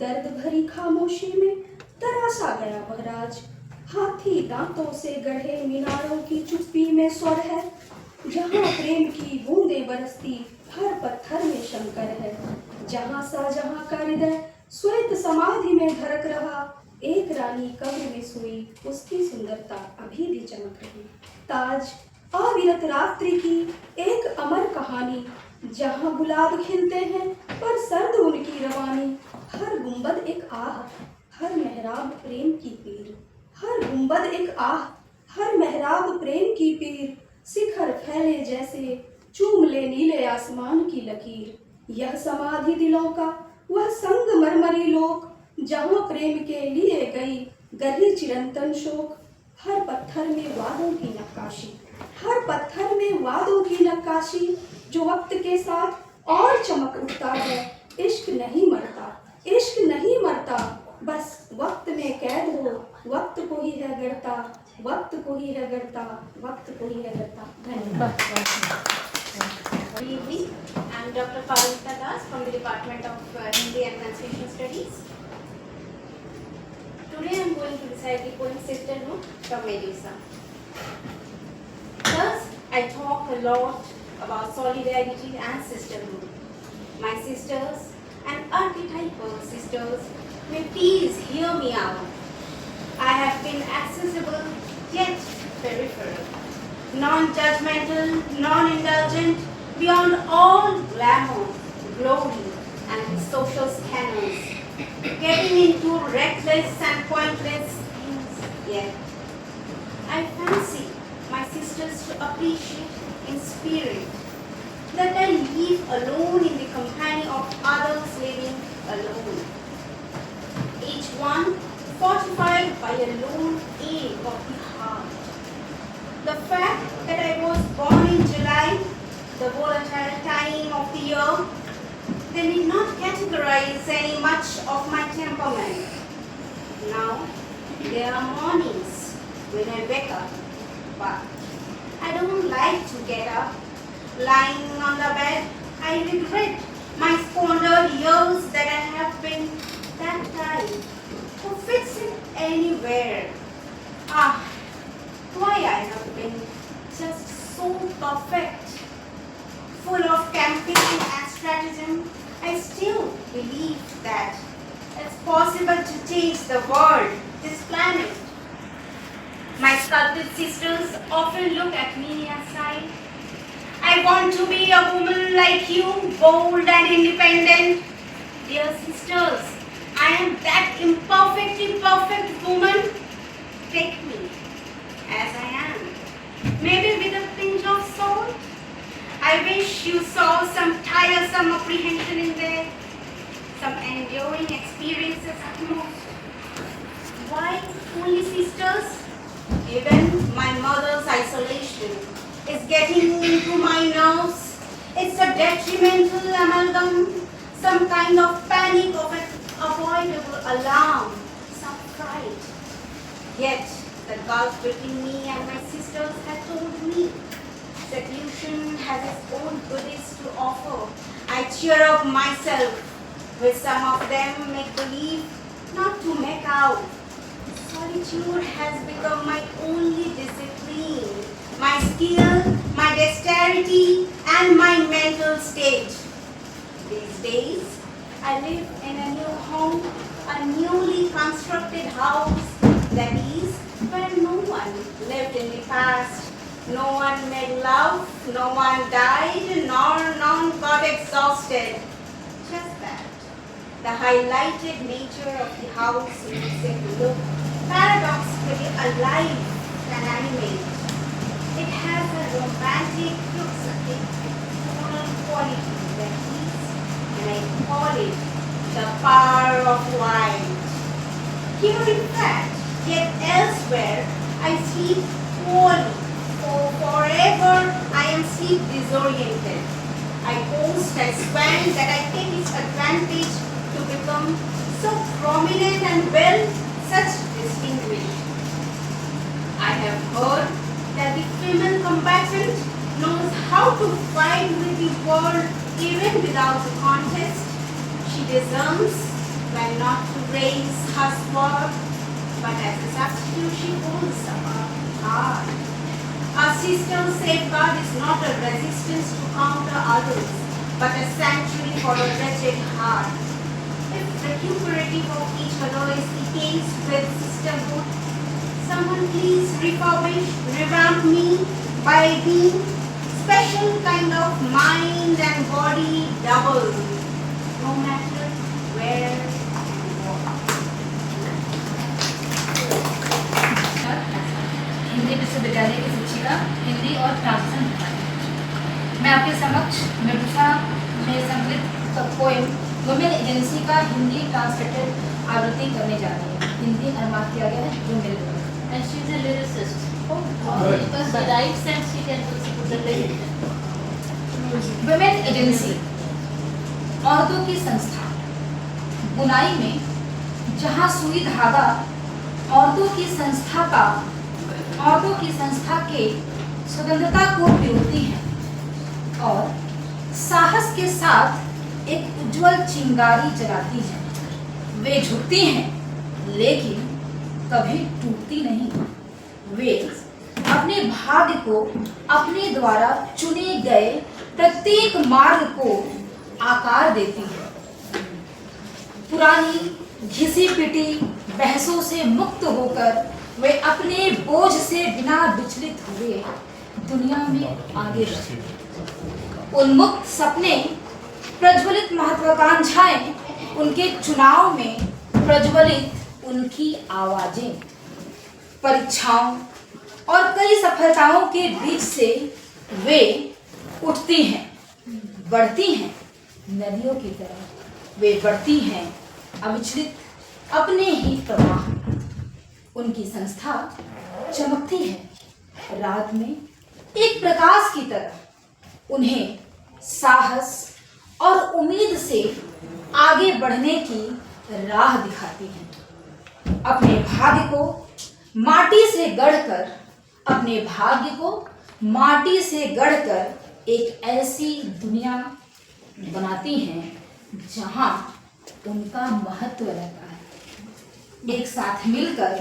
दर्द भरी खामोशी में तरासा गया वह राज। हाथी दांतों से गढ़े मीनारों की चुप्पी में स्वर है, जहाँ प्रेम की बूंदें बरसती हर पत्थर में शंकर है। जहाँ शाहजहाँ का हृदय श्वेत समाधि में धड़क रहा, एक रानी कब्र में सोई उसकी सुंदरता अभी भी चमक रही। ताज अविरत रात्रि की एक अमर कहानी, जहाँ गुलाब खिलते हैं पर सर्द उनकी रवानी। हर गुंबद एक आह, हर मेहराब प्रेम की पीर। हर गुंबद एक आह, हर मेहराब प्रेम की पीर। शिखर फैले जैसे चूम ले नीले आसमान की लकीर। यह समाधि दिलों का वह संग मरमरी लोक, जहाँ प्रेम के लिए गई गली चिरंतन शोक। हर पत्थर में वादों की नक्काशी, हर पत्थर में वादों की नक्काशी, जो वक्त के साथ और चमक उठता है। इश्क नहीं मरता, इश्क नहीं मरता, बस वक्त में कैद हो, वक्त को ही है गढ़ता, वक्त को ही है गढ़ता, वक्त को ही है गढ़ता। धन्यवाद। Good evening. I'm Dr. Parvita Das from the Department of Hindi and Translation Studies. Today I'm going to recite the poem Sisterhood from MEDUSA. Thus, I talk a lot about solidarity and sisterhood. My sisters and archetypal sisters, may please hear me out. I have been accessible yet peripheral, non-judgmental, non-indulgent, beyond all glamour, glory, and social scanners, getting into reckless and pointless things. Yet, I fancy my sisters to appreciate in spirit that I live alone in the company of others living alone. Each one fortified by a lone ache of the heart. The fact that I was born in July, the volatile time of the year, they did not categorize any much of my temperament. Now, there are mornings when I wake up, but I don't like to get up. Lying on the bed, I regret my squandered years that I have been that time who fits it anywhere. Ah, why I have been just so perfect, full of campaign and stratagem. I still believe that it's possible to change the world, this planet. My sculpted sisters often look at me aside. I want to be a woman like you, bold and independent. Dear sisters, I am that imperfectly perfect woman. Take me as I am, maybe with a pinch of salt. I wish you saw some tiresome apprehension in there, some enduring experiences at most. Why only sisters? Even my mother's isolation is getting into my nerves. It's a detrimental amalgam, some kind of panic of an avoidable alarm, some fright. Yet the gulf between me and my sisters had told me seclusion has its own goodies to offer. I cheer up myself with some of them make believe, not to make out. Solitude has become my only discipline, my skill, my dexterity, and my mental state. These days, I live in a new home, a newly constructed house, that is, where no one lived in the past. No one made love, no one died, nor none got exhausted. Just that. The highlighted nature of the house makes it look paradoxically alive and animate. It has a romantic, quixotic, tonal quality that is, and I call it the power of light. Here in fact, yet elsewhere, I sleep poorly, for forever I am sleep disoriented. I boast, I swear that I take its advantage to become so prominent and well, such distinguished. I have heard that the female combatant knows how to fight with the world even without a contest. She discerns when not to raise her sword, but as a substitute she holds up her heart. Our sister's safeguard is not a resistance to counter others, but a sanctuary for a wretched heart. If recuperative of each other is the case with sisterhood, someone please refurbish, revamp me by being special kind of mind and body double, no matter where and what. Hindi विश्वविद्यालय की शिक्षिका हिंदी और translation department. मैं आपके समक्ष Medusa में संकलित poem women agency का हिंदी ट्रांसलेटेड आवृत्ति करने जा रही हूँ। हिंदी अनुवाद किया गया है जो मेरे द्वारा। And she's a lyricist. Because she writes and she can also put the lyrics. Women agency, औरतों की संस्था। बुनाई में जहाँ सुई धागा औरतों की संस्था के स्वतंत्रता को पिरोती है और साहस के साथ एक उज्जवल चिंगारी जलाती है। वे झुकती हैं लेकिन कभी टूटती नहीं। वे अपने भाग्य को अपने द्वारा चुने गए प्रत्येक मार्ग को आकार देती है। पुरानी घिसी पिटी बहसों से मुक्त होकर वे अपने बोझ से बिना विचलित हुए दुनिया में आगे बढ़े। उन्मुक्त सपने, प्रज्वलित महत्वाकांक्षाएं, उनके चुनाव में प्रज्वलित उनकी आवाजें, परीक्षाओं और कई सफलताओं के बीच से वे उठती हैं, बढ़ती हैं। नदियों की तरह वे बढ़ती हैं अविचलित अपने ही प्रवाह। उनकी संस्था चमकती है रात में एक प्रकाश की तरह। उन्हें साहस और उम्मीद से आगे बढ़ने की राह दिखाती है। अपने भाग्य को माटी से गढ़कर एक ऐसी दुनिया बनाती हैं जहां उनका महत्व रहता है। एक साथ मिलकर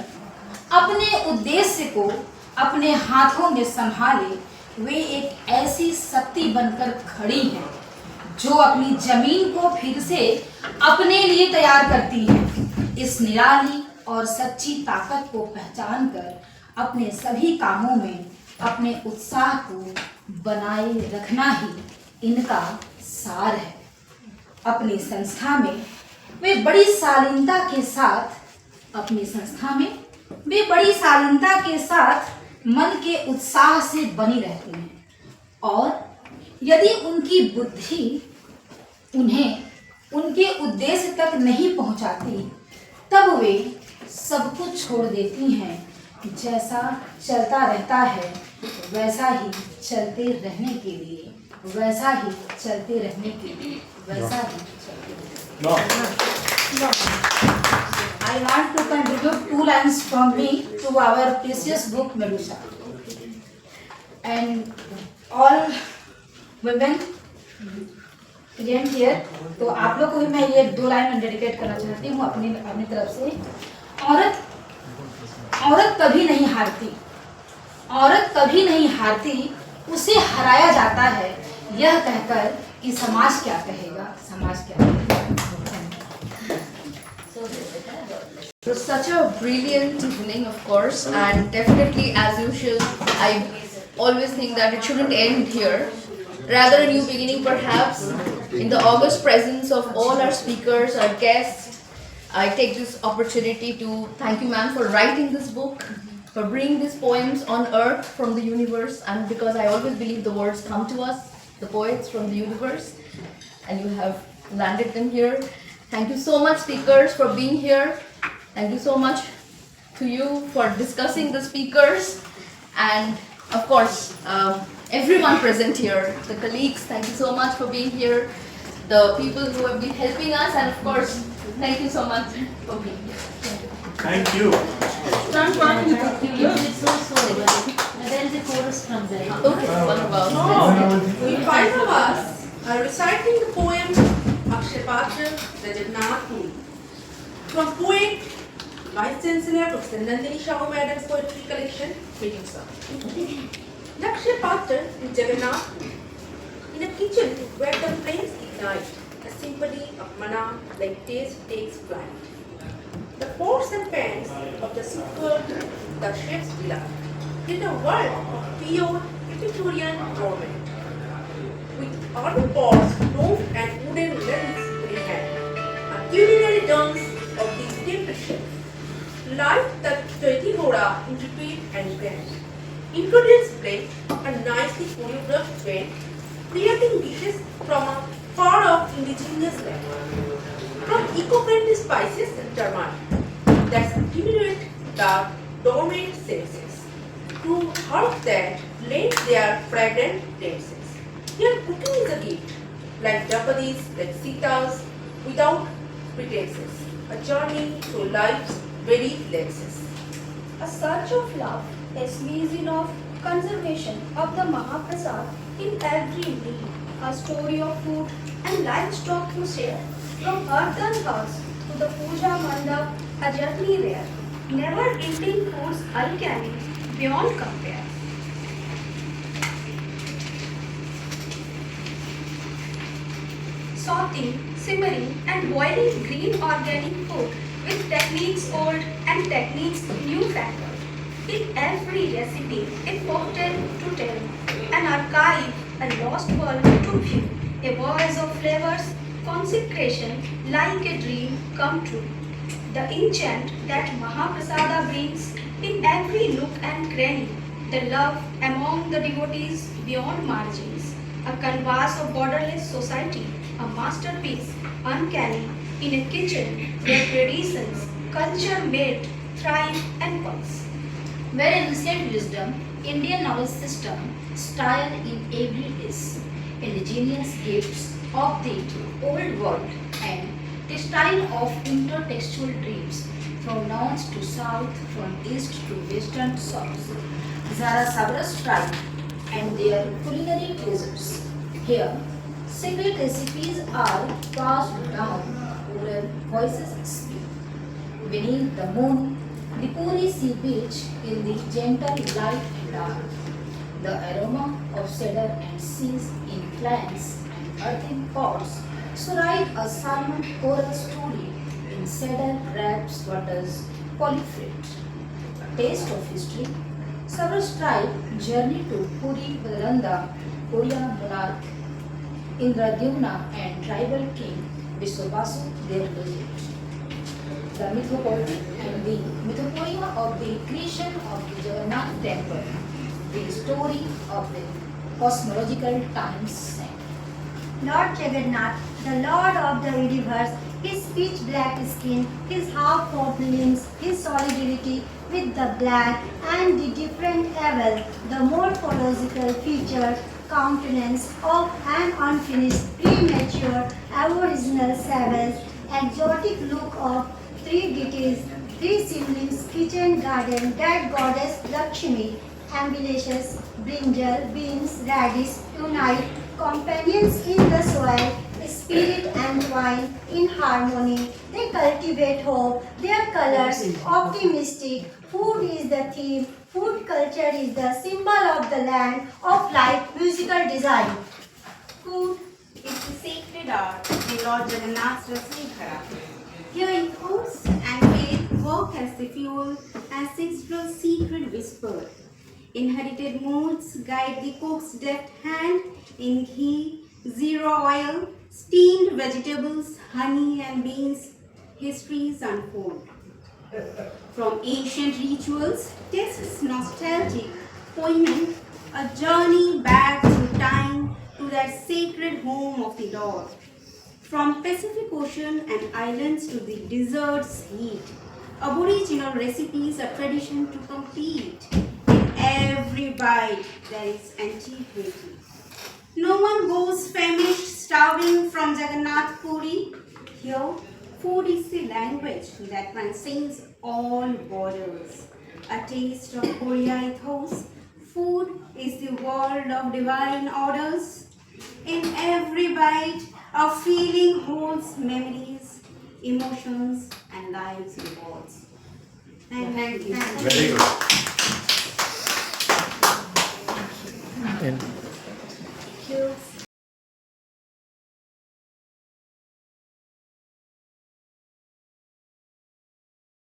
अपने उद्देश्य को अपने हाथों में संभाले वे एक ऐसी शक्ति बनकर खड़ी हैं जो अपनी जमीन को फिर से अपने लिए तैयार करती है। इस निराली और सच्ची ताकत को पहचान कर अपने सभी कामों में अपने उत्साह को बनाए रखना ही इनका सार है। अपनी संस्था में वे बड़ी शालीनता के साथ मन के उत्साह से बनी रहती हैं और यदि उनकी बुद्धि उन्हें उनके उद्देश्य तक नहीं पहुंचाती तब वे सब कुछ छोड़ देती हैं। जैसा चलता रहता है वैसा ही चलते रहने के लिए I want to contribute 2 lines from me to our precious book MEDUSA. And all women present here, तो आप लोग को भी मैं ये 2 लाइन डेडिकेट करना चाहती हूँ अपनी तरफ से। औरत कभी नहीं हारती, उसे हराया जाता है यह कहकर कि समाज क्या कहेगा। It was such a brilliant evening, of course, and definitely, as usual, I always think that it shouldn't end here. Rather, a new beginning, perhaps. In the august presence of all our speakers, our guests, I take this opportunity to thank you, ma'am, for writing this book, for bringing these poems on earth from the universe, and because I always believe the words come to us, the poets from the universe, and you have landed them here. Thank you so much, speakers, for being here. Thank you so much to you for discussing the speakers, and of course, everyone present here, the colleagues, thank you so much for being here, the people who have been helping us, and of course, thank you so much for being here. Thank you. There is a chorus from there. Okay, what about? The 5 of us are reciting the poem Akshay Patra Rajatnath from poet Vice Chancellor Professor Nandini Sahu Madam's poetry collection, MEDUSA. Akshay Patra in Jagannath, in a kitchen where the flames ignite, a symphony of mana like taste takes flight. The pots and pans of the super, the chef's villa, in a world of pure Epicurean gourmet. With auto pots, rope and wooden lens in hand, a culinary dance of these temperatures. Like the Jaydeep intricate and grand. Ingredients blend a nicely choreographed blend, creating dishes from a far-off indigenous land. From eco-friendly spices and turmeric that stimulate the dormant senses to herbs that lend their fragrant tenses. Here cooking is a gift, like dapadis, like sitas, without pretenses, a journey through life's very lenses. A search of love, a season of conservation of the Mahaprasad in every meal, a story of food and livestock to share, from earthen huts to the puja mandap, a journey rare, never eating foods uncanny, beyond compare. Sauteing, simmering and boiling green organic food with techniques old and techniques new factored. In every recipe, a folktale to tell, an archive, a lost world to view, a voice of flavors, consecration like a dream come true. The enchant that Mahaprasada brings in every nook and cranny, the love among the devotees beyond margins, a canvas of borderless society, a masterpiece uncanny in a kitchen where traditions, culture made, thrive and pulse. Where ancient wisdom, Indian knowledge system, style in every dish, indigenous gifts of the old world and the style of intertextual dreams from north to south, from east to western to south. Zara Sabras tribe and their culinary treasures. Here, secret recipes are passed down, oral voices speak. Beneath the moon, the Puri sea beach in the gentle light and dark. The aroma of cedar and seas in clans and earthen pots so write a salmon choral story in cedar wraps butters polyfrit. A taste of history. Savraj tribe journey to Puri Badaranda, Korea monarch Indradyumna and tribal king Vishwabasu their visit. The mythology and the mythopoeia of the creation of the Jagannath temple, the story of the cosmological times. Lord Jagannath, the Lord of the universe, his pitch black skin, his half-formed limbs, his solidarity with the black and the different level, the morphological features, countenance of an unfinished, premature, aboriginal savage, exotic look of three deities, three siblings, kitchen garden, that goddess Lakshmi, embellishes, brinjal, beans, radish, unite, companions in the soil, spirit and wine in harmony. They cultivate hope, their colors optimistic. Food is the theme, food culture is the symbol of the land of life, musical design. Food is the sacred art in Lord Jagannath's Rasakhara. Here in horse and faith work as the fuel, ancestral secret whisper. Inherited moods guide the cook's deft hand in ghee, zero oil, steamed vegetables, honey and beans. Histories unfold. From ancient rituals, tastes nostalgic, poignant, a journey back through time to that sacred home of the Lord. From Pacific Ocean and islands to the desert's heat, aboriginal recipes are tradition to complete. In every bite there is antiquity. No one goes famished, starving from Jagannath Puri. Here, food is the language that transcends all borders. A taste of Korea ethos. Food is the world of divine orders. In every bite, a feeling holds memories, emotions, and life's rewards. Thank you. Very good. Thank you.